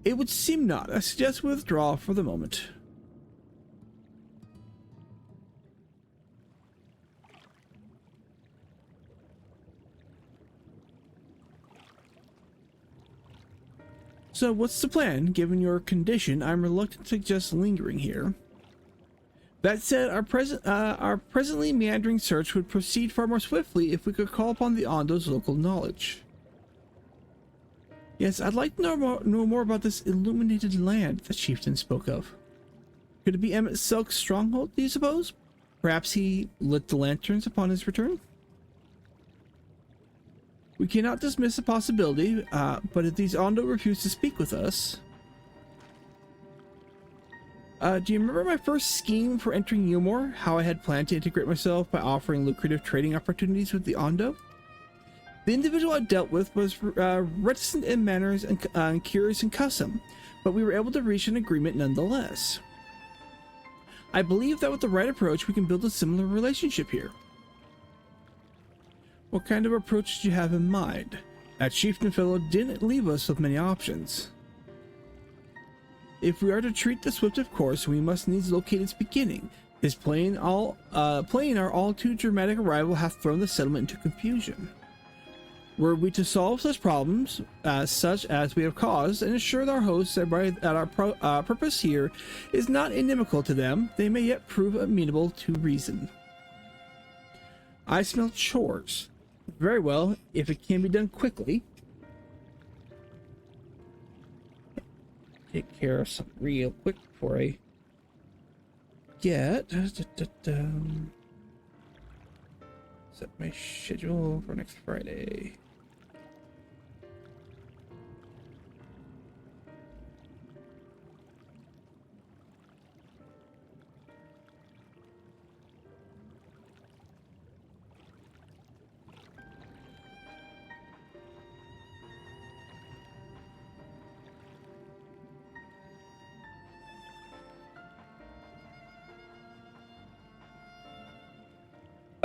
It would seem not. I suggest withdraw for the moment. So what's the plan? Given your condition, I'm reluctant to suggest lingering here. That said, our presently meandering search would proceed far more swiftly if we could call upon the Ondo's local knowledge. Yes, I'd like to know more about this illuminated land the chieftain spoke of. Could it be Emmett Silk's stronghold, do you suppose? Perhaps he lit the lanterns upon his return? We cannot dismiss the possibility, but if these Ondo refuse to speak with us... do you remember my first scheme for entering Yulmore? How I had planned to integrate myself by offering lucrative trading opportunities with the Ondo? The individual I dealt with was reticent in manners and curious in custom, but we were able to reach an agreement nonetheless. I believe that with the right approach, we can build a similar relationship here. What kind of approach did you have in mind? That chieftain fellow didn't leave us with many options. If we are to treat the swiftest course, we must needs locate its beginning. His plain our all too dramatic arrival hath thrown the settlement into confusion. Were we to solve such problems, such as we have caused, and assure our hosts that our purpose here is not inimical to them, they may yet prove amenable to reason. I smell chores. Very well, if it can be done quickly. Take care of something real quick before I get... Set my schedule for next Friday.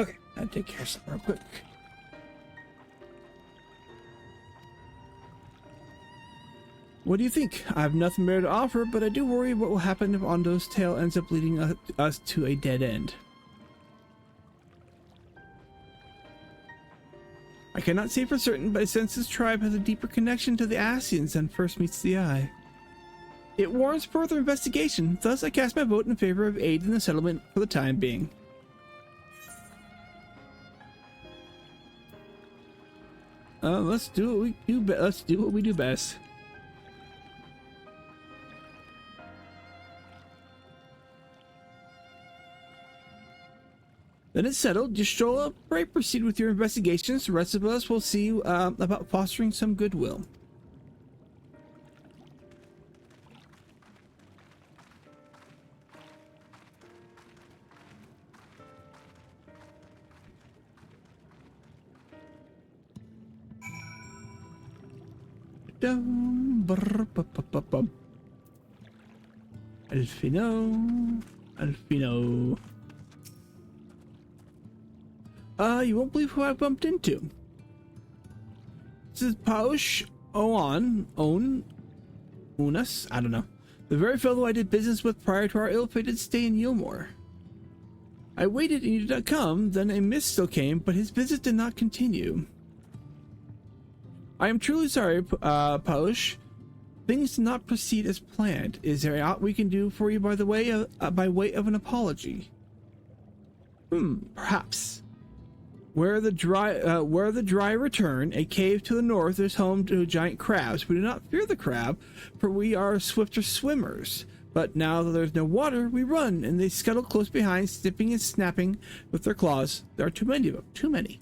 Okay, I'll take care of something real quick. What do you think? I have nothing better to offer, but I do worry what will happen if Ondo's tale ends up leading us to a dead end. I cannot say for certain, but I sense this tribe has a deeper connection to the Ascians than first meets the eye. It warrants further investigation, thus I cast my vote in favor of aid in the settlement for the time being. Let's do what we do. Let's do what we do best. Then it's settled. Yastrola, pray proceed with your investigations. The rest of us will see about fostering some goodwill. Alfino. You won't believe who I bumped into. This is Paush Unas, I don't know. The very fellow I did business with prior to our ill-fated stay in Yulmore. I waited and you did not come, then a mist still came, but his visit did not continue. I am truly sorry, Paush. Things did not proceed as planned. Is there aught we can do for you by way of an apology? Perhaps. Where the dry return, a cave to the north is home to giant crabs. We do not fear the crab, for we are swifter swimmers. But now that there's no water, we run, and they scuttle close behind, snipping and snapping with their claws. There are too many of them. Too many.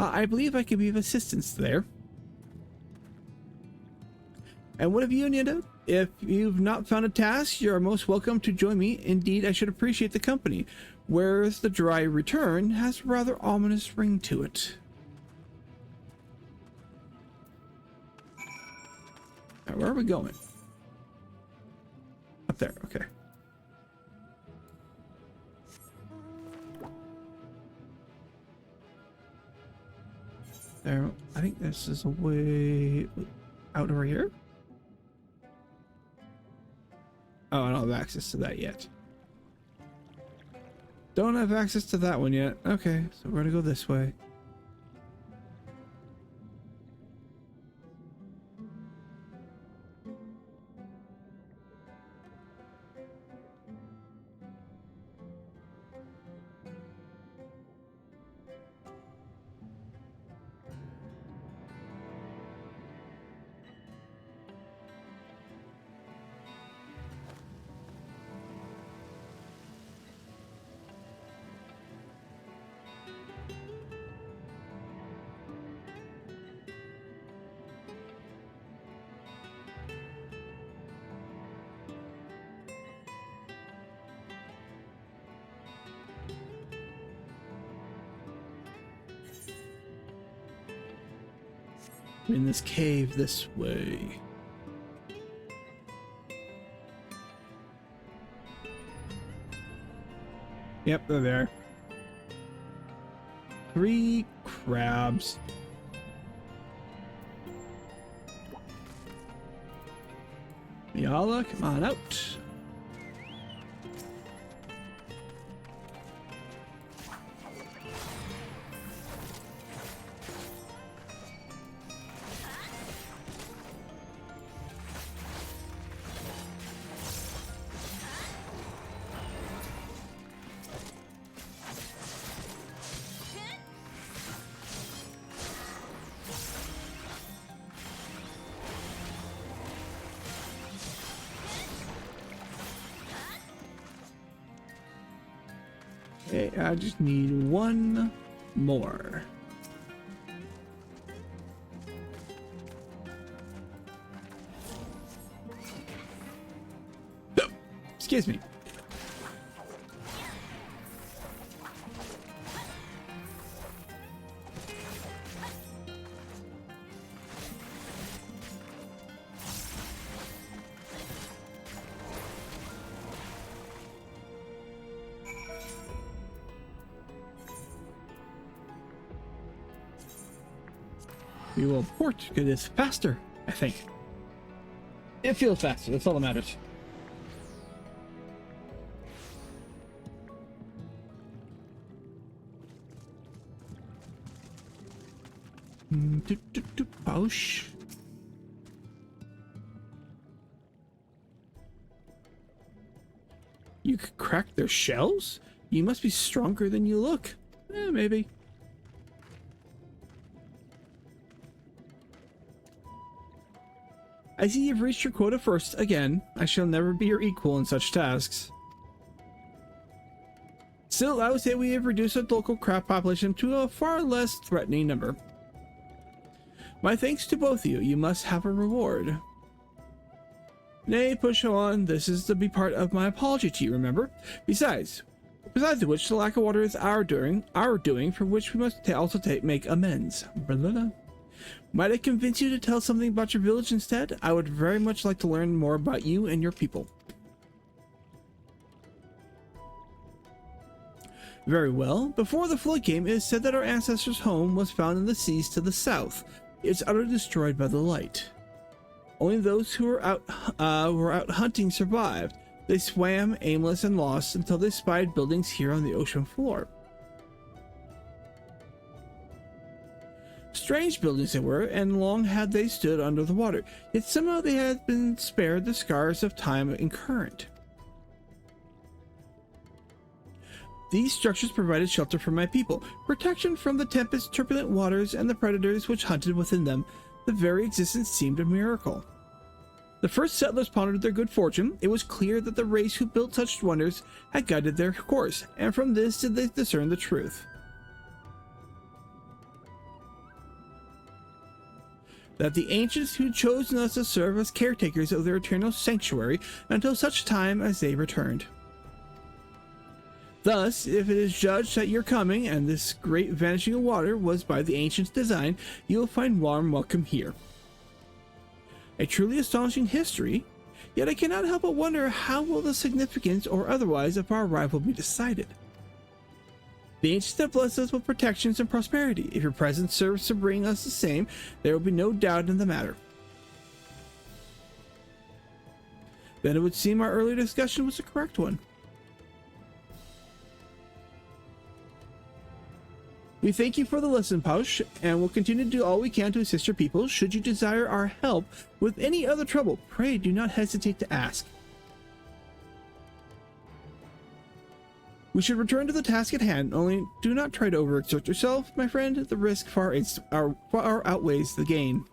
I believe I can be of assistance there. And what of you, Nida? If you've not found a task, you are most welcome to join me. Indeed, I should appreciate the company. Whereas the dry return has a rather ominous ring to it. Right, where are we going? Up there, okay. There, I think this is a way out over here. Oh, I don't have access to that yet. Don't have access to that one yet. Okay, so we're gonna go this way. In this cave this way. Yep, they're there. 3 crabs. Yala, come on out. Okay, I just need one more. Oh, excuse me. We will port to this faster, I think. It feels faster, that's all that matters. Bausch. You could crack their shells? You must be stronger than you look. Maybe. I see you've reached your quota first again. I shall never be your equal in such tasks. Still, I would say we have reduced the local crab population to a far less threatening number. My thanks to both of you. You must have a reward. Nay, push on. This is to be part of my apology to you, remember? Besides which, the lack of water is our doing, for which we must also make amends. Blah. Might I convince you to tell something about your village instead? I would very much like to learn more about you and your people. Very well. Before the Flood game, it is said that our ancestors' home was found in the seas to the south. It's utterly destroyed by the light. Only those who were out hunting survived. They swam, aimless and lost, until they spied buildings here on the ocean floor. Strange buildings they were, and long had they stood under the water, yet somehow they had been spared the scars of time and current. These structures provided shelter for my people, protection from the tempest's turbulent waters and the predators which hunted within them. The very existence seemed a miracle. The first settlers pondered their good fortune. It was clear that the race who built such wonders had guided their course, and from this did they discern the truth. That the ancients who chosen us to serve as caretakers of their eternal sanctuary until such time as they returned. Thus, if it is judged that your coming and this great vanishing of water was by the ancients' design, you will find warm welcome here. A truly astonishing history, yet I cannot help but wonder how will the significance or otherwise of our arrival be decided. The ancients have blessed us with protections and prosperity. If your presence serves to bring us the same, there will be no doubt in the matter. Then it would seem our earlier discussion was the correct one. We thank you for the lesson, Pausch, and will continue to do all we can to assist your people. Should you desire our help with any other trouble, pray do not hesitate to ask. We should return to the task at hand, only do not try to overexert yourself, my friend. The risk far outweighs the gain.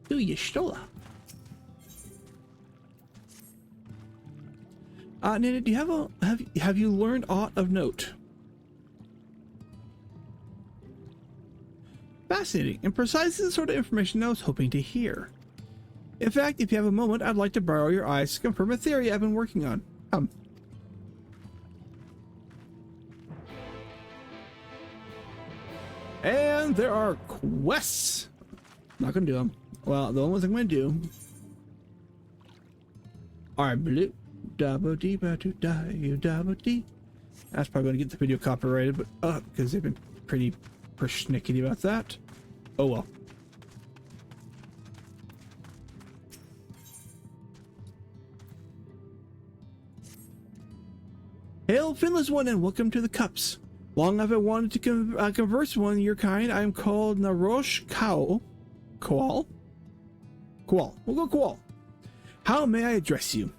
Du Yestola. Nana, do you have you learned aught of note? Fascinating, and precisely the sort of information I was hoping to hear. In fact, if you have a moment, I'd like to borrow your eyes to confirm a theory I've been working on. Come. And there are quests. Not gonna do them. Well, the only ones I'm gonna do are blue double D ba to die you double D. That's probably gonna get the video copyrighted, but because they've been pretty persnickety about that. Oh well. Hail, finless one, and welcome to the Cups. Long have I wanted to converse with one of your kind. I am called Narosh Kao. Koal? Koal. We'll go Koal. How may I address you?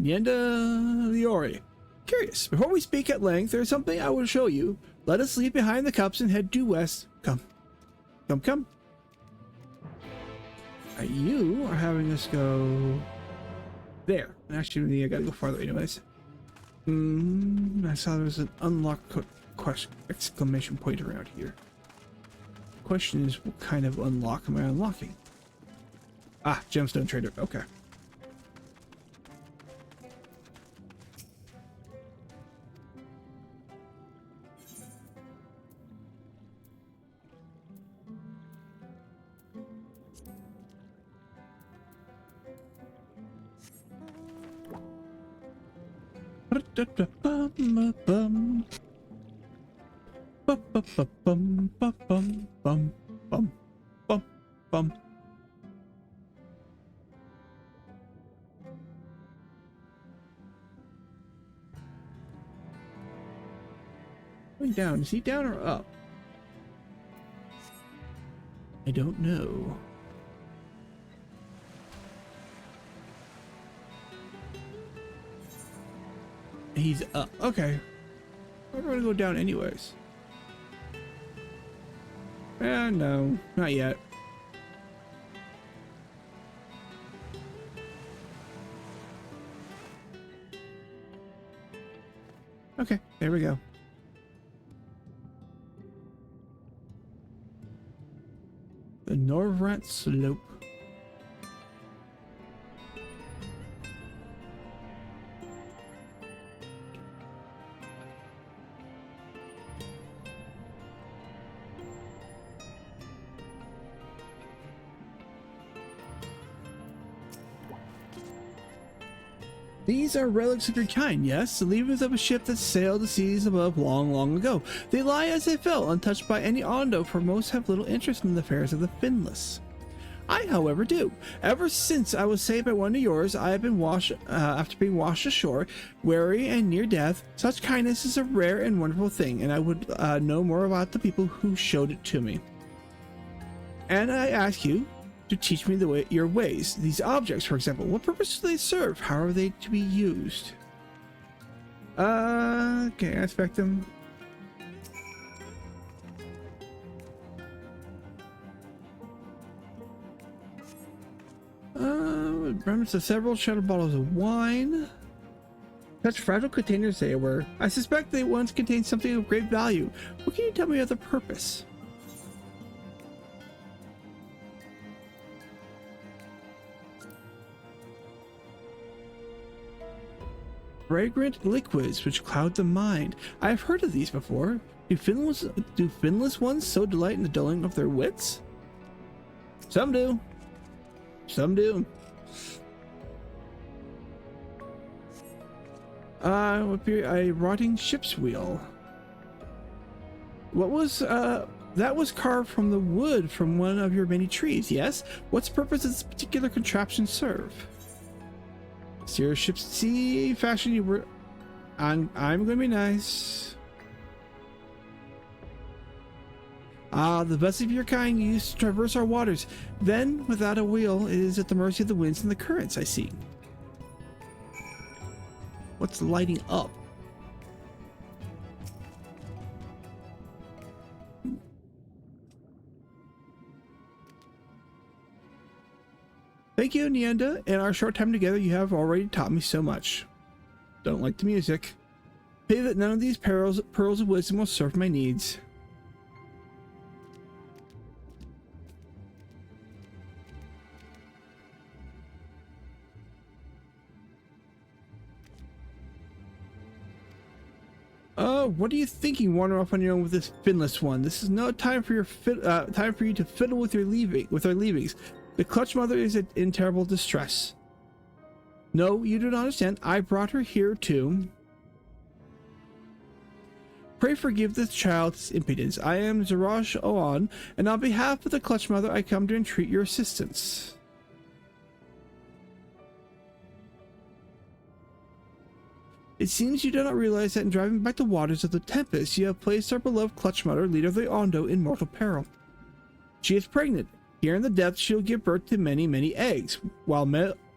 Nienda Liori. Curious. Before we speak at length, there is something I will show you. Let us leave behind the cups and head due west. Come. Come, come. You are having us go there. Actually, I gotta go farther anyways. I saw there was an unlocked exclamation point around here. Question is, what kind of unlock am I unlocking? Ah, gemstone trader. Okay. Going down. Is he down or up? I don't know. He's up. Okay. We're gonna go down anyways. No, not yet. Okay, there we go. The Norvrant Slope. These are relics of your kind, yes, the leavings of a ship that sailed the seas above long, long ago. They lie as they fell, untouched by any Ondo, for most have little interest in the affairs of the finless. I, however, do. Ever since I was saved by one of yours, I have been after being washed ashore, weary and near death. Such kindness is a rare and wonderful thing, and I would know more about the people who showed it to me. And I ask you to teach me your ways. These objects, for example, what purpose do they serve? How are they to be used? Okay, I expect them. Remnants of several shattered bottles of wine. Such fragile containers they were. I suspect they once contained something of great value. What can you tell me of the purpose? Fragrant liquids which cloud the mind. I have heard of these before. Do finless ones so delight in the dulling of their wits? Some do. Some do. Would be a rotting ship's wheel. What was, that was carved from the wood from one of your many trees, yes? What's purpose does this particular contraption serve? Steer ship's sea fashion you were... I'm gonna be nice. The best of your kind you used to traverse our waters. Then, without a wheel, it is at the mercy of the winds and the currents, I see. What's lighting up? Thank you, Nienda. In our short time together, you have already taught me so much. Don't like the music. Pray that none of these pearls of wisdom will serve my needs. What are you thinking, wandering off on your own with this finless one? This is no time for you to fiddle with our leavings. The Clutch Mother is in terrible distress. No, you do not understand. I brought her here to... Pray forgive this child's impudence. I am Zarash Oan, and on behalf of the Clutch Mother, I come to entreat your assistance. It seems you do not realize that in driving back the waters of the Tempest, you have placed our beloved Clutch Mother, leader of the Ondo, in mortal peril. She is pregnant. Here in the depths, she will give birth to many, many eggs, while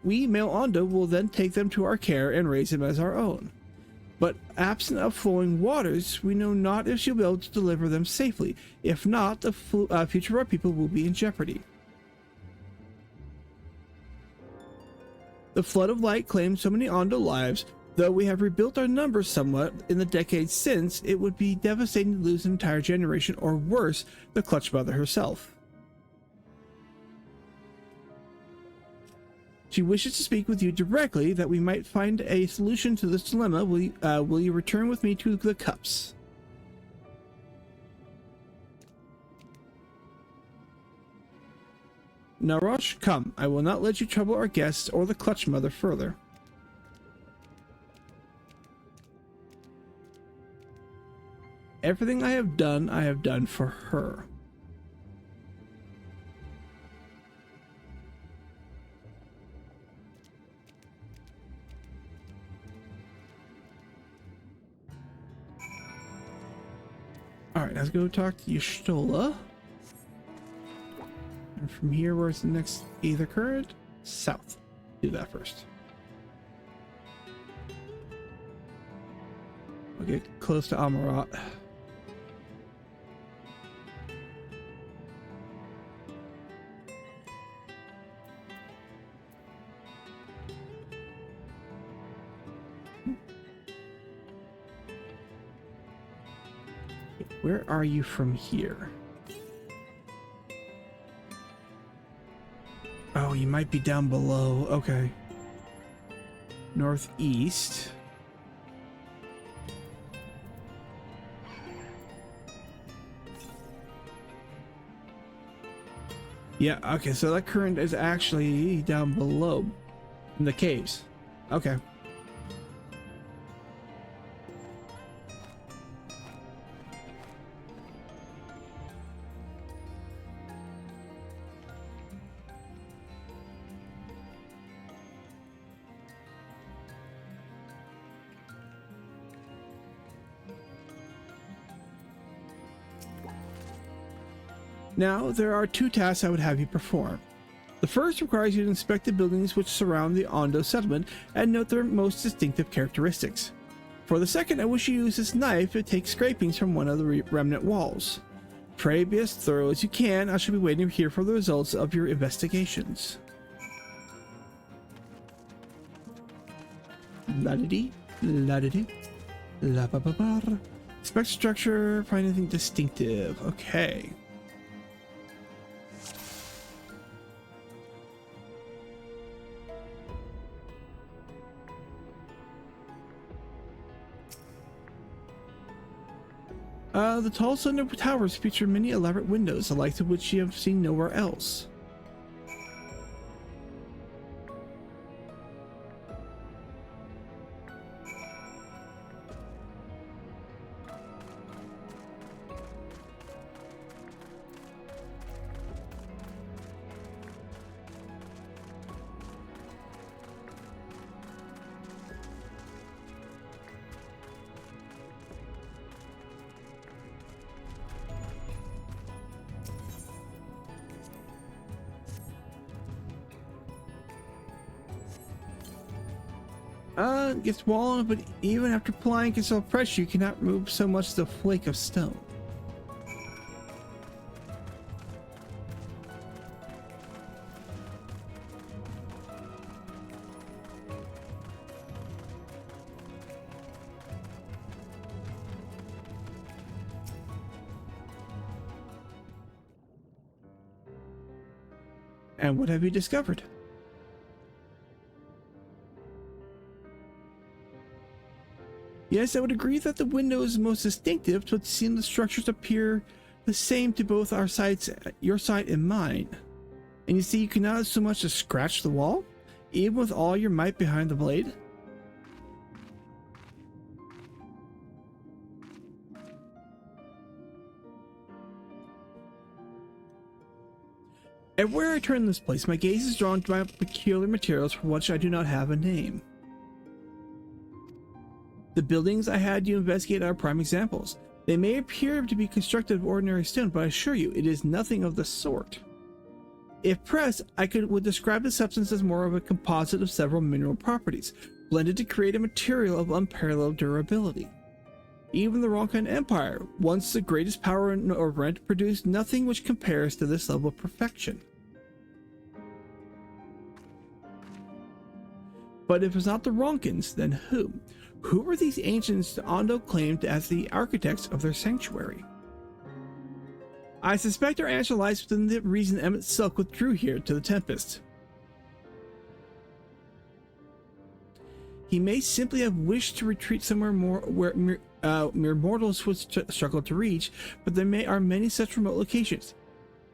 we male Ondo will then take them to our care and raise them as our own. But absent of flowing waters, we know not if she'll be able to deliver them safely. If not, the future of our people will be in jeopardy. The flood of light claimed so many Ondo lives. Though we have rebuilt our numbers somewhat in the decades since, it would be devastating to lose an entire generation, or worse, the Clutch Mother herself. She wishes to speak with you directly that we might find a solution to this dilemma. Will you return with me to the Cups? Narosh, come. I will not let you trouble our guests or the Clutch Mother further. Everything I have done for her. Alright, let's go talk to Y'shtola. And from here, where's the next Aether Current? South. Do that first. We'll get close to Amarat. Where are you from here? Oh, you might be down below. Okay. Northeast. Yeah, okay, so that current is actually down below in the caves. Okay. Now, there are 2 tasks I would have you perform. The first requires you to inspect the buildings which surround the Ondo settlement and note their most distinctive characteristics. For the second, I wish you to use this knife to take scrapings from one of the remnant walls. Pray be as thorough as you can. I shall be waiting here for the results of your investigations. La-di-dee, la-di-dee, la-ba-ba-bar. Inspect structure, find anything distinctive. Okay. The tall slender towers feature many elaborate windows, the likes of which you have seen nowhere else. Gets walled, but even after applying concealed pressure, you cannot remove so much as a flake of stone. And what have you discovered? Yes, I would agree that the window is most distinctive, but seeing the structures appear the same to both our sides, your side and mine. And you see, you cannot so much as scratch the wall, even with all your might behind the blade. Everywhere I turn in this place, my gaze is drawn to my peculiar materials for which I do not have a name. The buildings I had you investigate are prime examples. They may appear to be constructed of ordinary stone, but I assure you, it is nothing of the sort. If pressed, would describe the substance as more of a composite of several mineral properties, blended to create a material of unparalleled durability. Even the Ronkan Empire, once the greatest power in Orient, produced nothing which compares to this level of perfection. But if it's not the Ronkans, then who? Who were these ancients Ondo claimed as the architects of their sanctuary? I suspect our answer lies within the reason Emmett Silk withdrew here to the Tempest. He may simply have wished to retreat somewhere more where mere mortals would struggle to reach, but there are many such remote locations.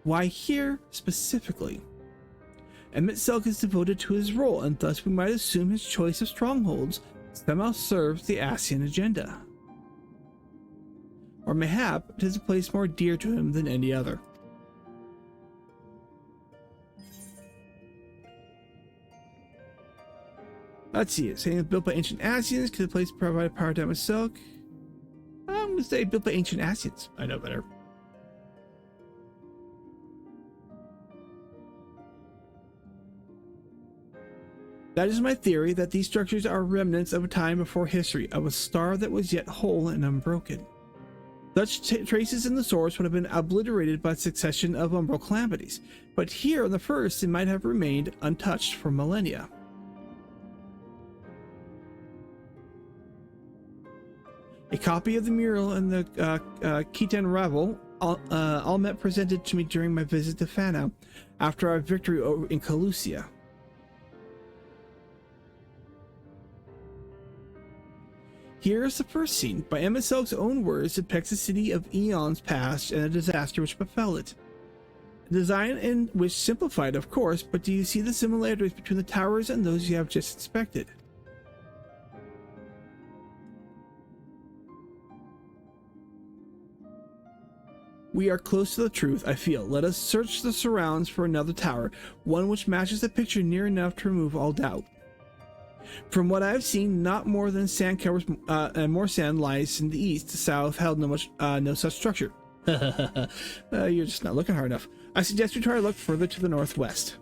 Why here specifically? Emmett Silk is devoted to his role, and thus we might assume his choice of strongholds somehow serves the Ascian agenda. Or mayhap it is a place more dear to him than any other. Let's see, it's saying built by ancient Ascians. Could the place provide power to Emmett Silk? I'm gonna say built by ancient Ascians. I know better. That is my theory, that these structures are remnants of a time before history, of a star that was yet whole and unbroken. Such traces in the source would have been obliterated by a succession of umbral calamities, but here in the first it might have remained untouched for millennia. A copy of the mural in the Khitan Ravel, Almet presented to me during my visit to Fano after our victory in Calusia. Here is the first scene. By Emmett Silk's own words, depicts a city of eons past and a disaster which befell it. A design in which simplified, of course, but do you see the similarities between the towers and those you have just inspected? We are close to the truth, I feel. Let us search the surrounds for another tower, one which matches the picture near enough to remove all doubt. From what I have seen, not more than sand covers and more sand lies in the east. The south held no such structure. You're just not looking hard enough. I suggest you try to look further to the northwest.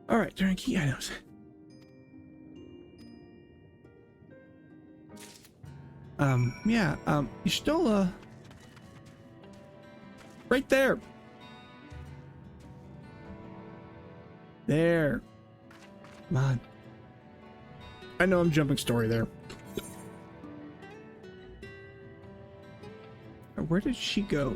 All right, during key items. You stole right there. There. Come on. I know I'm jumping story there. Where did she go?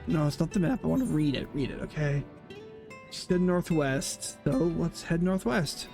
No, it's not the map. I want to read it. Read it, okay? She said northwest, so let's head northwest.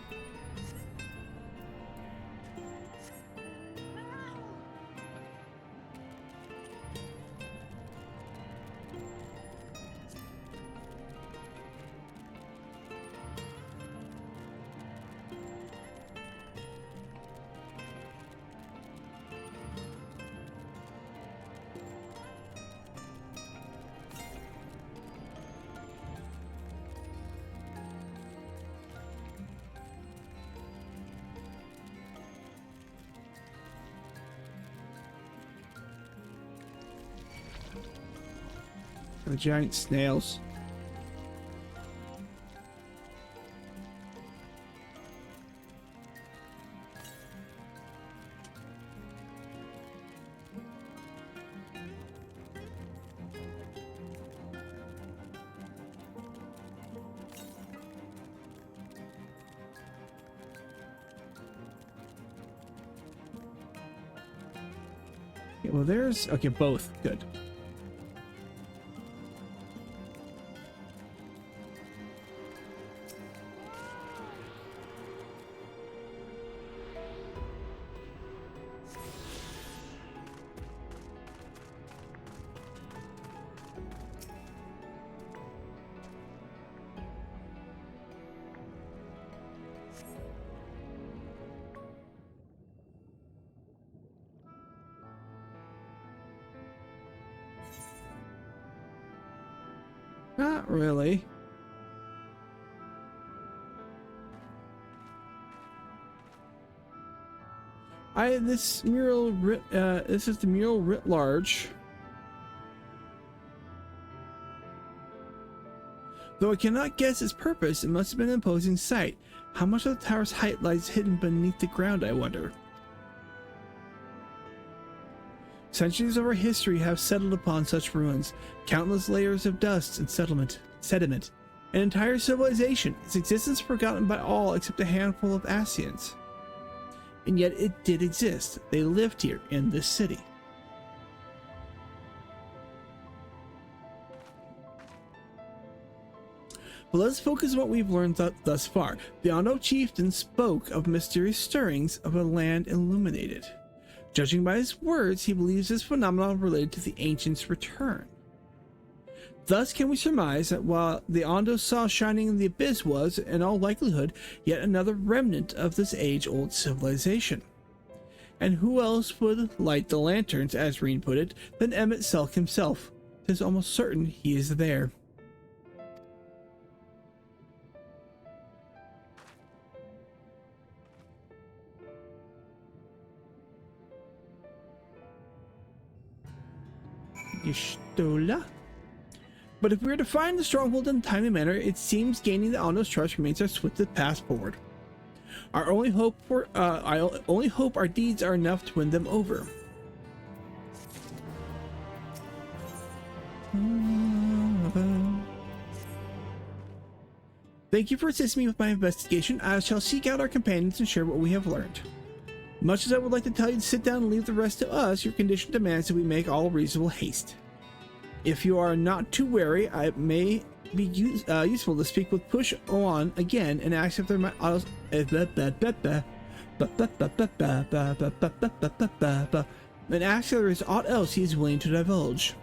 The giant snails. Okay, well, there's okay, both good. Not really. This mural this is the mural writ large. Though I cannot guess its purpose, it must have been an imposing sight. How much of the tower's height lies hidden beneath the ground, I wonder? Centuries of our history have settled upon such ruins, countless layers of dust and sediment, an entire civilization, its existence forgotten by all except a handful of Asians. And yet it did exist. They lived here in this city. But let's focus on what we've learned thus far. The Ondo chieftain spoke of mysterious stirrings of a land illuminated. Judging by his words, he believes this phenomenon related to the ancients' return. Thus can we surmise that while the Ondo saw shining in the abyss was, in all likelihood, yet another remnant of this age-old civilization. And who else would light the lanterns, as Reen put it, than Emmett Selk himself? 'Tis almost certain he is there. Yestola? But if we are to find the stronghold in a timely manner, it seems gaining the Ondo's trust remains our swiftest path forward. I only hope our deeds are enough to win them over. Thank you for assisting me with my investigation. I shall seek out our companions and share what we have learned. Much as I would like to tell you to sit down and leave the rest to us, your condition demands that we make all reasonable haste. If you are not too wary, it may be useful to speak with Push on again and ask if there might and ask if there is aught else he is willing to divulge.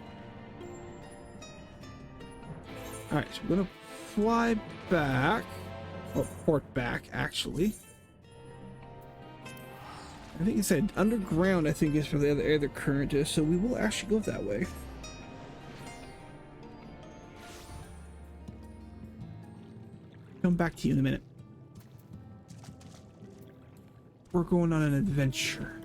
Alright, so we're gonna fly back, or port back actually. I think it said underground, I think is for the other current is, so we will actually go that way. Come back to you in a minute. We're going on an adventure.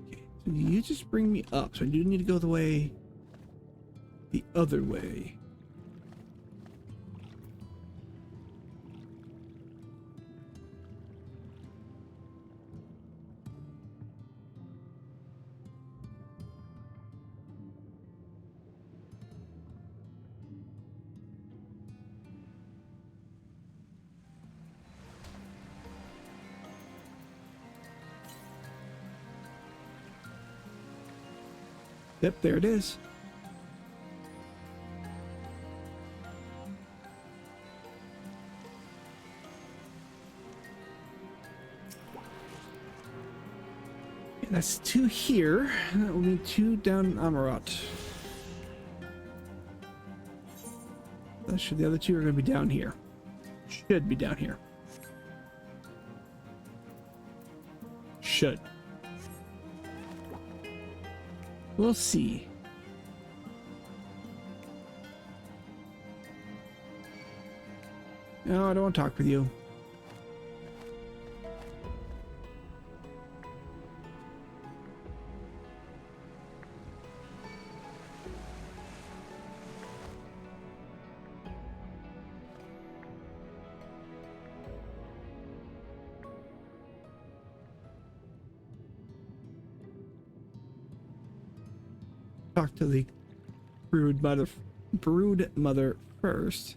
Okay, so you just bring me up, so I do need to go the other way. Yep, there it is. Okay, that's 2 here. That will be 2 down Amarat. That should, the other 2 are going to be down here. Should be down here. Should. We'll see. No, I don't want to talk with you. Talk to the brood mother first.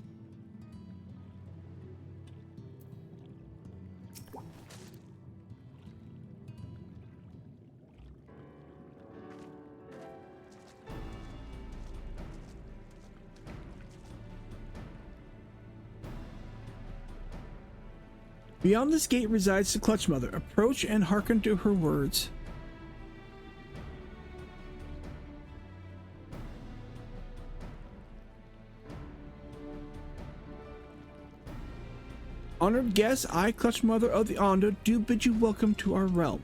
Beyond this gate resides the Clutch Mother. Approach and hearken to her words. Honored guests, I, Clutch Mother of the Ondo, do bid you welcome to our realm.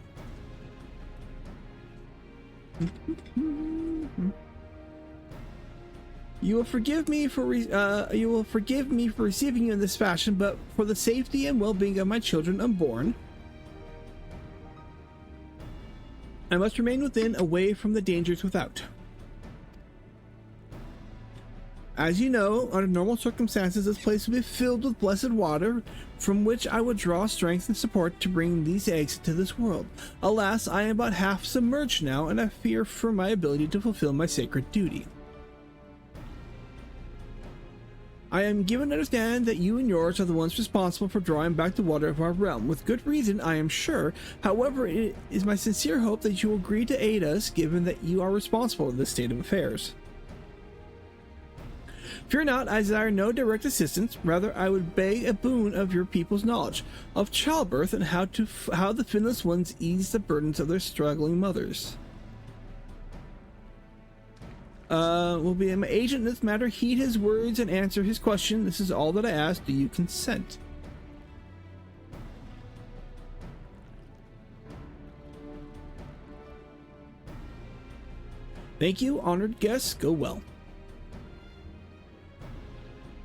You will forgive me for receiving you in this fashion, but for the safety and well-being of my children unborn, I must remain within, away from the dangers without. As you know, under normal circumstances, this place will be filled with blessed water, from which I would draw strength and support to bring these eggs into this world. Alas, I am about half submerged now, and I fear for my ability to fulfill my sacred duty. I am given to understand that you and yours are the ones responsible for drawing back the water of our realm, with good reason, I am sure. However, it is my sincere hope that you will agree to aid us, given that you are responsible for this state of affairs. Fear not, I desire no direct assistance. Rather, I would beg a boon of your people's knowledge of childbirth and how the finless ones ease the burdens of their struggling mothers. Will be my agent in this matter. Heed his words and answer his question. This is all that I ask. Do you consent? Thank you, honored guests. Go well.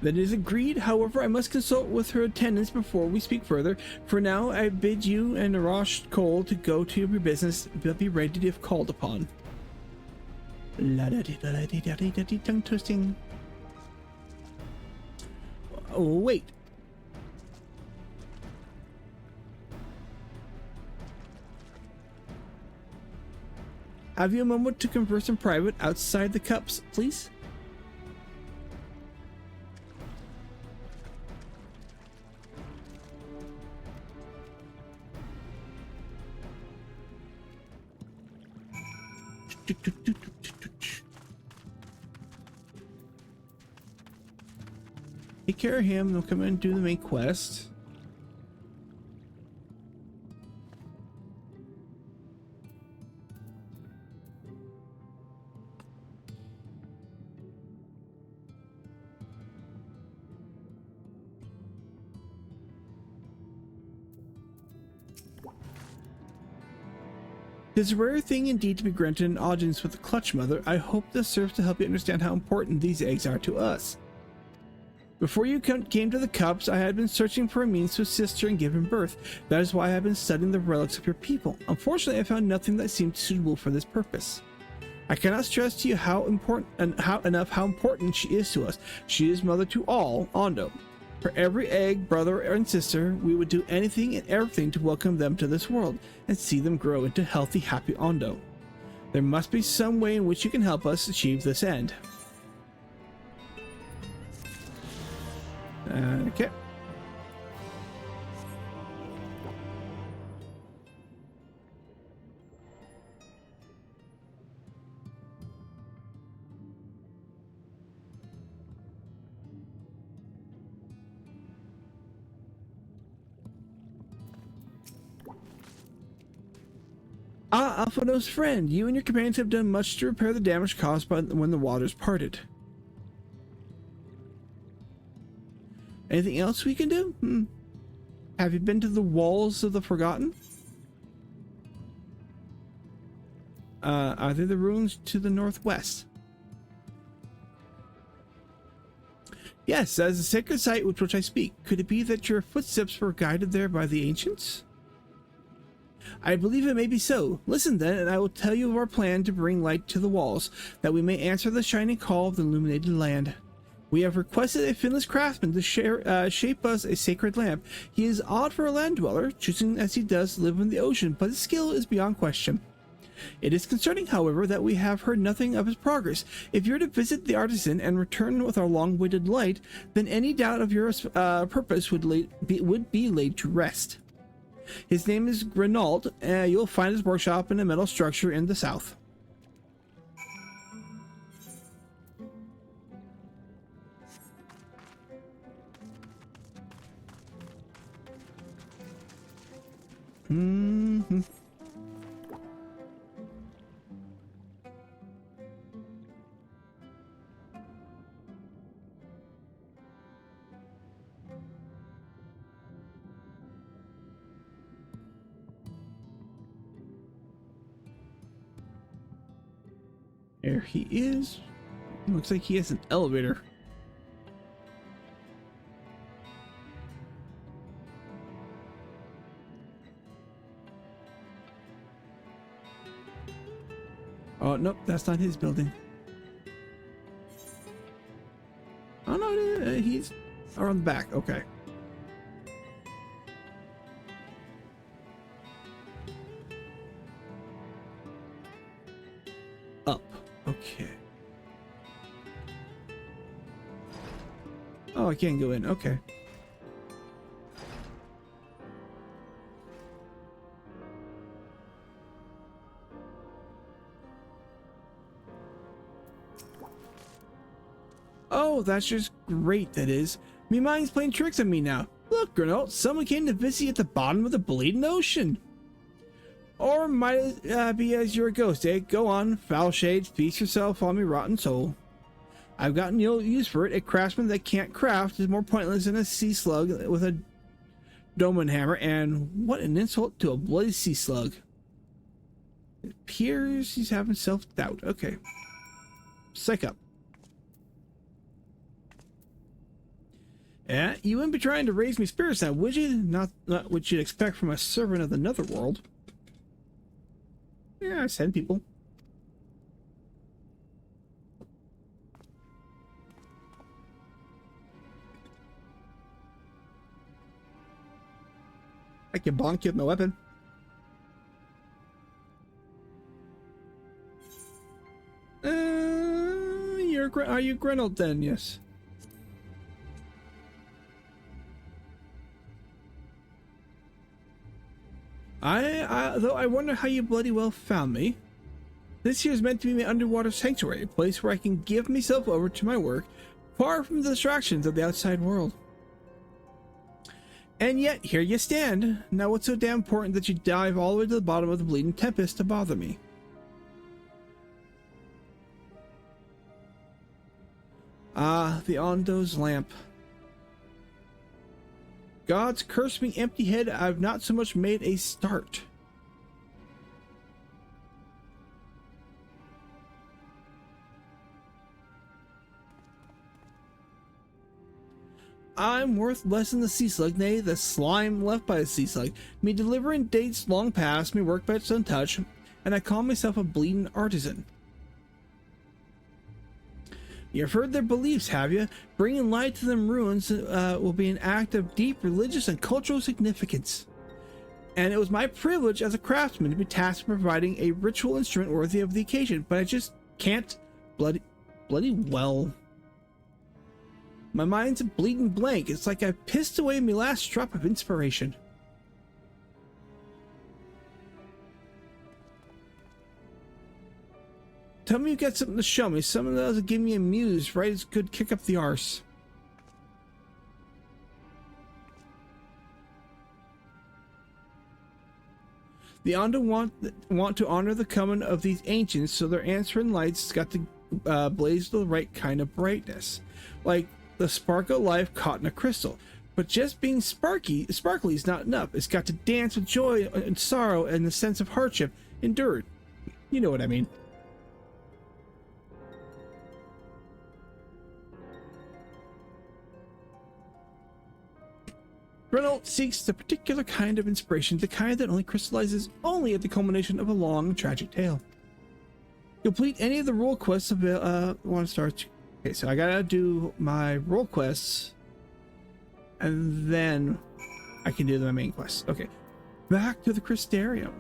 That is agreed. However, I must consult with her attendants before we speak further. For now, I bid you and Arash Cole to go to your business, but be ready if called upon. Tongue twisting. Oh, wait. Have you a moment to converse in private outside the cups, please? Take care of him, they'll come in and do the main quest. It is a rare thing indeed to be granted an audience with the Clutch Mother. I hope this serves to help you understand how important these eggs are to us. Before you came to the Cups, I had been searching for a means to assist her in giving birth. That is why I have been studying the relics of your people. Unfortunately, I found nothing that seemed suitable for this purpose. I cannot stress to you how important she is to us. She is mother to all Ondo. For every egg, brother, and sister, we would do anything and everything to welcome them to this world and see them grow into healthy, happy Ondo. There must be some way in which you can help us achieve this end. Okay. Ah, Alphino's friend, you and your companions have done much to repair the damage caused by when the waters parted. Anything else we can do? Have you been to the Walls of the Forgotten? Are they the ruins to the northwest? Yes, that is a sacred site with which I speak. Could it be that your footsteps were guided there by the ancients? I believe it may be so. Listen then, and I will tell you of our plan to bring light to the walls, that we may answer the shining call of the illuminated land. We have requested a finless craftsman to shape us a sacred lamp. He is odd for a land dweller, choosing as he does to live in the ocean, but his skill is beyond question. It is concerning, however, that we have heard nothing of his progress. If you are to visit the artisan and return with our long-awaited light, then any doubt of your purpose would be laid to rest. His name is Grenold, and you'll find his workshop in a metal structure in the south. There he is. Looks like he has an elevator. Oh, nope, that's not his building. Oh, no, he's around the back. Okay. Up. Okay. Oh, I can't go in. Okay. Oh, that's just great, that is. Me mind's playing tricks on me now. Look, Grenold, someone came to visit you at the bottom of the bleeding ocean. Or might be as you're a ghost, eh? Go on, foul shades, feast yourself on me rotten soul. I've got no use for it. A craftsman that can't craft is more pointless than a sea slug with a Doman hammer, and what an insult to a bloody sea slug. It appears he's having self-doubt. Okay. Psych up. Yeah, you wouldn't be trying to raise me spirits now, would you? Not what you'd expect from a servant of the netherworld. Yeah, I send people. I can bonk you with my weapon. Are you Grenold then? Yes. Though I wonder how you bloody well found me. This here is meant to be my underwater sanctuary, a place where I can give myself over to my work, far from the distractions of the outside world. And yet, here you stand. Now what's so damn important that you dive all the way to the bottom of the bleeding tempest to bother me? Ah, the Ondo's lamp. Gods curse me empty-headed, I've not so much made a start. I'm worth less than the sea slug, nay, the slime left by the sea slug. Me delivering dates long past, me workbench untouched, and I call myself a bleeding artisan. You've heard their beliefs, have you? Bringing light to them ruins will be an act of deep religious and cultural significance. And it was my privilege as a craftsman to be tasked with providing a ritual instrument worthy of the occasion, but I just can't bloody well. My mind's a bleeding blank. It's like I pissed away my last drop of inspiration. Tell me you got something to show me. Something that'll give me a muse, right? It's good kick up the arse. The Ondo want to honor the coming of these ancients, so their answering lights got to blaze the right kind of brightness, like the spark of life caught in a crystal. But just being sparkly is not enough. It's got to dance with joy and sorrow and the sense of hardship endured. You know what I mean. Renault seeks the particular kind of inspiration, the kind that only crystallizes only at the culmination of a long, tragic tale. Complete any of the role quests want to start. Okay, so I gotta do my role quests, and then I can do my main quests. Okay, back to the Crystarium.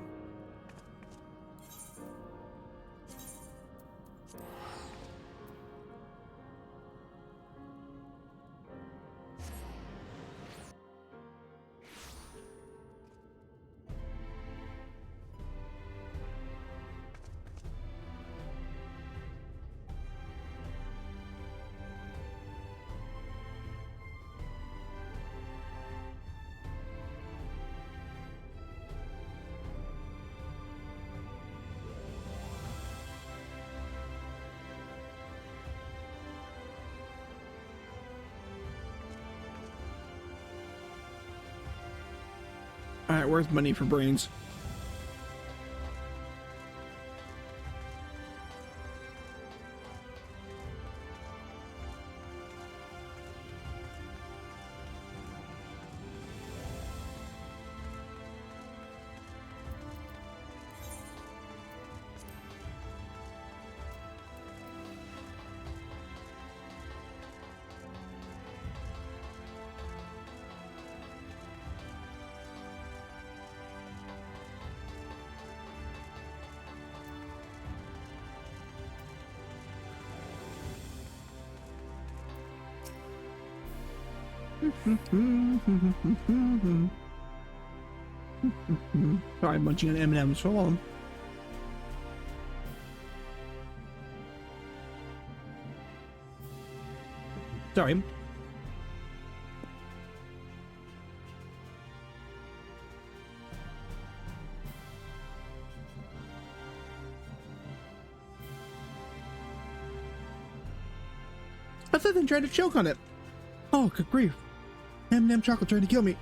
Alright, where's money for brains? Sorry, I'm munching on M&M's. Hold on. Sorry. I thought they tried to choke on it. Oh, good grief. M&M chocolate trying to kill me.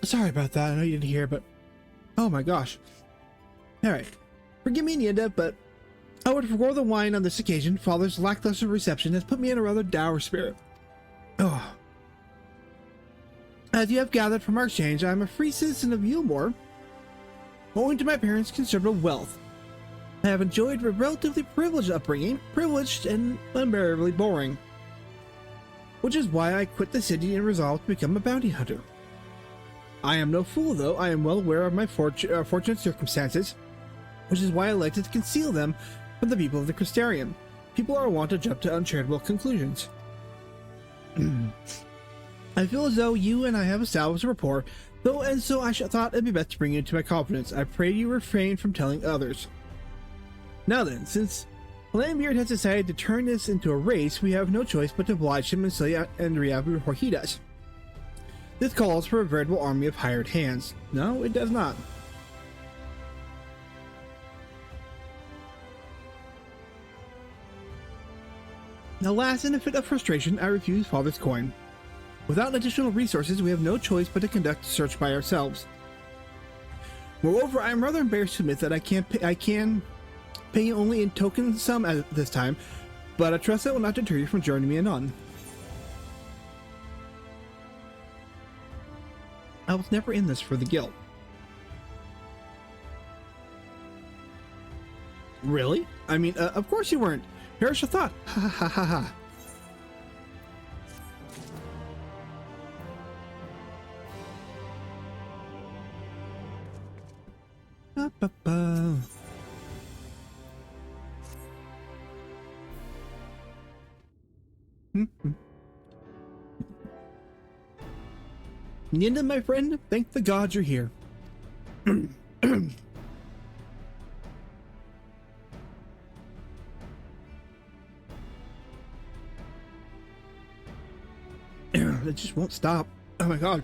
Sorry about that. I know you didn't hear, but oh my gosh. Alright. Forgive me, Nienda, but I would forgo the wine on this occasion. Father's lackluster reception has put me in a rather dour spirit. Oh. As you have gathered from our exchange, I am a free citizen of Yulmore, owing to my parents' considerable wealth. I have enjoyed a relatively privileged upbringing, privileged and unbearably boring. Which is why I quit the city and resolved to become a bounty hunter. I am no fool, though. I am well aware of my fortunate circumstances, which is why I like to conceal them from the people of the Crystarium. People are wont to jump to uncharitable conclusions. I feel as though you and I have established a rapport, though, and so I thought it'd be best to bring you into my confidence. I pray you refrain from telling others. Now then, since Landbeard has decided to turn this into a race, we have no choice but to oblige him and slay Andrea before he does. This calls for a veritable army of hired hands. No, it does not. Alas, in a fit of frustration, I refuse Father's coin. Without additional resources, we have no choice but to conduct a search by ourselves. Moreover, I am rather embarrassed to admit that I can pay you only in token sum at this time, but I trust that will not deter you from joining me on. I was never in this for the guild. Really? I mean, of course you weren't. Perish a thought. Ha ha ha ha. Ba, ba, ba. Ninda, my friend, thank the gods you're here. It just won't stop. Oh my god.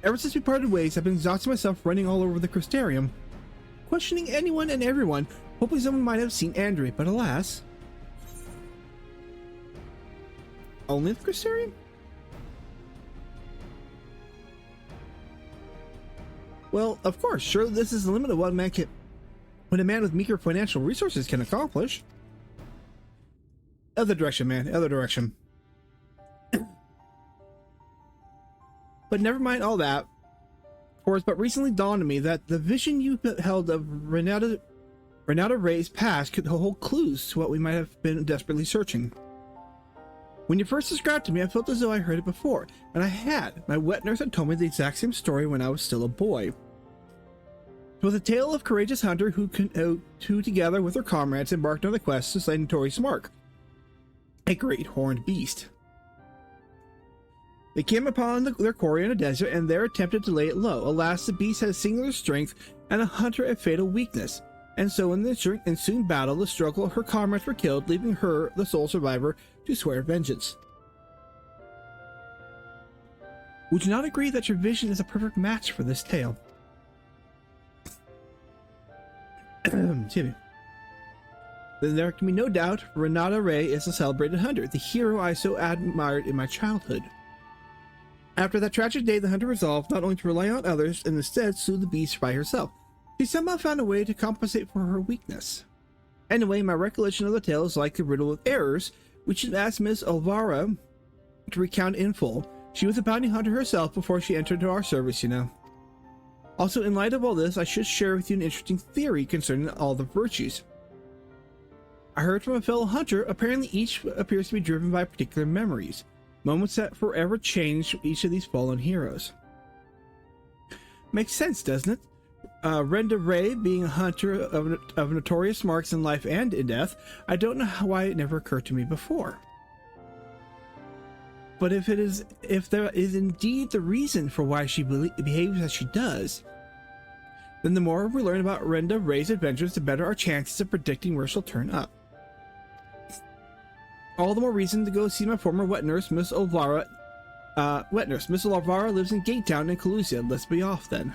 Ever since we parted ways, I've been exhausting myself running all over the Crystarium, questioning anyone and everyone, hoping someone might have seen Andre, but alas. Only the Crystarium? Well, of course, surely this is the limit of what a man with meager financial resources can accomplish. Other direction, man, other direction. But never mind all that, for it's but recently dawned on me that the vision you held of Renata Ray's past could hold clues to what we might have been desperately searching. When you first described it to me, I felt as though I heard it before, and I had. My wet nurse had told me the exact same story when I was still a boy. It was a tale of a courageous hunter who together with her comrades embarked on the quest to slay Notorious Mark, a great horned beast. They came upon their quarry in a desert and there attempted to lay it low. Alas, the beast had singular strength and a hunter a fatal weakness, and so in the ensuing battle, the struggle, her comrades were killed, leaving her, the sole survivor, to swear vengeance. Would you not agree that your vision is a perfect match for this tale? Excuse me. Then there can be no doubt Renata Ray is a celebrated hunter, the hero I so admired in my childhood. After that tragic day, the hunter resolved not only to rely on others and instead slew the beast by herself. She somehow found a way to compensate for her weakness. Anyway, my recollection of the tale is like a riddle with errors, which should ask Miss Olvara to recount in full. She was a bounty hunter herself before she entered our service, you know. Also, in light of all this, I should share with you an interesting theory concerning all the virtues. I heard from a fellow hunter, apparently each appears to be driven by particular memories, moments that forever change each of these fallen heroes. Makes sense, doesn't it? Renda Ray being a hunter of notorious marks in life and in death, I don't know why it never occurred to me before. But if there is indeed the reason for why she behaves as she does, then the more we learn about Renda Ray's adventures, the better our chances of predicting where she'll turn up. All the more reason to go see my former wet nurse, Miss Olvara. Miss Olvara lives in Gatetown in Calusia. Let's be off then.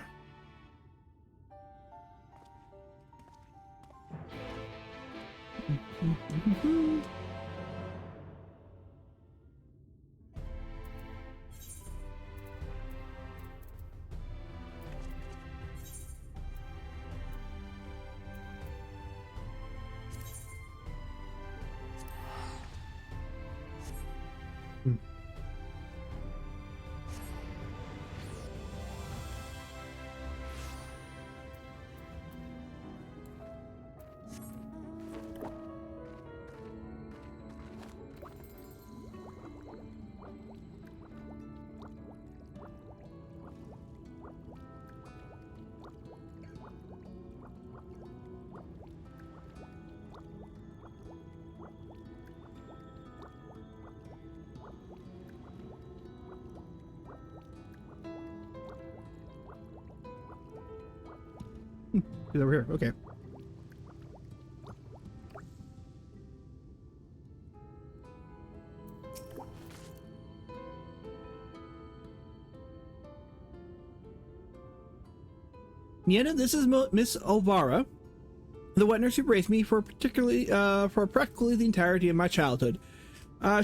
He's over here. Okay. Nieta, this is Miss Olvara, the wet nurse who raised me for practically the entirety of my childhood.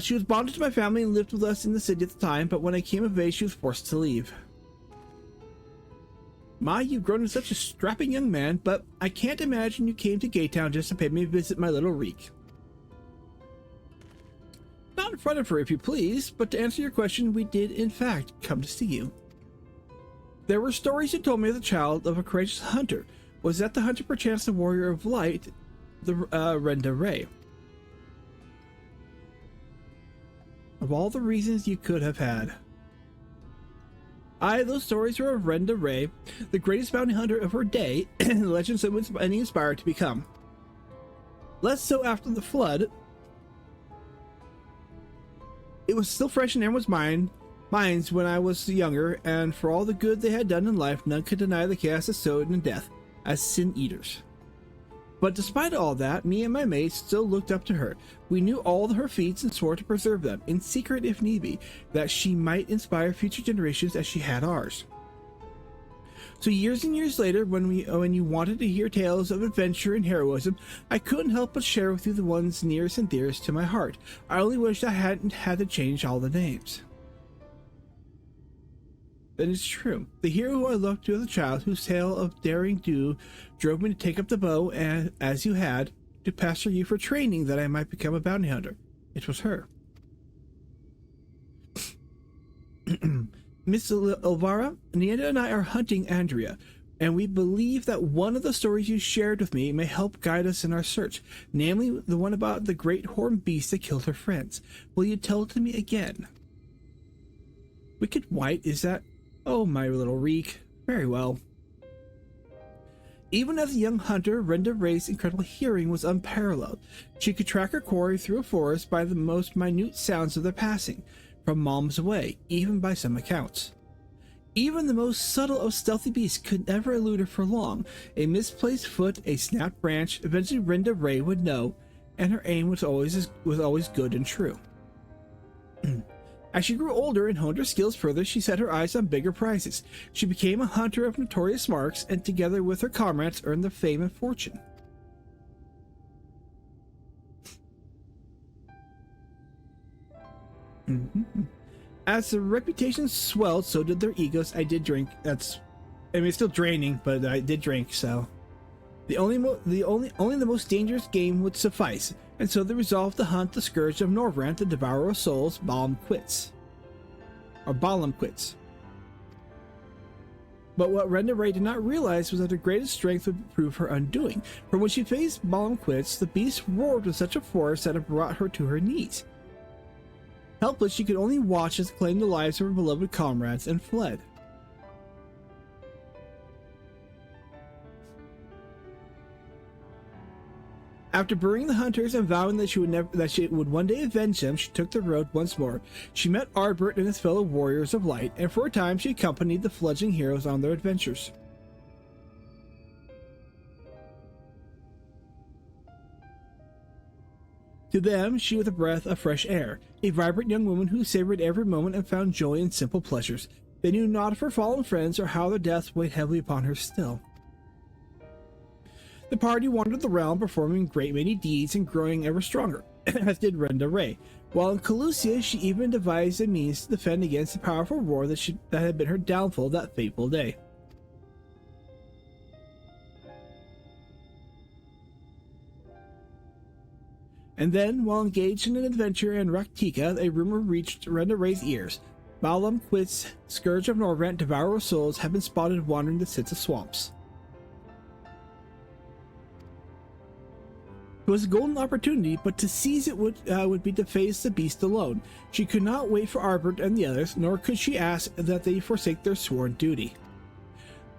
She was bonded to my family and lived with us in the city at the time, but when I came of age, she was forced to leave. My, you've grown into such a strapping young man, but I can't imagine you came to Gaytown just to pay me a visit, my little Reek. Not in front of her, if you please, but to answer your question, we did, in fact, come to see you. There were stories you told me as a child of a courageous hunter. Was that the hunter, perchance the warrior of light, the Renda Ray? Of all the reasons you could have had. Aye, those stories were of Renda Ray, the greatest bounty hunter of her day, and the legends that many inspired to become. Less so after the flood. It was still fresh in everyone's minds when I was younger, and for all the good they had done in life, none could deny the chaos that sowed in death, as sin eaters. But despite all that, me and my mates still looked up to her. We knew all of her feats and swore to preserve them, in secret if need be, that she might inspire future generations as she had ours. So years and years later, when you wanted to hear tales of adventure and heroism, I couldn't help but share with you the ones nearest and dearest to my heart. I only wish I hadn't had to change all the names. That is true. The hero who I looked to as a child, whose tale of daring do drove me to take up the bow, and, as you had, to pastor you for training that I might become a bounty hunter. It was her. Miss Elvara, Nieta and I are hunting Andrea, and we believe that one of the stories you shared with me may help guide us in our search, namely the one about the great horned beast that killed her friends. Will you tell it to me again? Wicked White, is that... Oh, my little Reek. Very well. Even as a young hunter, Renda Ray's incredible hearing was unparalleled. She could track her quarry through a forest by the most minute sounds of their passing, from miles away, even by some accounts. Even the most subtle of stealthy beasts could never elude her for long. A misplaced foot, a snapped branch, eventually Renda Ray would know, and her aim was always good and true. As she grew older and honed her skills further, she set her eyes on bigger prizes. She became a hunter of notorious marks, and together with her comrades earned the fame and fortune. As the reputation swelled, so did their egos. I did drink. It's still draining, but I did drink, so... Only the most dangerous game would suffice, and so they resolved to hunt the scourge of Norvrant, the devourer of souls, Balam Quits. But what Renda Ray did not realize was that her greatest strength would prove her undoing, for when she faced Balam Quits, the beast roared with such a force that it brought her to her knees. Helpless, she could only watch as it claimed the lives of her beloved comrades and fled. After burying the hunters and vowing that she would one day avenge them, she took the road once more. She met Ardbert and his fellow warriors of light, and for a time she accompanied the fledgling heroes on their adventures. To them, she was a breath of fresh air, a vibrant young woman who savored every moment and found joy in simple pleasures. They knew not of her fallen friends or how their deaths weighed heavily upon her still. The party wandered the realm, performing a great many deeds and growing ever stronger, as did Renda Ray. While in Calusia, she even devised a means to defend against the powerful war that had been her downfall that fateful day. And then, while engaged in an adventure in Raktika, a rumor reached Renda Ray's ears. Balam Quits, Scourge of Norvrant, Devourer of Souls, had been spotted wandering the Sitsa swamps. It was a golden opportunity, but to seize it would be to face the beast alone. She could not wait for Ardbert and the others, nor could she ask that they forsake their sworn duty.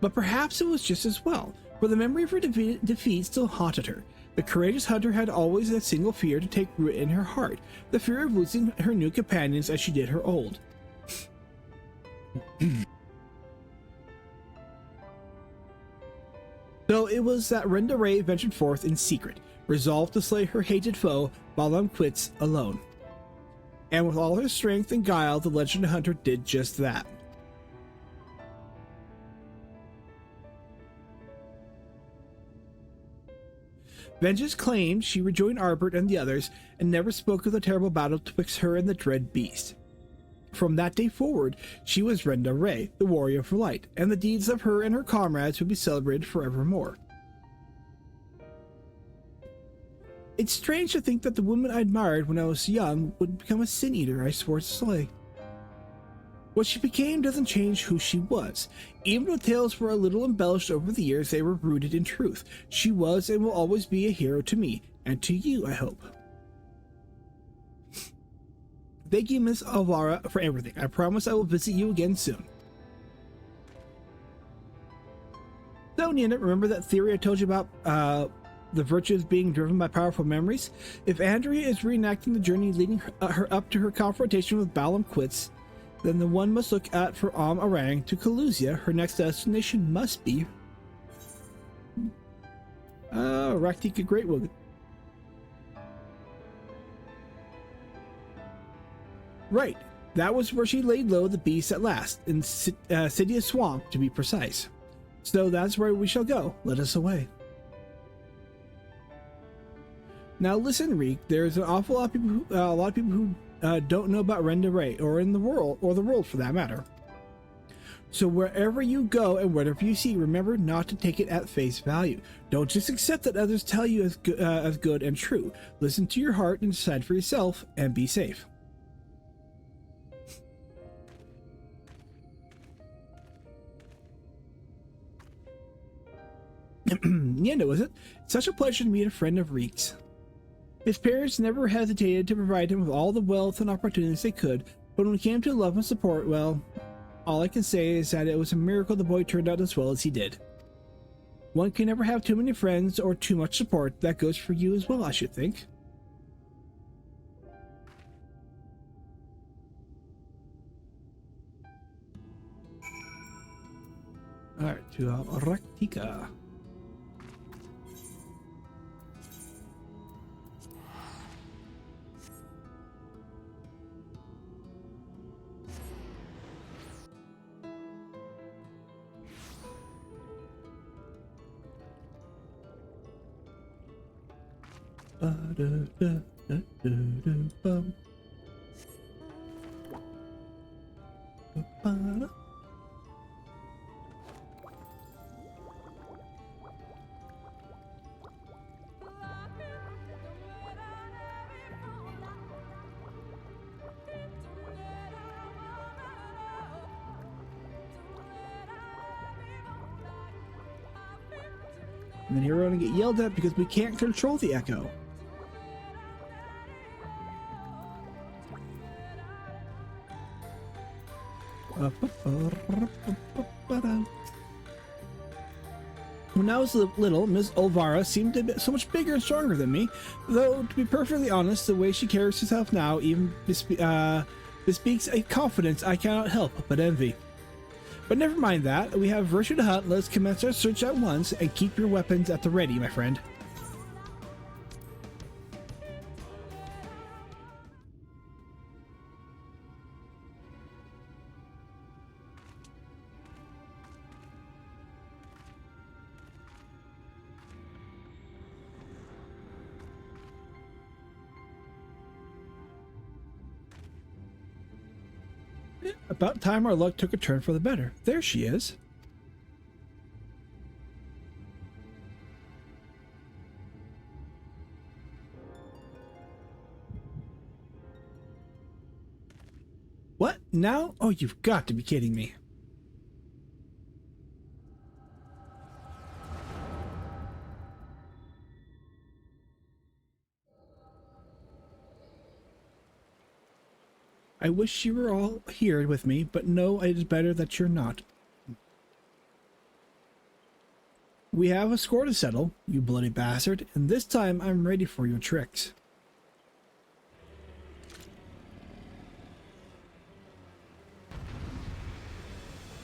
But perhaps it was just as well, for the memory of her defeat still haunted her. The courageous hunter had always a single fear to take root in her heart, the fear of losing her new companions as she did her old. So it was that Renda Ray ventured forth in secret, resolved to slay her hated foe, Balam Quits, alone. And with all her strength and guile, the legend hunter did just that. Vengeance claimed she rejoined Arbert and the others, and never spoke of the terrible battle twixt her and the dread beast. From that day forward, she was Renda Ray, the warrior for light, and the deeds of her and her comrades would be celebrated forevermore. It's strange to think that the woman I admired when I was young would become a sin-eater I swore to slay. What she became doesn't change who she was. Even though tales were a little embellished over the years, they were rooted in truth. She was and will always be a hero to me, and to you, I hope. Thank you, Miss Alvara, for everything. I promise I will visit you again soon. So, Nina, remember that theory I told you about, the virtues being driven by powerful memories? If Andrea is reenacting the journey leading her up to her confrontation with Balam Quits, then the one must look at for Arang to Kalusia. Her next destination must be Raktika Greatwood. Right, that was where she laid low the beast at last, in Cydia Swamp to be precise. So that's where we shall go. Let us away. Now listen, Reek, there's an awful lot of people who don't know about Renda Ray, or in the world, or the world for that matter. So wherever you go and whatever you see, remember not to take it at face value. Don't just accept that others tell you as good and true. Listen to your heart and decide for yourself, and be safe. Yenda, was it? Such a pleasure to meet a friend of Reek's. His parents never hesitated to provide him with all the wealth and opportunities they could, but when it came to love and support, well, all I can say is that it was a miracle the boy turned out as well as he did. One can never have too many friends or too much support. That goes for you as well, I should think. Alright, to Raktika. And then you're going to get yelled at because we can't control the echo. When I was little, Ms. Olvara seemed to be so much bigger and stronger than me, though, to be perfectly honest, the way she carries herself now even bespeaks a confidence I cannot help but envy. But never mind that, we have virtue to hunt. Let's commence our search at once, and keep your weapons at the ready, my friend. About time our luck took a turn for the better. There she is. What? Now? Oh, you've got to be kidding me. I wish you were all here with me, but no, it is better that you're not. We have a score to settle, you bloody bastard, and this time I'm ready for your tricks.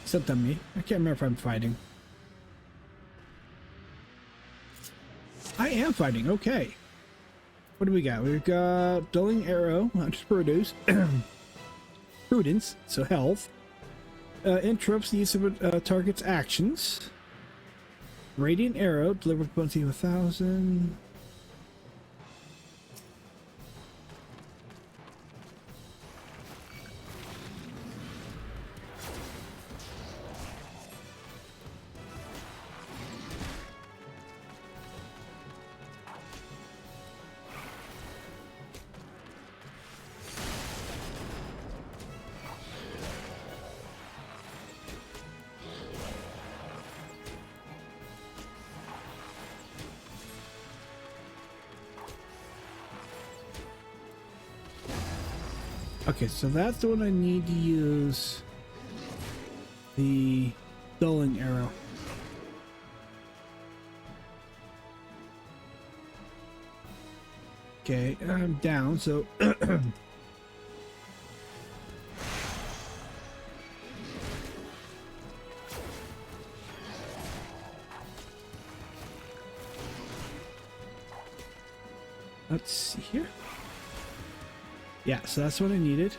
Except on me. I can't remember if I'm fighting. I am fighting, okay. What do we got? We've got Dulling Arrow, just produce. Prudence, so health. Interrupts the use of a target's actions. Radiant Arrow, delivered potency of 1,000. Okay, so that's the one I need to use the dulling arrow. Okay, I'm down, so let's see here. Yeah, so that's what I needed.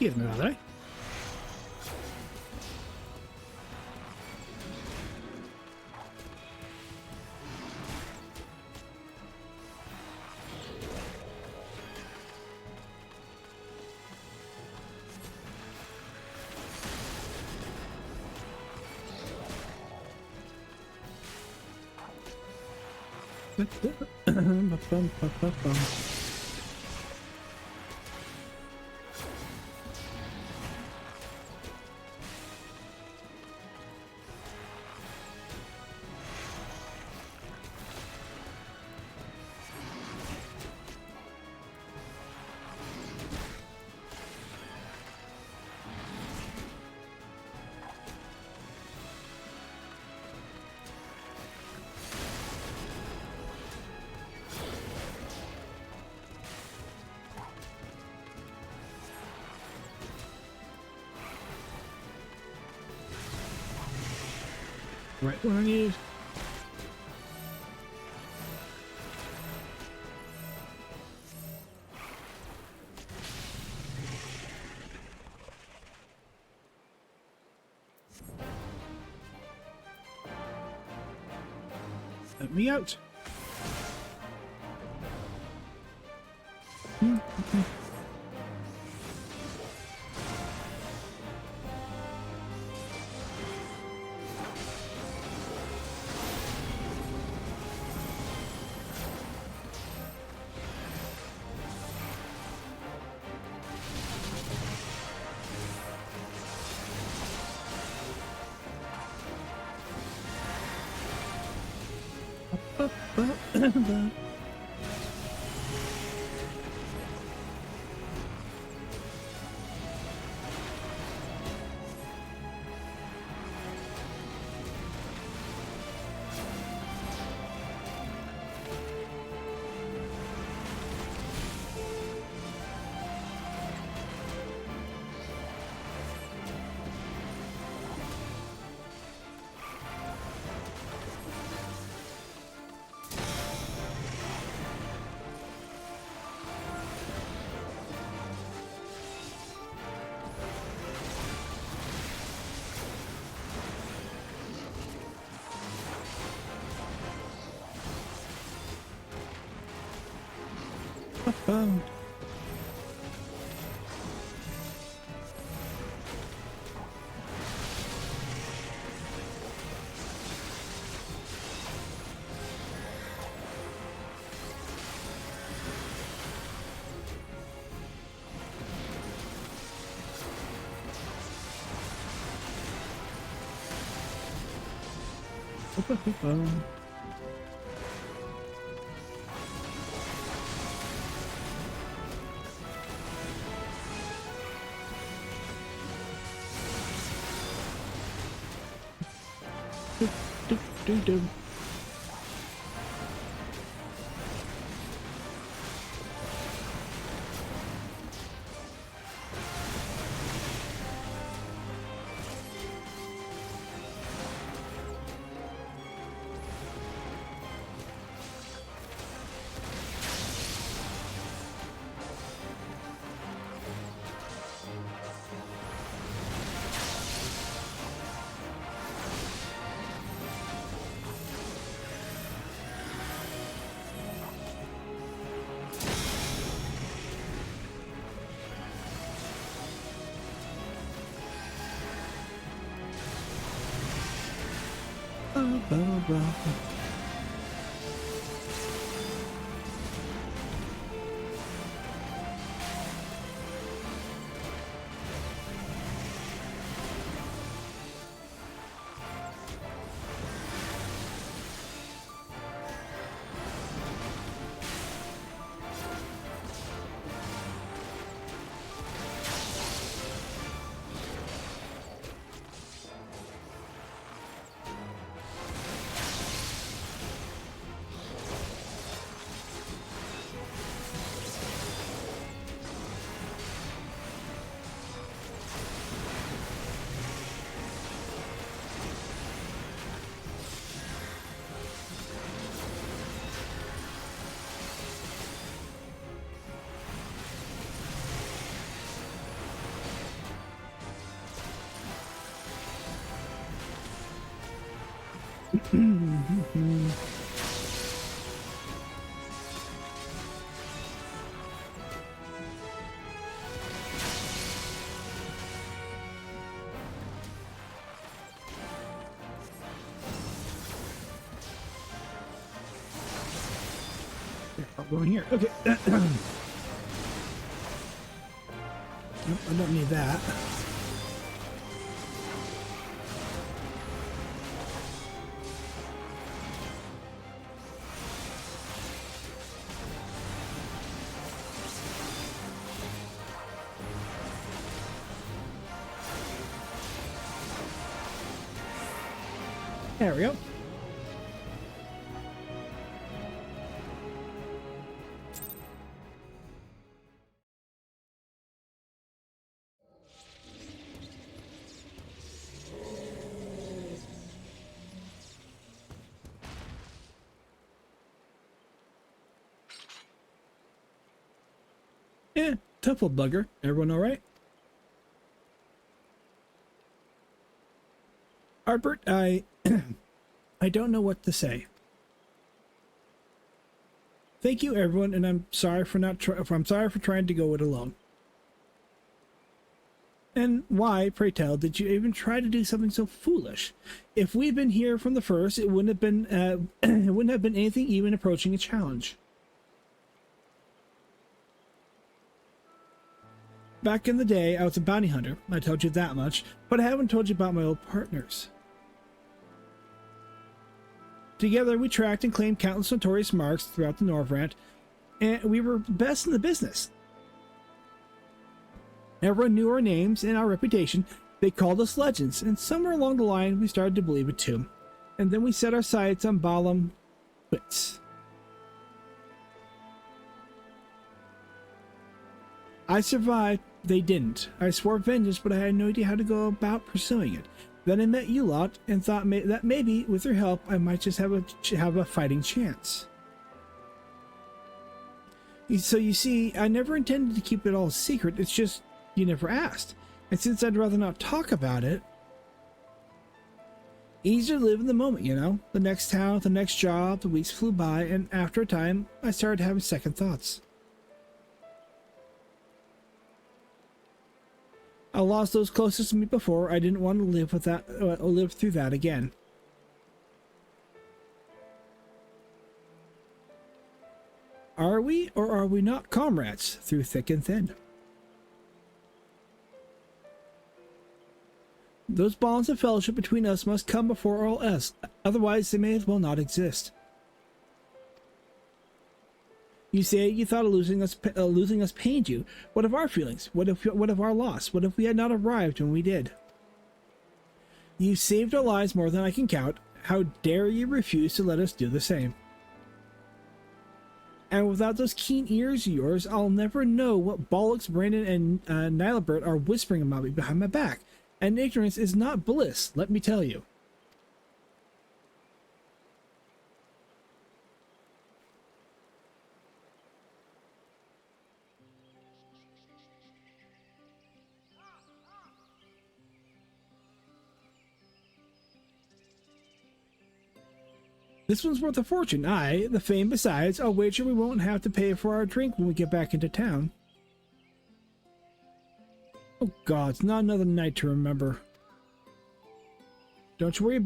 Excuse me, are they? Right what I need. Let me out. Do. I'll go in here. Okay. Nope, I don't need that. There we go. Yeah, tough old bugger. Everyone all right? Albert, I don't know what to say. Thank you, everyone, and I'm sorry for I'm sorry for trying to go it alone. And why, pray tell, did you even try to do something so foolish? If we'd been here from the first, it wouldn't have been it wouldn't have been anything even approaching a challenge. Back in the day, I was a bounty hunter. I told you that much, but I haven't told you about my old partners. Together, we tracked and claimed countless notorious marks throughout the Norvrant, and we were best in the business. Everyone knew our names and our reputation. They called us legends, and somewhere along the line, we started to believe it too. And then we set our sights on Balam quits. I survived. They didn't. I swore vengeance, but I had no idea how to go about pursuing it. Then I met you lot and thought that maybe, with your help, I might just have a fighting chance. So you see, I never intended to keep it all secret. It's just you never asked. And since I'd rather not talk about it, easier to live in the moment, you know? The next town, the next job, the weeks flew by, and after a time, I started having second thoughts. I lost those closest to me before. I didn't want to live through that again. Are we or are we not comrades through thick and thin? Those bonds of fellowship between us must come before all else, otherwise they may as well not exist. You say you thought of losing us pained you. What of our feelings? What of our loss? What if we had not arrived when we did? You saved our lives more than I can count. How dare you refuse to let us do the same? And without those keen ears of yours, I'll never know what bollocks Brandon and Nilibert are whispering about me behind my back. And ignorance is not bliss, let me tell you. This one's worth a fortune. Aye, the fame besides. I'll wager we won't have to pay for our drink when we get back into town. Oh God, it's not another night to remember. Don't you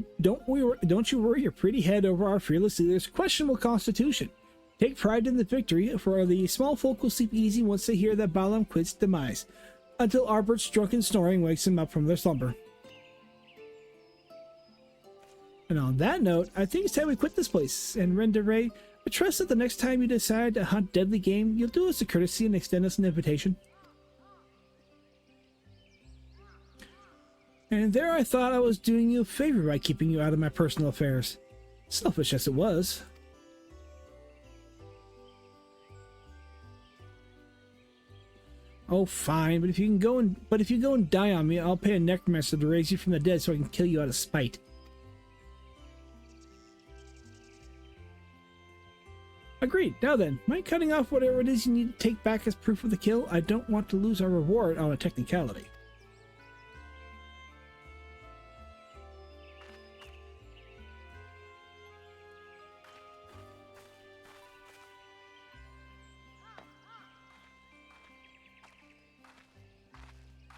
worry your pretty head over our fearless leader's questionable constitution. Take pride in the victory, for the small folk will sleep easy once they hear that Balaam quits demise, until Arbert's drunken snoring wakes them up from their slumber. And on that note, I think it's time we quit this place. And Rendere, I trust that the next time you decide to hunt deadly game, you'll do us a courtesy and extend us an invitation. And there I thought I was doing you a favor by keeping you out of my personal affairs. Selfish as it was. Oh, fine, but if you go and die on me, I'll pay a necromancer to raise you from the dead so I can kill you out of spite. Agreed. Now then, mind cutting off whatever it is you need to take back as proof of the kill? I don't want to lose our reward on a technicality.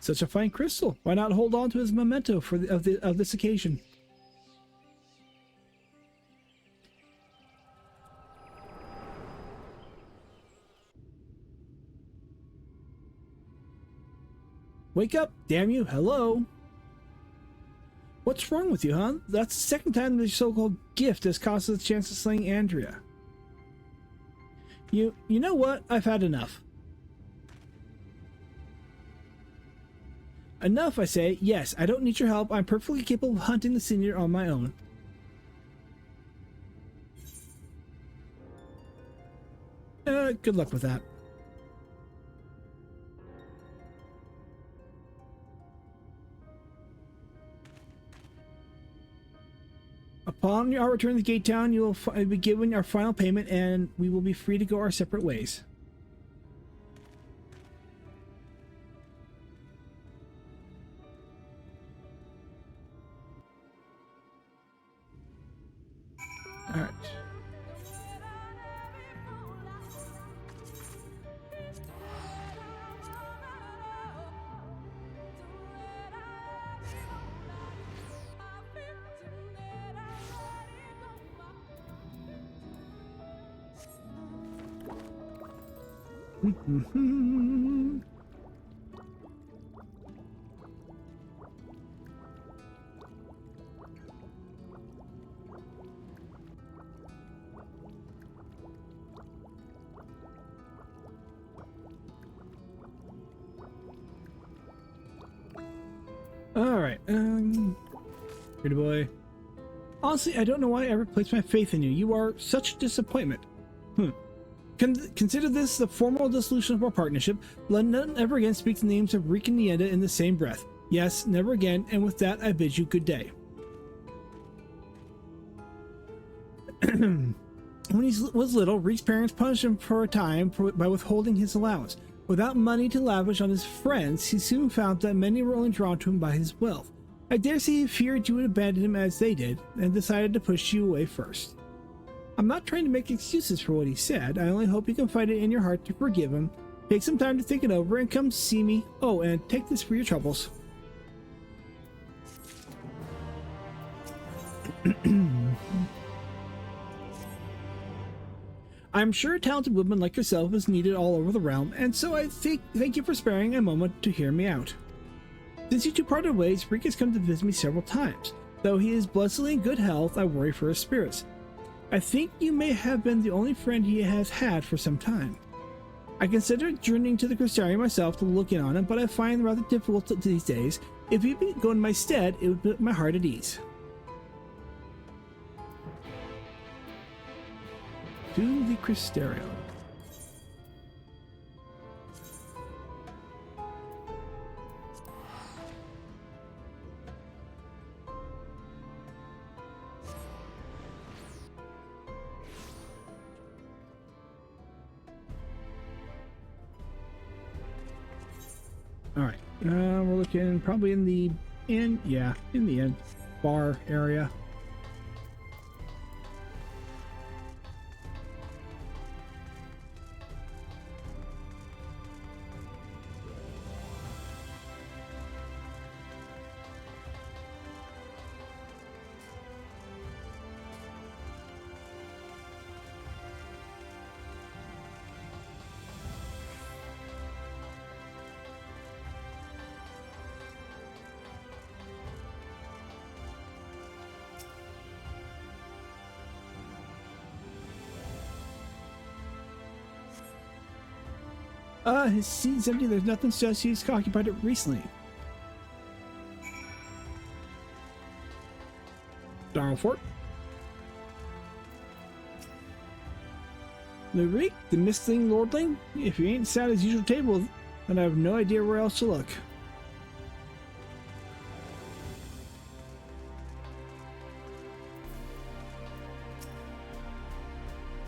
Such a fine crystal. Why not hold on to his memento of this occasion? Wake up, damn you, hello? What's wrong with you, huh? That's the second time the so-called gift has cost us a chance of slaying Andrea. You know what? I've had enough. Enough, I say. Yes, I don't need your help. I'm perfectly capable of hunting the senior on my own. Good luck with that. Upon our return to the Gate Town, you will be given our final payment, and we will be free to go our separate ways. All right. Alright, pretty boy. Honestly, I don't know why I ever placed my faith in you. You are such a disappointment. Consider this the formal dissolution of our partnership. Let none ever again speak the names of Reek and Nienda in the same breath. Yes, never again, and with that I bid you good day. When he was little, Reek's parents punished him for a time by withholding his allowance. Without money to lavish on his friends, he soon found that many were only drawn to him by his wealth. I dare say he feared you would abandon him as they did, and decided to push you away first. I'm not trying to make excuses for what he said. I only hope you can find it in your heart to forgive him. Take some time to think it over and come see me. Oh, and take this for your troubles. I'm sure a talented woman like yourself is needed all over the realm, and so I thank you for sparing a moment to hear me out. Since you two parted ways, Reek has come to visit me several times. Though he is blessedly in good health, I worry for his spirits. I think you may have been the only friend he has had for some time. I considered journeying to the Crystarium myself to look in on him, but I find it rather difficult these days. If you could go in my stead, it would put my heart at ease. To the Crystarium. All right, we're looking probably in the bar area. His seat's empty. There's nothing suggests he's occupied it recently. Darlfort. Lurik, the Mistling Lordling? If you ain't sat at his usual table, then I have no idea where else to look.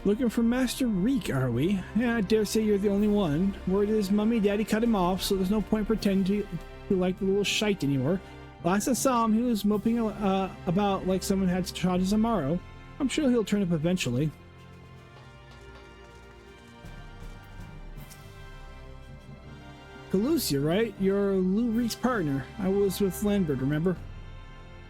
Looking for Master Reek, are we? Yeah, I dare say you're the only one. Word is Mummy Daddy cut him off, so there's no point pretending to like the little shite anymore. Last I saw him, he was moping about like someone had shot his Amaro. I'm sure he'll turn up eventually. Calusia, right? You're Lou Reek's partner. I was with Lambert, remember?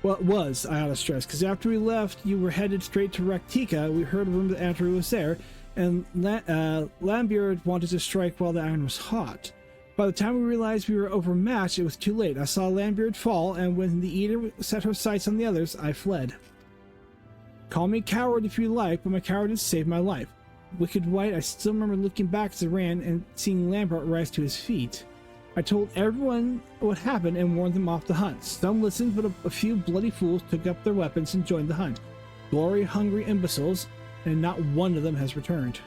Well, it was, I ought to stress, because after we left, you were headed straight to Rectica. We heard of him after he was there, and Lambert wanted to strike while the iron was hot. By the time we realized we were overmatched, it was too late. I saw Lambert fall, and when the Eater set her sights on the others, I fled. Call me coward if you like, but my cowardice saved my life. Wicked White, I still remember looking back as I ran and seeing Lambert rise to his feet. I told everyone what happened and warned them off the hunt. Some listened, but a few bloody fools took up their weapons and joined the hunt. Glory-hungry imbeciles, and not one of them has returned.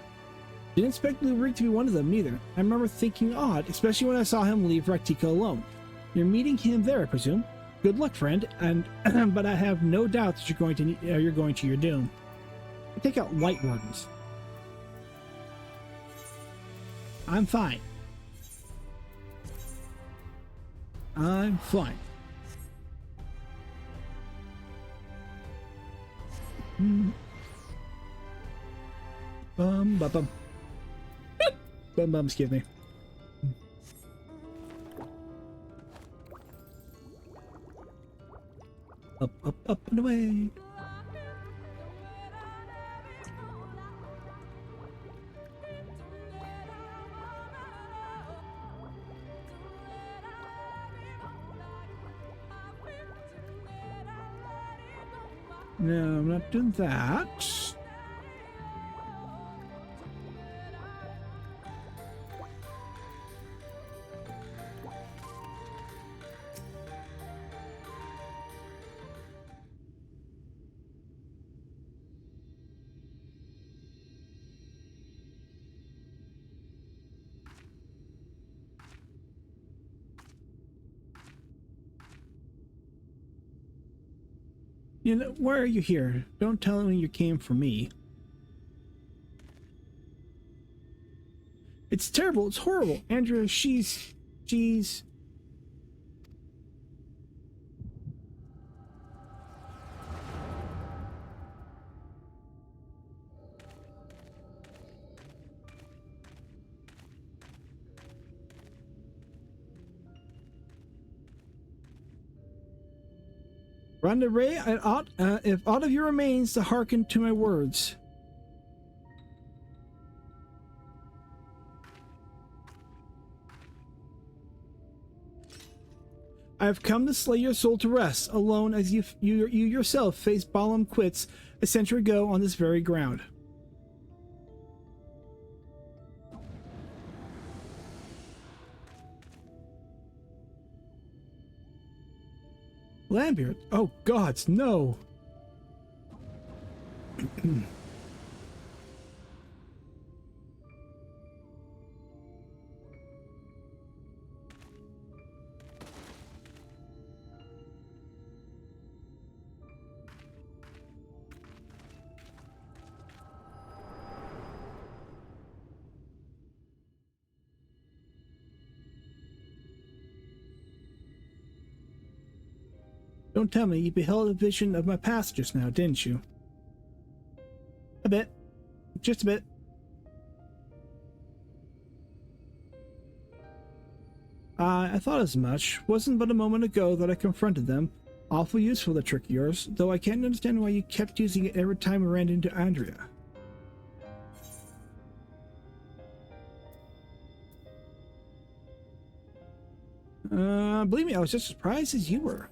Didn't expect Lou Reek to be one of them, neither. I remember thinking odd, especially when I saw him leave Rectica alone. You're meeting him there, I presume? Good luck, friend, and but I have no doubt that you're going to your doom. I take out light wardens. I'm fine. I'm fine. Bum bum bum. Bum bum, excuse me. Up, up, up and away. No, I'm not doing that. You know, why are you here? Don't tell me you came for me. It's terrible. It's horrible. Andrea, she's... Rhonda Ray, if aught of you remains to hearken to my words. I have come to slay your soul to rest, alone as you yourself faced Balam Quits a century ago on this very ground. Lambert, oh gods, no! Don't tell me you beheld a vision of my past just now, didn't you? A bit. Just a bit. I thought as much. Wasn't but a moment ago that I confronted them. Awful useful, the trick of yours, though I can't understand why you kept using it every time we ran into Andrea. Believe me, I was just as surprised as you were.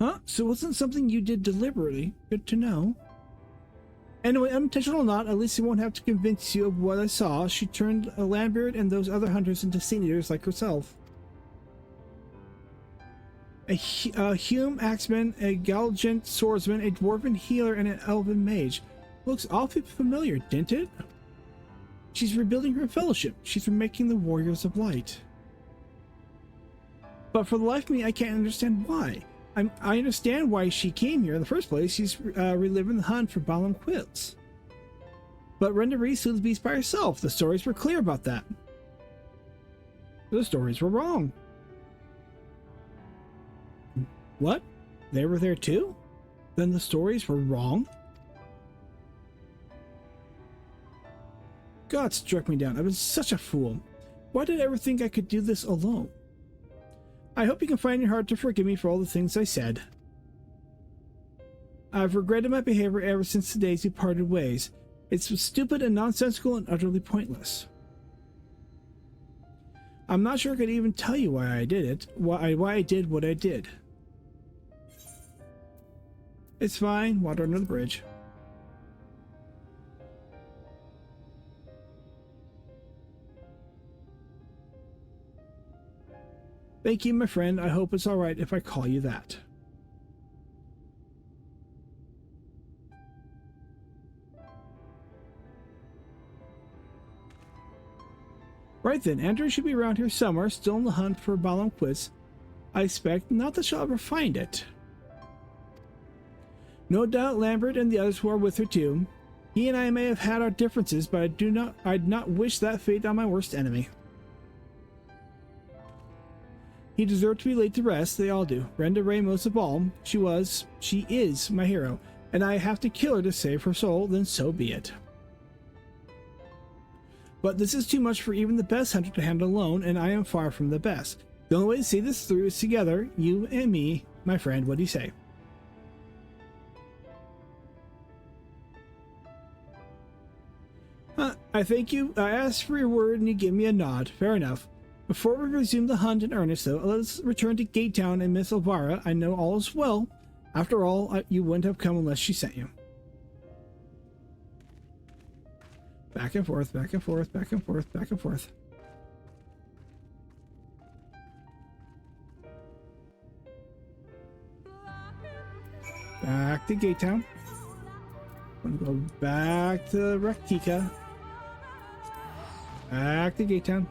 Huh? So it wasn't something you did deliberately. Good to know. Anyway, unintentional or not, at least I won't have to convince you of what I saw. She turned a Lambert and those other hunters into saint eaters like herself. A Hume axeman, a Galgant swordsman, a dwarven healer, and an elven mage. Looks awfully familiar, didn't it? She's rebuilding her fellowship. She's remaking the Warriors of Light. But for the life of me, I can't understand why. I understand why she came here in the first place. She's reliving the hunt for Balam Quilts. But Rendari slew the beast by herself. The stories were clear about that. The stories were wrong. What? They were there too? Then the stories were wrong? God struck me down. I was such a fool. Why did I ever think I could do this alone? I hope you can find your heart to forgive me for all the things I said. I've regretted my behavior ever since the days we parted ways. It's stupid and nonsensical and utterly pointless. I'm not sure I could even tell you why I did it, why I did what I did. It's fine, water under the bridge. Thank you, my friend. I hope it's alright if I call you that. Right then, Andrew should be around here somewhere, still in the hunt for Balam Quits. I expect not that she'll ever find it. No doubt Lambert and the others who are with her too. He and I may have had our differences, but I'd not wish that fate on my worst enemy. He deserved to be laid to rest, they all do. Brenda Ray most of all. She is my hero, and I have to kill her to save her soul, then so be it. But this is too much for even the best hunter to handle alone, and I am far from the best. The only way to see this through is together, you and me, my friend. What do you say? I thank you. I asked for your word, and you give me a nod. Fair enough. Before we resume the hunt in earnest, though, let's return to Gate Town and Miss Elvira. I know all is well. After all, you wouldn't have come unless she sent you. Back and forth, back and forth, back and forth, back and forth. Back to Gate Town. I'm gonna go back to Raktika. Back to Gate Town.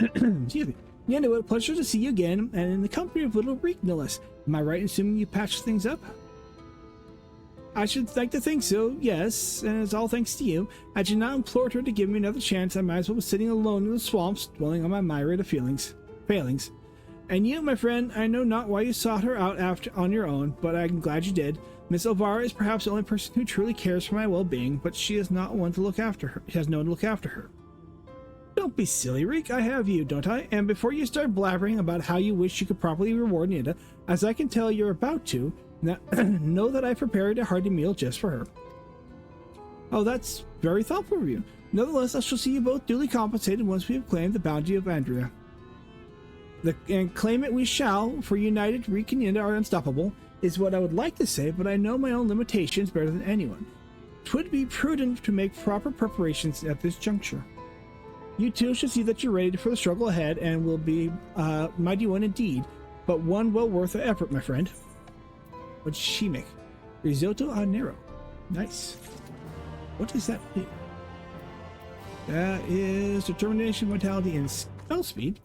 Excuse me. Yeah, no, what a pleasure to see you again, and in the company of little Reek, no less. Am I right in assuming you patched things up? I should like to think so, yes, and it's all thanks to you. I did not implore her to give me another chance. I might as well be sitting alone in the swamps, dwelling on my myriad of failings. And you, my friend, I know not why you sought her out on your own, but I'm glad you did. Miss Elvira is perhaps the only person who truly cares for my well-being, but she is not one to look after her. She has no one to look after her. Don't be silly, Reek. I have you, don't I? And before you start blabbering about how you wish you could properly reward Nida, as I can tell you're about to, know that I prepared a hearty meal just for her. Oh, that's very thoughtful of you. Nevertheless, I shall see you both duly compensated once we have claimed the bounty of Andrea. And claim it we shall, for united, Reek and Nida are unstoppable, is what I would like to say, but I know my own limitations better than anyone. 'Twould be prudent to make proper preparations at this juncture. You two should see that you're ready for the struggle ahead, and will be a mighty one indeed, but one well worth the effort, my friend. What does she make? Risotto al Nero. Nice. What does that do? That is determination, vitality, and spell speed.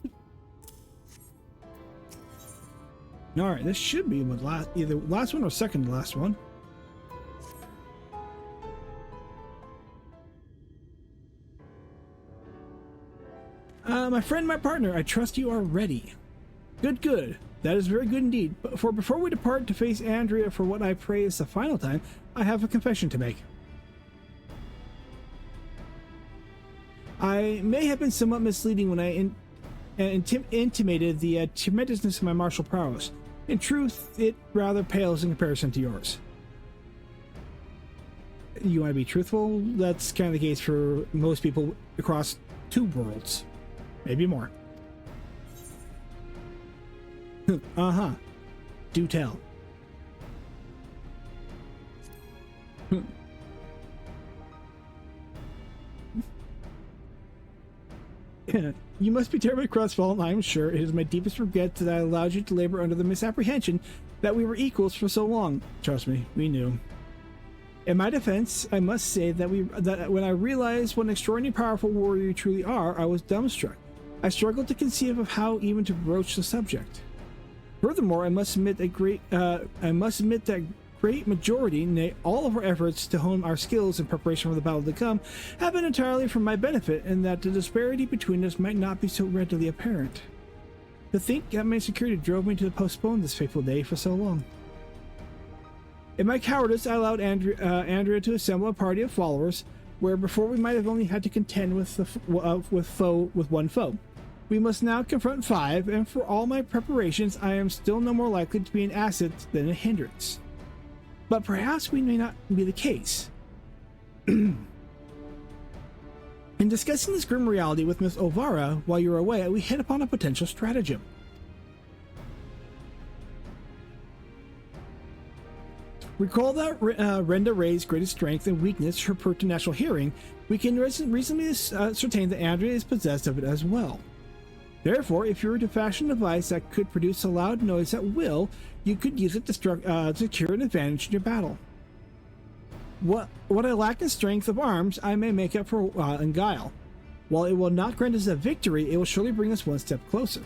Alright, this should be either last one or second to last one. My friend, my partner, I trust you are ready. Good, good. That is very good indeed. But before we depart to face Andrea for what I pray is the final time, I have a confession to make. I may have been somewhat misleading when I intimated the tremendousness of my martial prowess. In truth, it rather pales in comparison to yours. You want to be truthful? That's kind of the case for most people across 2 worlds. Maybe more. Uh-huh. Do tell. You must be terribly crestfallen, I am sure. It is my deepest regret that I allowed you to labor under the misapprehension that we were equals for so long. Trust me, we knew. In my defense, I must say that when I realized what an extraordinarily powerful warrior you truly are, I was dumbstruck. I struggled to conceive of how even to broach the subject. Furthermore, I must admit that great majority, nay, all of our efforts to hone our skills in preparation for the battle to come have been entirely for my benefit, and that the disparity between us might not be so readily apparent. To think that my insecurity drove me to postpone this fateful day for so long. In my cowardice, I allowed Andrea to assemble a party of followers, where before we might have only had to contend with one foe. We must now confront 5, and for all my preparations, I am still no more likely to be an asset than a hindrance. But perhaps we may not be the case. In discussing this grim reality with Miss Elvira while you were away, we hit upon a potential stratagem. Recall that Renda Ray's greatest strength and weakness, her preternatural hearing. We can reasonably ascertain that Andrea is possessed of it as well. Therefore, if you were to fashion a device that could produce a loud noise at will, you could use it to secure an advantage in your battle. What I lack in strength of arms, I may make up for in guile. While it will not grant us a victory, it will surely bring us one step closer.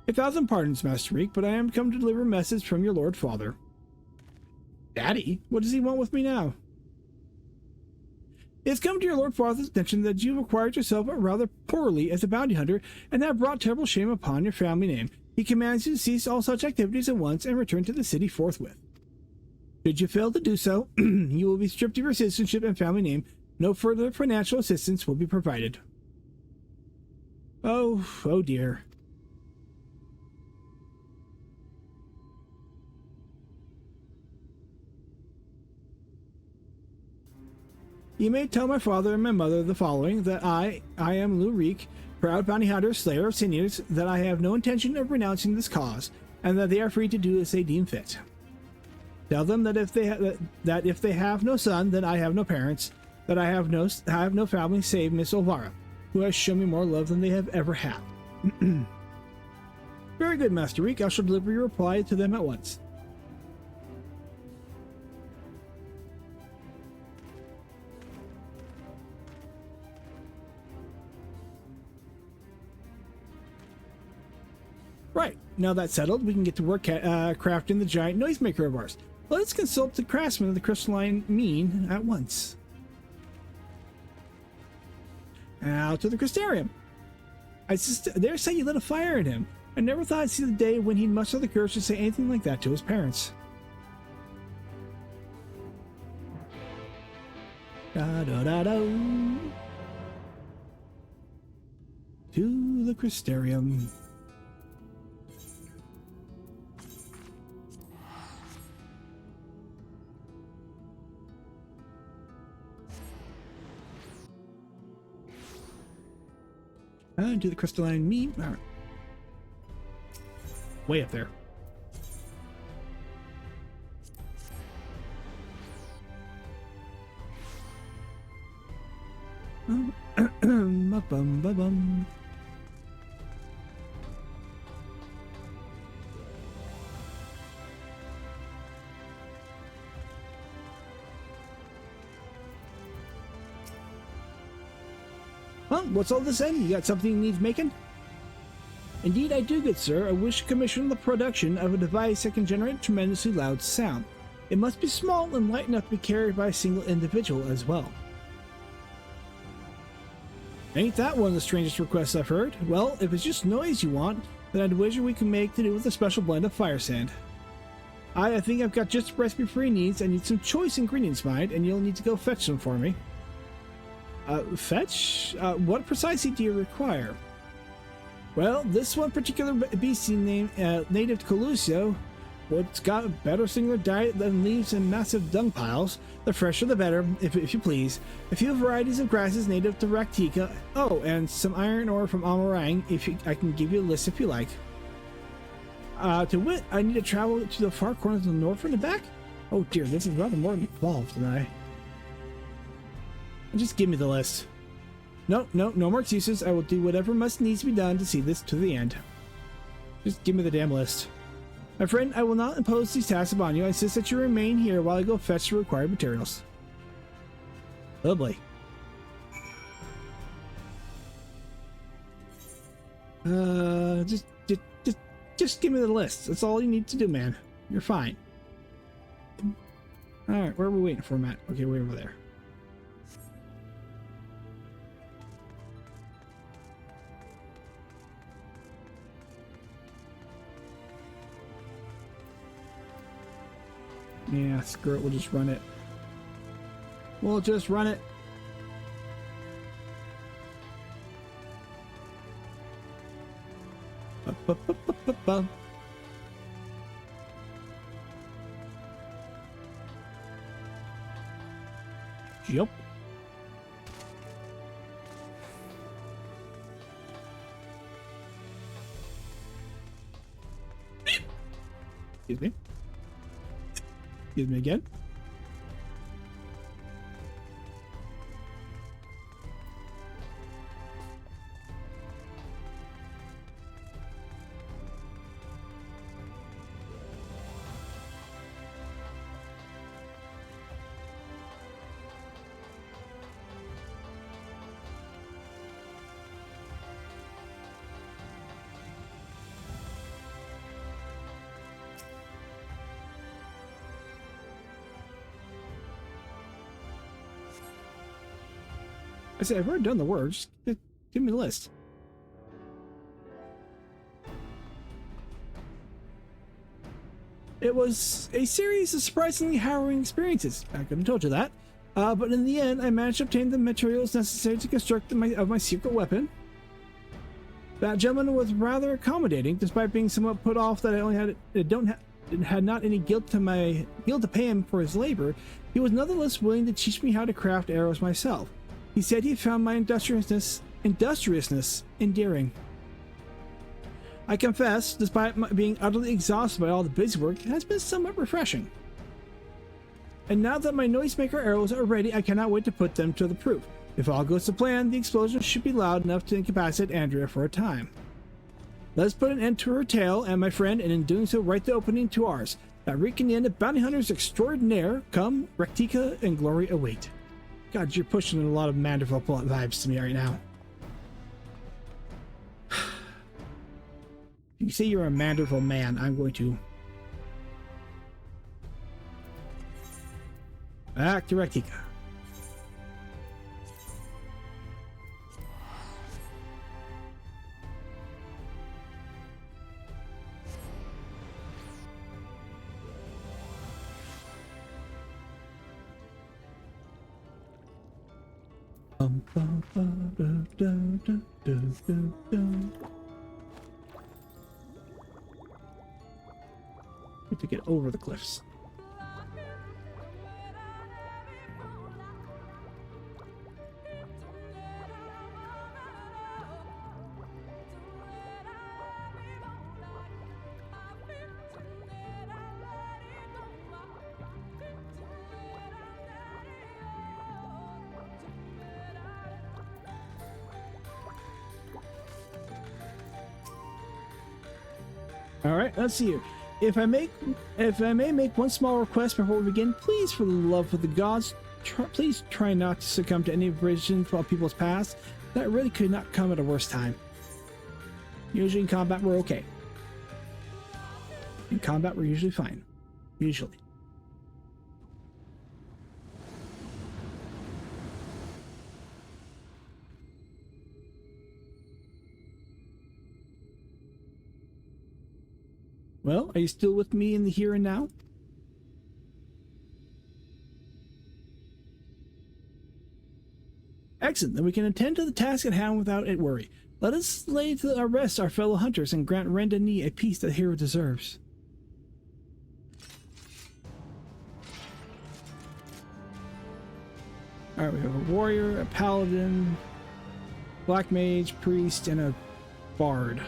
1,000 pardons, Master Reek, but I am come to deliver a message from your Lord Father. Daddy? What does he want with me now? It has come to your Lord Father's attention that you have acquired yourself rather poorly as a bounty hunter and have brought terrible shame upon your family name. He commands you to cease all such activities at once and return to the city forthwith. Should you fail to do so, you will be stripped of your citizenship and family name. No further financial assistance will be provided. Oh dear. You may tell my father and my mother the following, that I am Lou Reek, proud bounty hunter, slayer of seniors, that I have no intention of renouncing this cause, and that they are free to do as they deem fit. Tell them that if they have no son, then I have no parents, that I have no family save Miss Elvira, who has shown me more love than they have ever had. Very good, Master Reek. I shall deliver your reply to them at once. Right, now that's settled, we can get to work crafting the giant noisemaker of ours. Let's consult the craftsman of the crystalline mean at once. Out to the crystarium. I dare say you lit a fire in him. I never thought I'd see the day when he'd muster the courage to say anything like that to his parents. Da da da da. To the crystarium. Do the crystalline meat. All right. Way up there. Ba-bum. Well, what's all this then? You got something needs making? Indeed I do, good sir. I wish to commission the production of a device that can generate tremendously loud sound. It must be small and light enough to be carried by a single individual as well. Ain't that one of the strangest requests I've heard? Well, if it's just noise you want, then I'd wager we can make to do with a special blend of fire sand. I think I've got just the recipe for he needs. I need some choice ingredients, mind, and you'll need to go fetch them for me. Fetch? What precisely do you require? Well, this one particular beastie named native to Colusio, what's got a better singular diet than leaves and massive dung piles. The fresher the better, if you please. A few varieties of grasses native to Raktika. Oh, and some iron ore from Amarang, I can give you a list if you like. To wit, I need to travel to the far corners of the north and back? Oh dear, this is rather more involved than I... Just give me the list. No more excuses. I will do whatever must needs to be done to see this to the end. Just give me the damn list. My friend, I will not impose these tasks upon you. I insist that you remain here while I go fetch the required materials. Lovely. Just give me the list. That's all you need to do, man. You're fine. Alright, where are we waiting for, Matt? Okay, way over there. Yeah, screw it, we'll just run it. We'll just run it. Yup. Excuse me. Excuse me again. I said, I've already done the work. Just give me the list. It was a series of surprisingly harrowing experiences. I could have told you that. But in the end, I managed to obtain the materials necessary to construct my secret weapon. That gentleman was rather accommodating, despite being somewhat put off that I only had not any guilt to pay him for his labor. He was nonetheless willing to teach me how to craft arrows myself. He said he found my industriousness endearing. I confess, despite being utterly exhausted by all the busy work, it has been somewhat refreshing. And now that my noisemaker arrows are ready, I cannot wait to put them to the proof. If all goes to plan, the explosion should be loud enough to incapacitate Andrea for a time. Let's put an end to her tale and my friend, and in doing so, write the opening to ours. That reeking the end of bounty hunters extraordinaire, come, Raktika and glory await. God, you're pushing a lot of Manderville vibes to me right now. You say you're a manderful man. I'm going to... Back to Raktika. Need to get over the cliffs. All right, let's see here. If I may make one small request before we begin, please, for the love of the gods, please try not to succumb to any visions while people's pass. That really could not come at a worse time. Usually in combat, we're okay. In combat, we're usually fine. Usually. Well, are you still with me in the here and now? Excellent, then we can attend to the task at hand without a worry. Let us lay to rest our fellow hunters and grant Rendani a peace that hero deserves. Alright, we have a warrior, a paladin, black mage, priest, and a bard.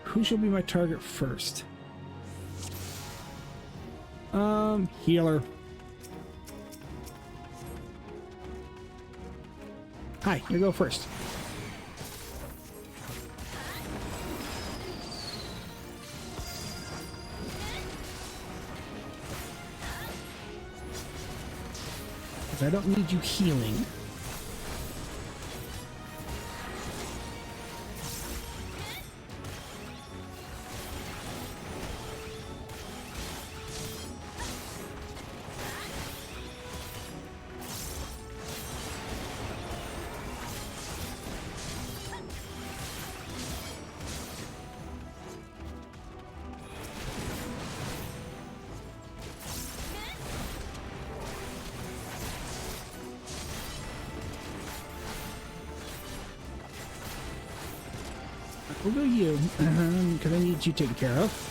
Who shall be my target first? Healer. Hi, you go first. Because I don't need you healing. We'll go you, because I need you taken care of.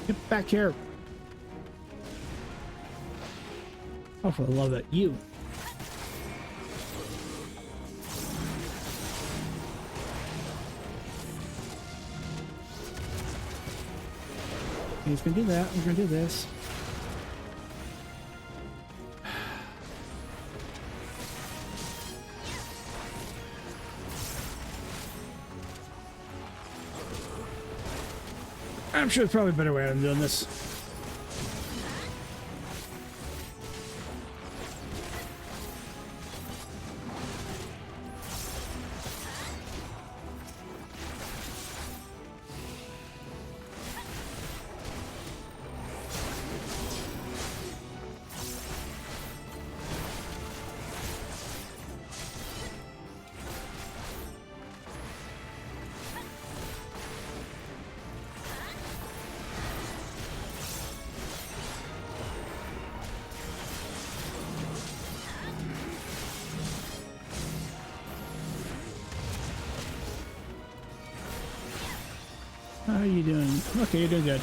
Get back here. Oh, for the love of it, you. He's gonna do that. We're gonna do this. I'm sure there's probably a better way of doing this. How are you doing? Okay, you're doing good.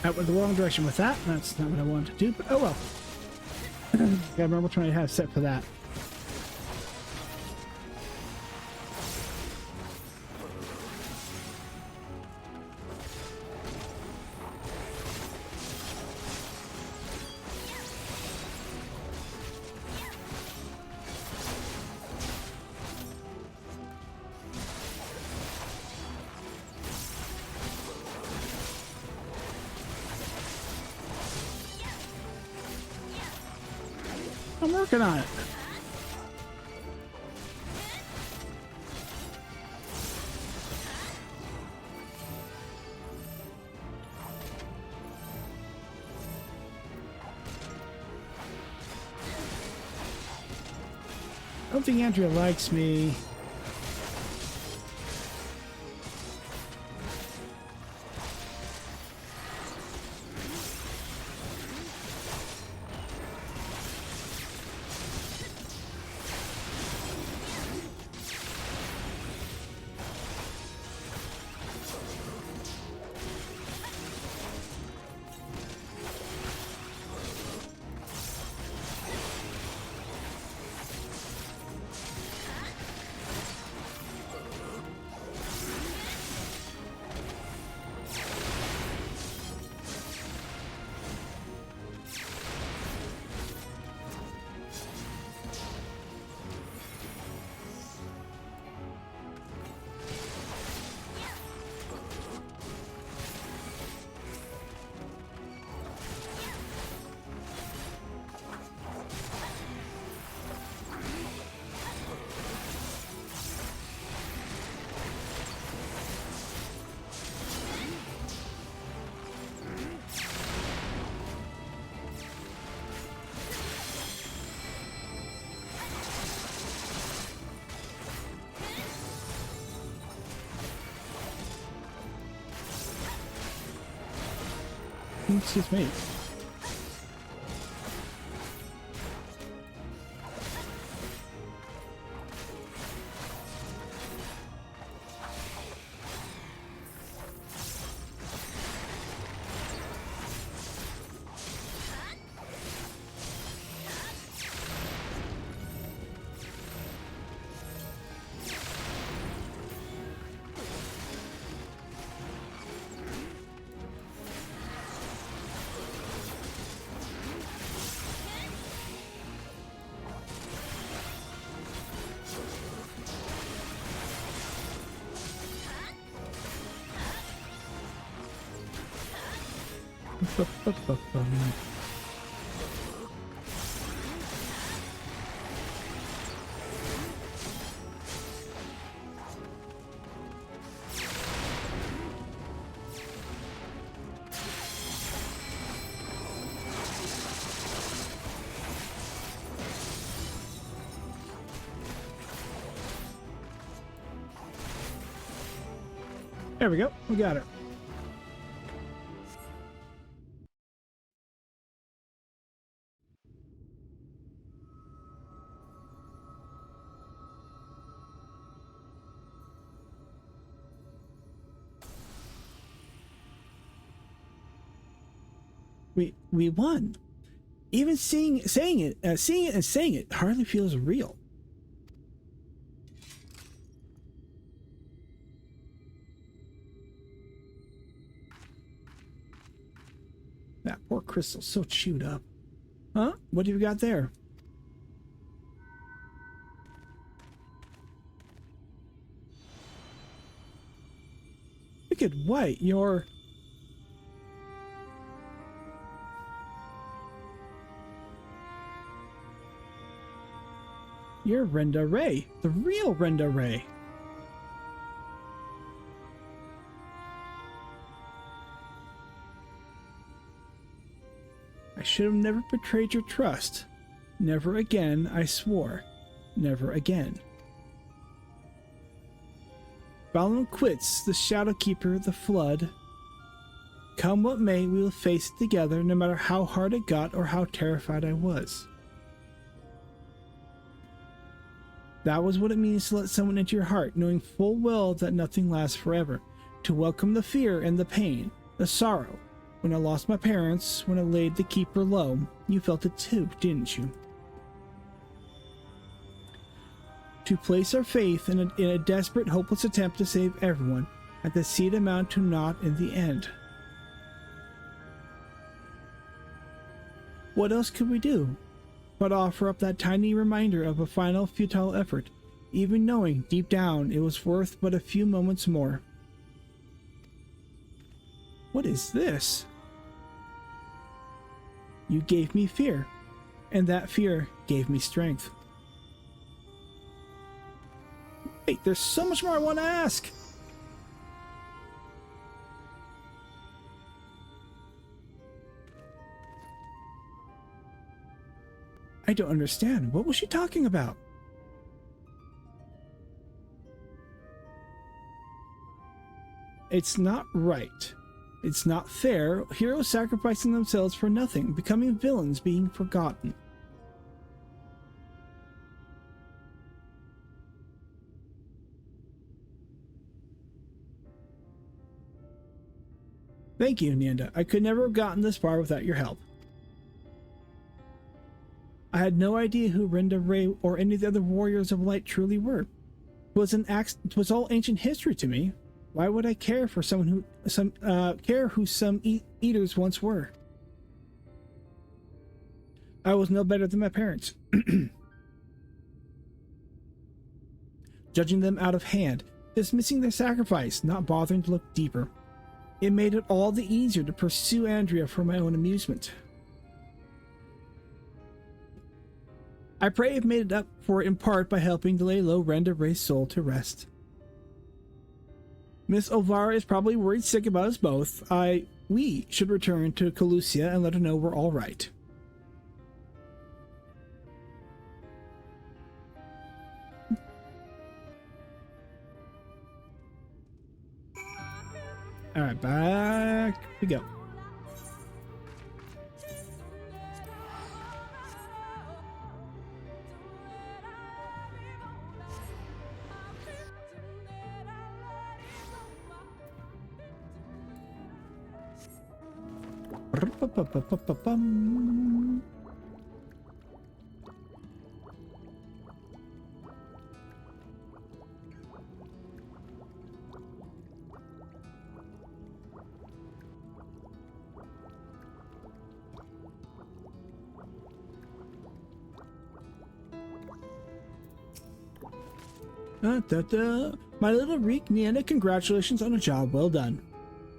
I went the wrong direction with that. That's not what I wanted to do, but oh well. Gotta remember which one I have set for that. I'm working on it. I don't think Andrea likes me. Excuse me. There we go. We got her. We won. Even seeing it and saying it hardly feels real. That poor Crystal's so chewed up. Huh? What have you got there? Wicked White, you're Renda Ray, the real Renda Ray. I should have never betrayed your trust. Never again, I swore. Never again. Balin quits, the Shadowkeeper, the Flood. Come what may, we will face it together, no matter how hard it got or how terrified I was. That was what it means to let someone into your heart, knowing full well that nothing lasts forever. To welcome the fear and the pain, the sorrow, When I lost my parents, when I laid the Keeper low, you felt it too, didn't you? To place our faith in a desperate, hopeless attempt to save everyone, and to see it amount to naught in the end. What else could we do but offer up that tiny reminder of a final futile effort, even knowing deep down it was worth but a few moments more? What is this? You gave me fear, and that fear gave me strength. Wait, there's so much more I want to ask! I don't understand. What was she talking about? It's not right. It's not fair. Heroes sacrificing themselves for nothing, becoming villains, being forgotten. Thank you, Nanda. I could never have gotten this far without your help. I had no idea who Renda Ray or any of the other warriors of light truly were. It was all ancient history to me. Why would I care for someone who some eaters once were? I was no better than my parents. Judging them out of hand, dismissing their sacrifice, not bothering to look deeper. It made it all the easier to pursue Andrea for my own amusement. I pray I've made it up for in part by helping to lay low Renda Ray's soul to rest. Miss Olvara is probably worried sick about us both. We should return to Calusia and let her know we're all right. Alright, back we go. My little Reek Nanda, congratulations on a job well done.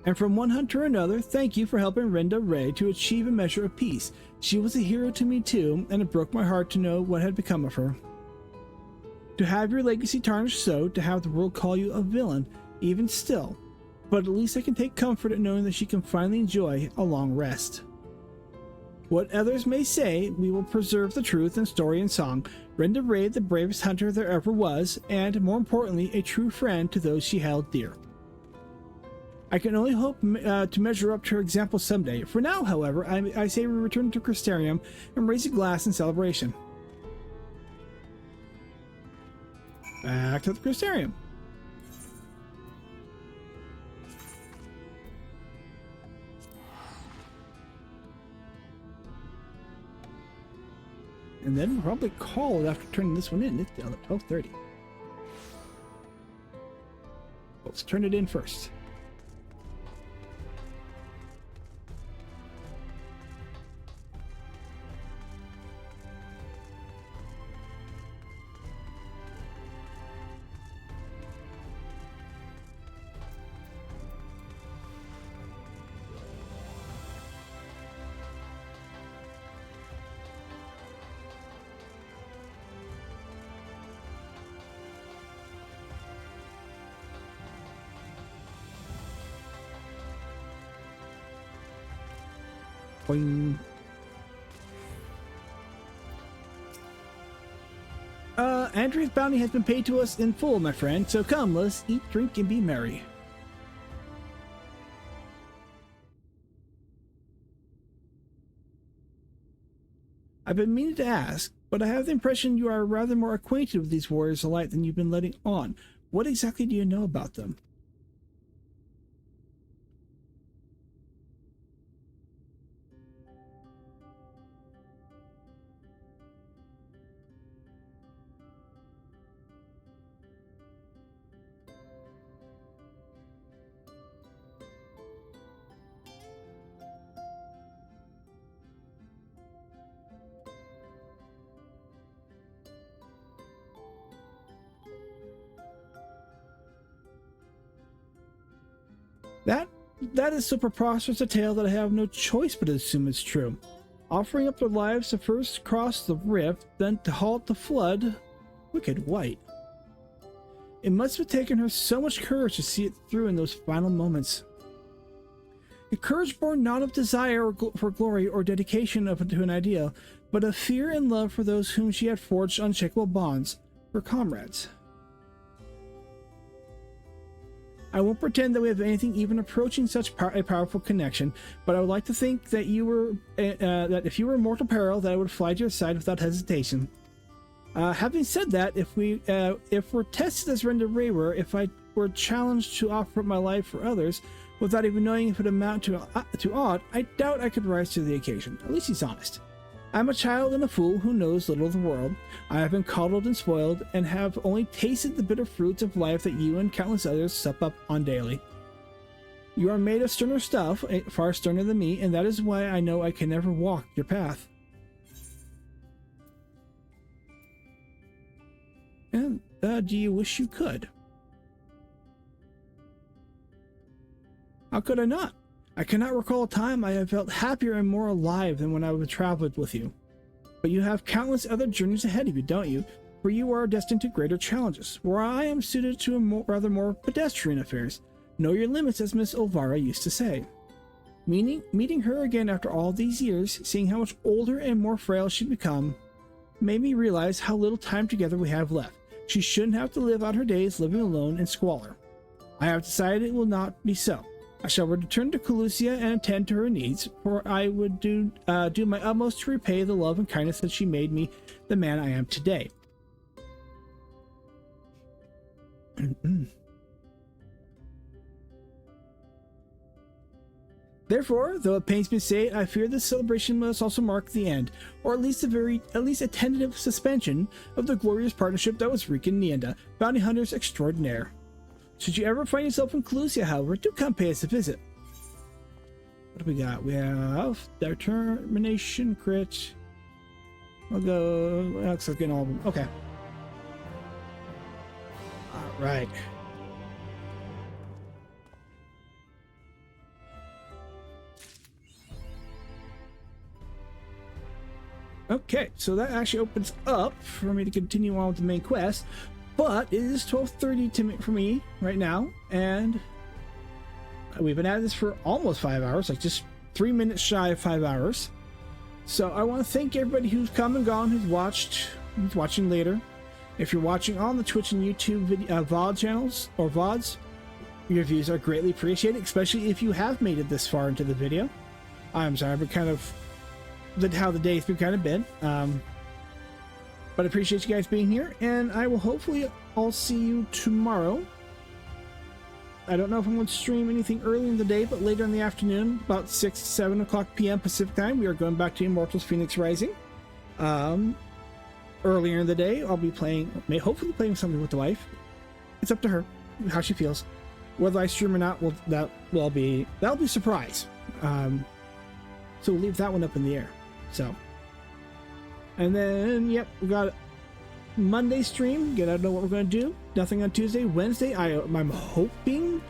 And from one hunt to another, thank you for helping Renda Ray to achieve a measure of peace. She was a hero to me too, and it broke my heart to know what had become of her. To have your legacy tarnished so, to have the world call you a villain, even still. But at least I can take comfort in knowing that she can finally enjoy a long rest. What others may say, we will preserve the truth in story and song. Renda Ray, the bravest hunter there ever was, and more importantly, a true friend to those she held dear. I can only hope to measure up to her example someday. For now, however, I say we return to Crystarium and raise a glass in celebration. Back to the Crystarium. And then we'll probably call it after turning this one in. It's down at 12:30. Let's turn it in first. Boing. Andrea's bounty has been paid to us in full, my friend, so come, let's eat, drink, and be merry. I've been meaning to ask, but I have the impression you are rather more acquainted with these warriors of light than you've been letting on. What exactly do you know about them? That is so preposterous a tale that I have no choice but to assume it's true. Offering up their lives to first cross the rift, then to halt the flood. Wicked white. It must have taken her so much courage to see it through in those final moments. A courage born not of desire for glory or dedication to an ideal, but of fear and love for those whom she had forged unshakable bonds, her comrades. I won't pretend that we have anything even approaching such a powerful connection, but I would like to think that that if you were in mortal peril, that I would fly to your side without hesitation. Having said that, if we're tested as Renda Ray were, if I were challenged to offer up my life for others, without even knowing if it amounted to aught, I doubt I could rise to the occasion. At least he's honest. I'm a child and a fool who knows little of the world. I have been coddled and spoiled, and have only tasted the bitter fruits of life that you and countless others sup up on daily. You are made of sterner stuff, far sterner than me, and that is why I know I can never walk your path. And do you wish you could? How could I not? I cannot recall a time I have felt happier and more alive than when I have traveled with you. But you have countless other journeys ahead of you, don't you? For you are destined to greater challenges, where I am suited to rather more pedestrian affairs. Know your limits, as Miss Elvira used to say. Meeting her again after all these years, seeing how much older and more frail she'd become, made me realize how little time together we have left. She shouldn't have to live out her days living alone in squalor. I have decided it will not be so. I shall return to Calusia and attend to her needs, for I would do my utmost to repay the love and kindness that she made me the man I am today. Therefore, though it pains me to say it, I fear this celebration must also mark the end, or at least a tentative suspension of the glorious partnership that was Riken Nienda, bounty hunters extraordinaire. Should you ever find yourself in Calusia, however, do come pay us a visit. What do we got? We have determination crit. I'll go. Looks like getting all of them. Okay. All right. Okay, so that actually opens up for me to continue on with the main quest. But it is 12:30 for me right now, and we've been at this for almost 5 hours, like just 3 minutes shy of 5 hours. So I want to thank everybody who's come and gone, who's watching later. If you're watching on the Twitch and YouTube VOD channels, or VODs, your views are greatly appreciated, especially if you have made it this far into the video. I'm sorry, but kind of how the day's been but I appreciate you guys being here, and I will hopefully I'll see you tomorrow. I don't know if I'm going to stream anything early in the day, but later in the afternoon, about 6 to 7 o'clock p.m. Pacific time, we are going back to Immortals Phoenix Rising. Earlier in the day, I'll be hopefully playing something with the wife. It's up to her, how she feels. Whether I stream or not, that'll be a surprise. So we'll leave that one up in the air. So. And then, yep, we got Monday stream. I don't know what we're going to do. Nothing on Tuesday. Wednesday, I'm hoping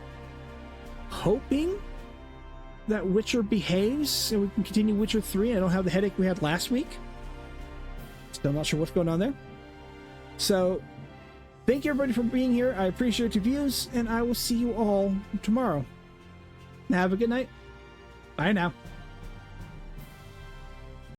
that Witcher behaves and we can continue Witcher 3. I don't have the headache we had last week. Still not sure what's going on there. So, thank you everybody for being here. I appreciate your views, and I will see you all tomorrow. Have a good night. Bye now.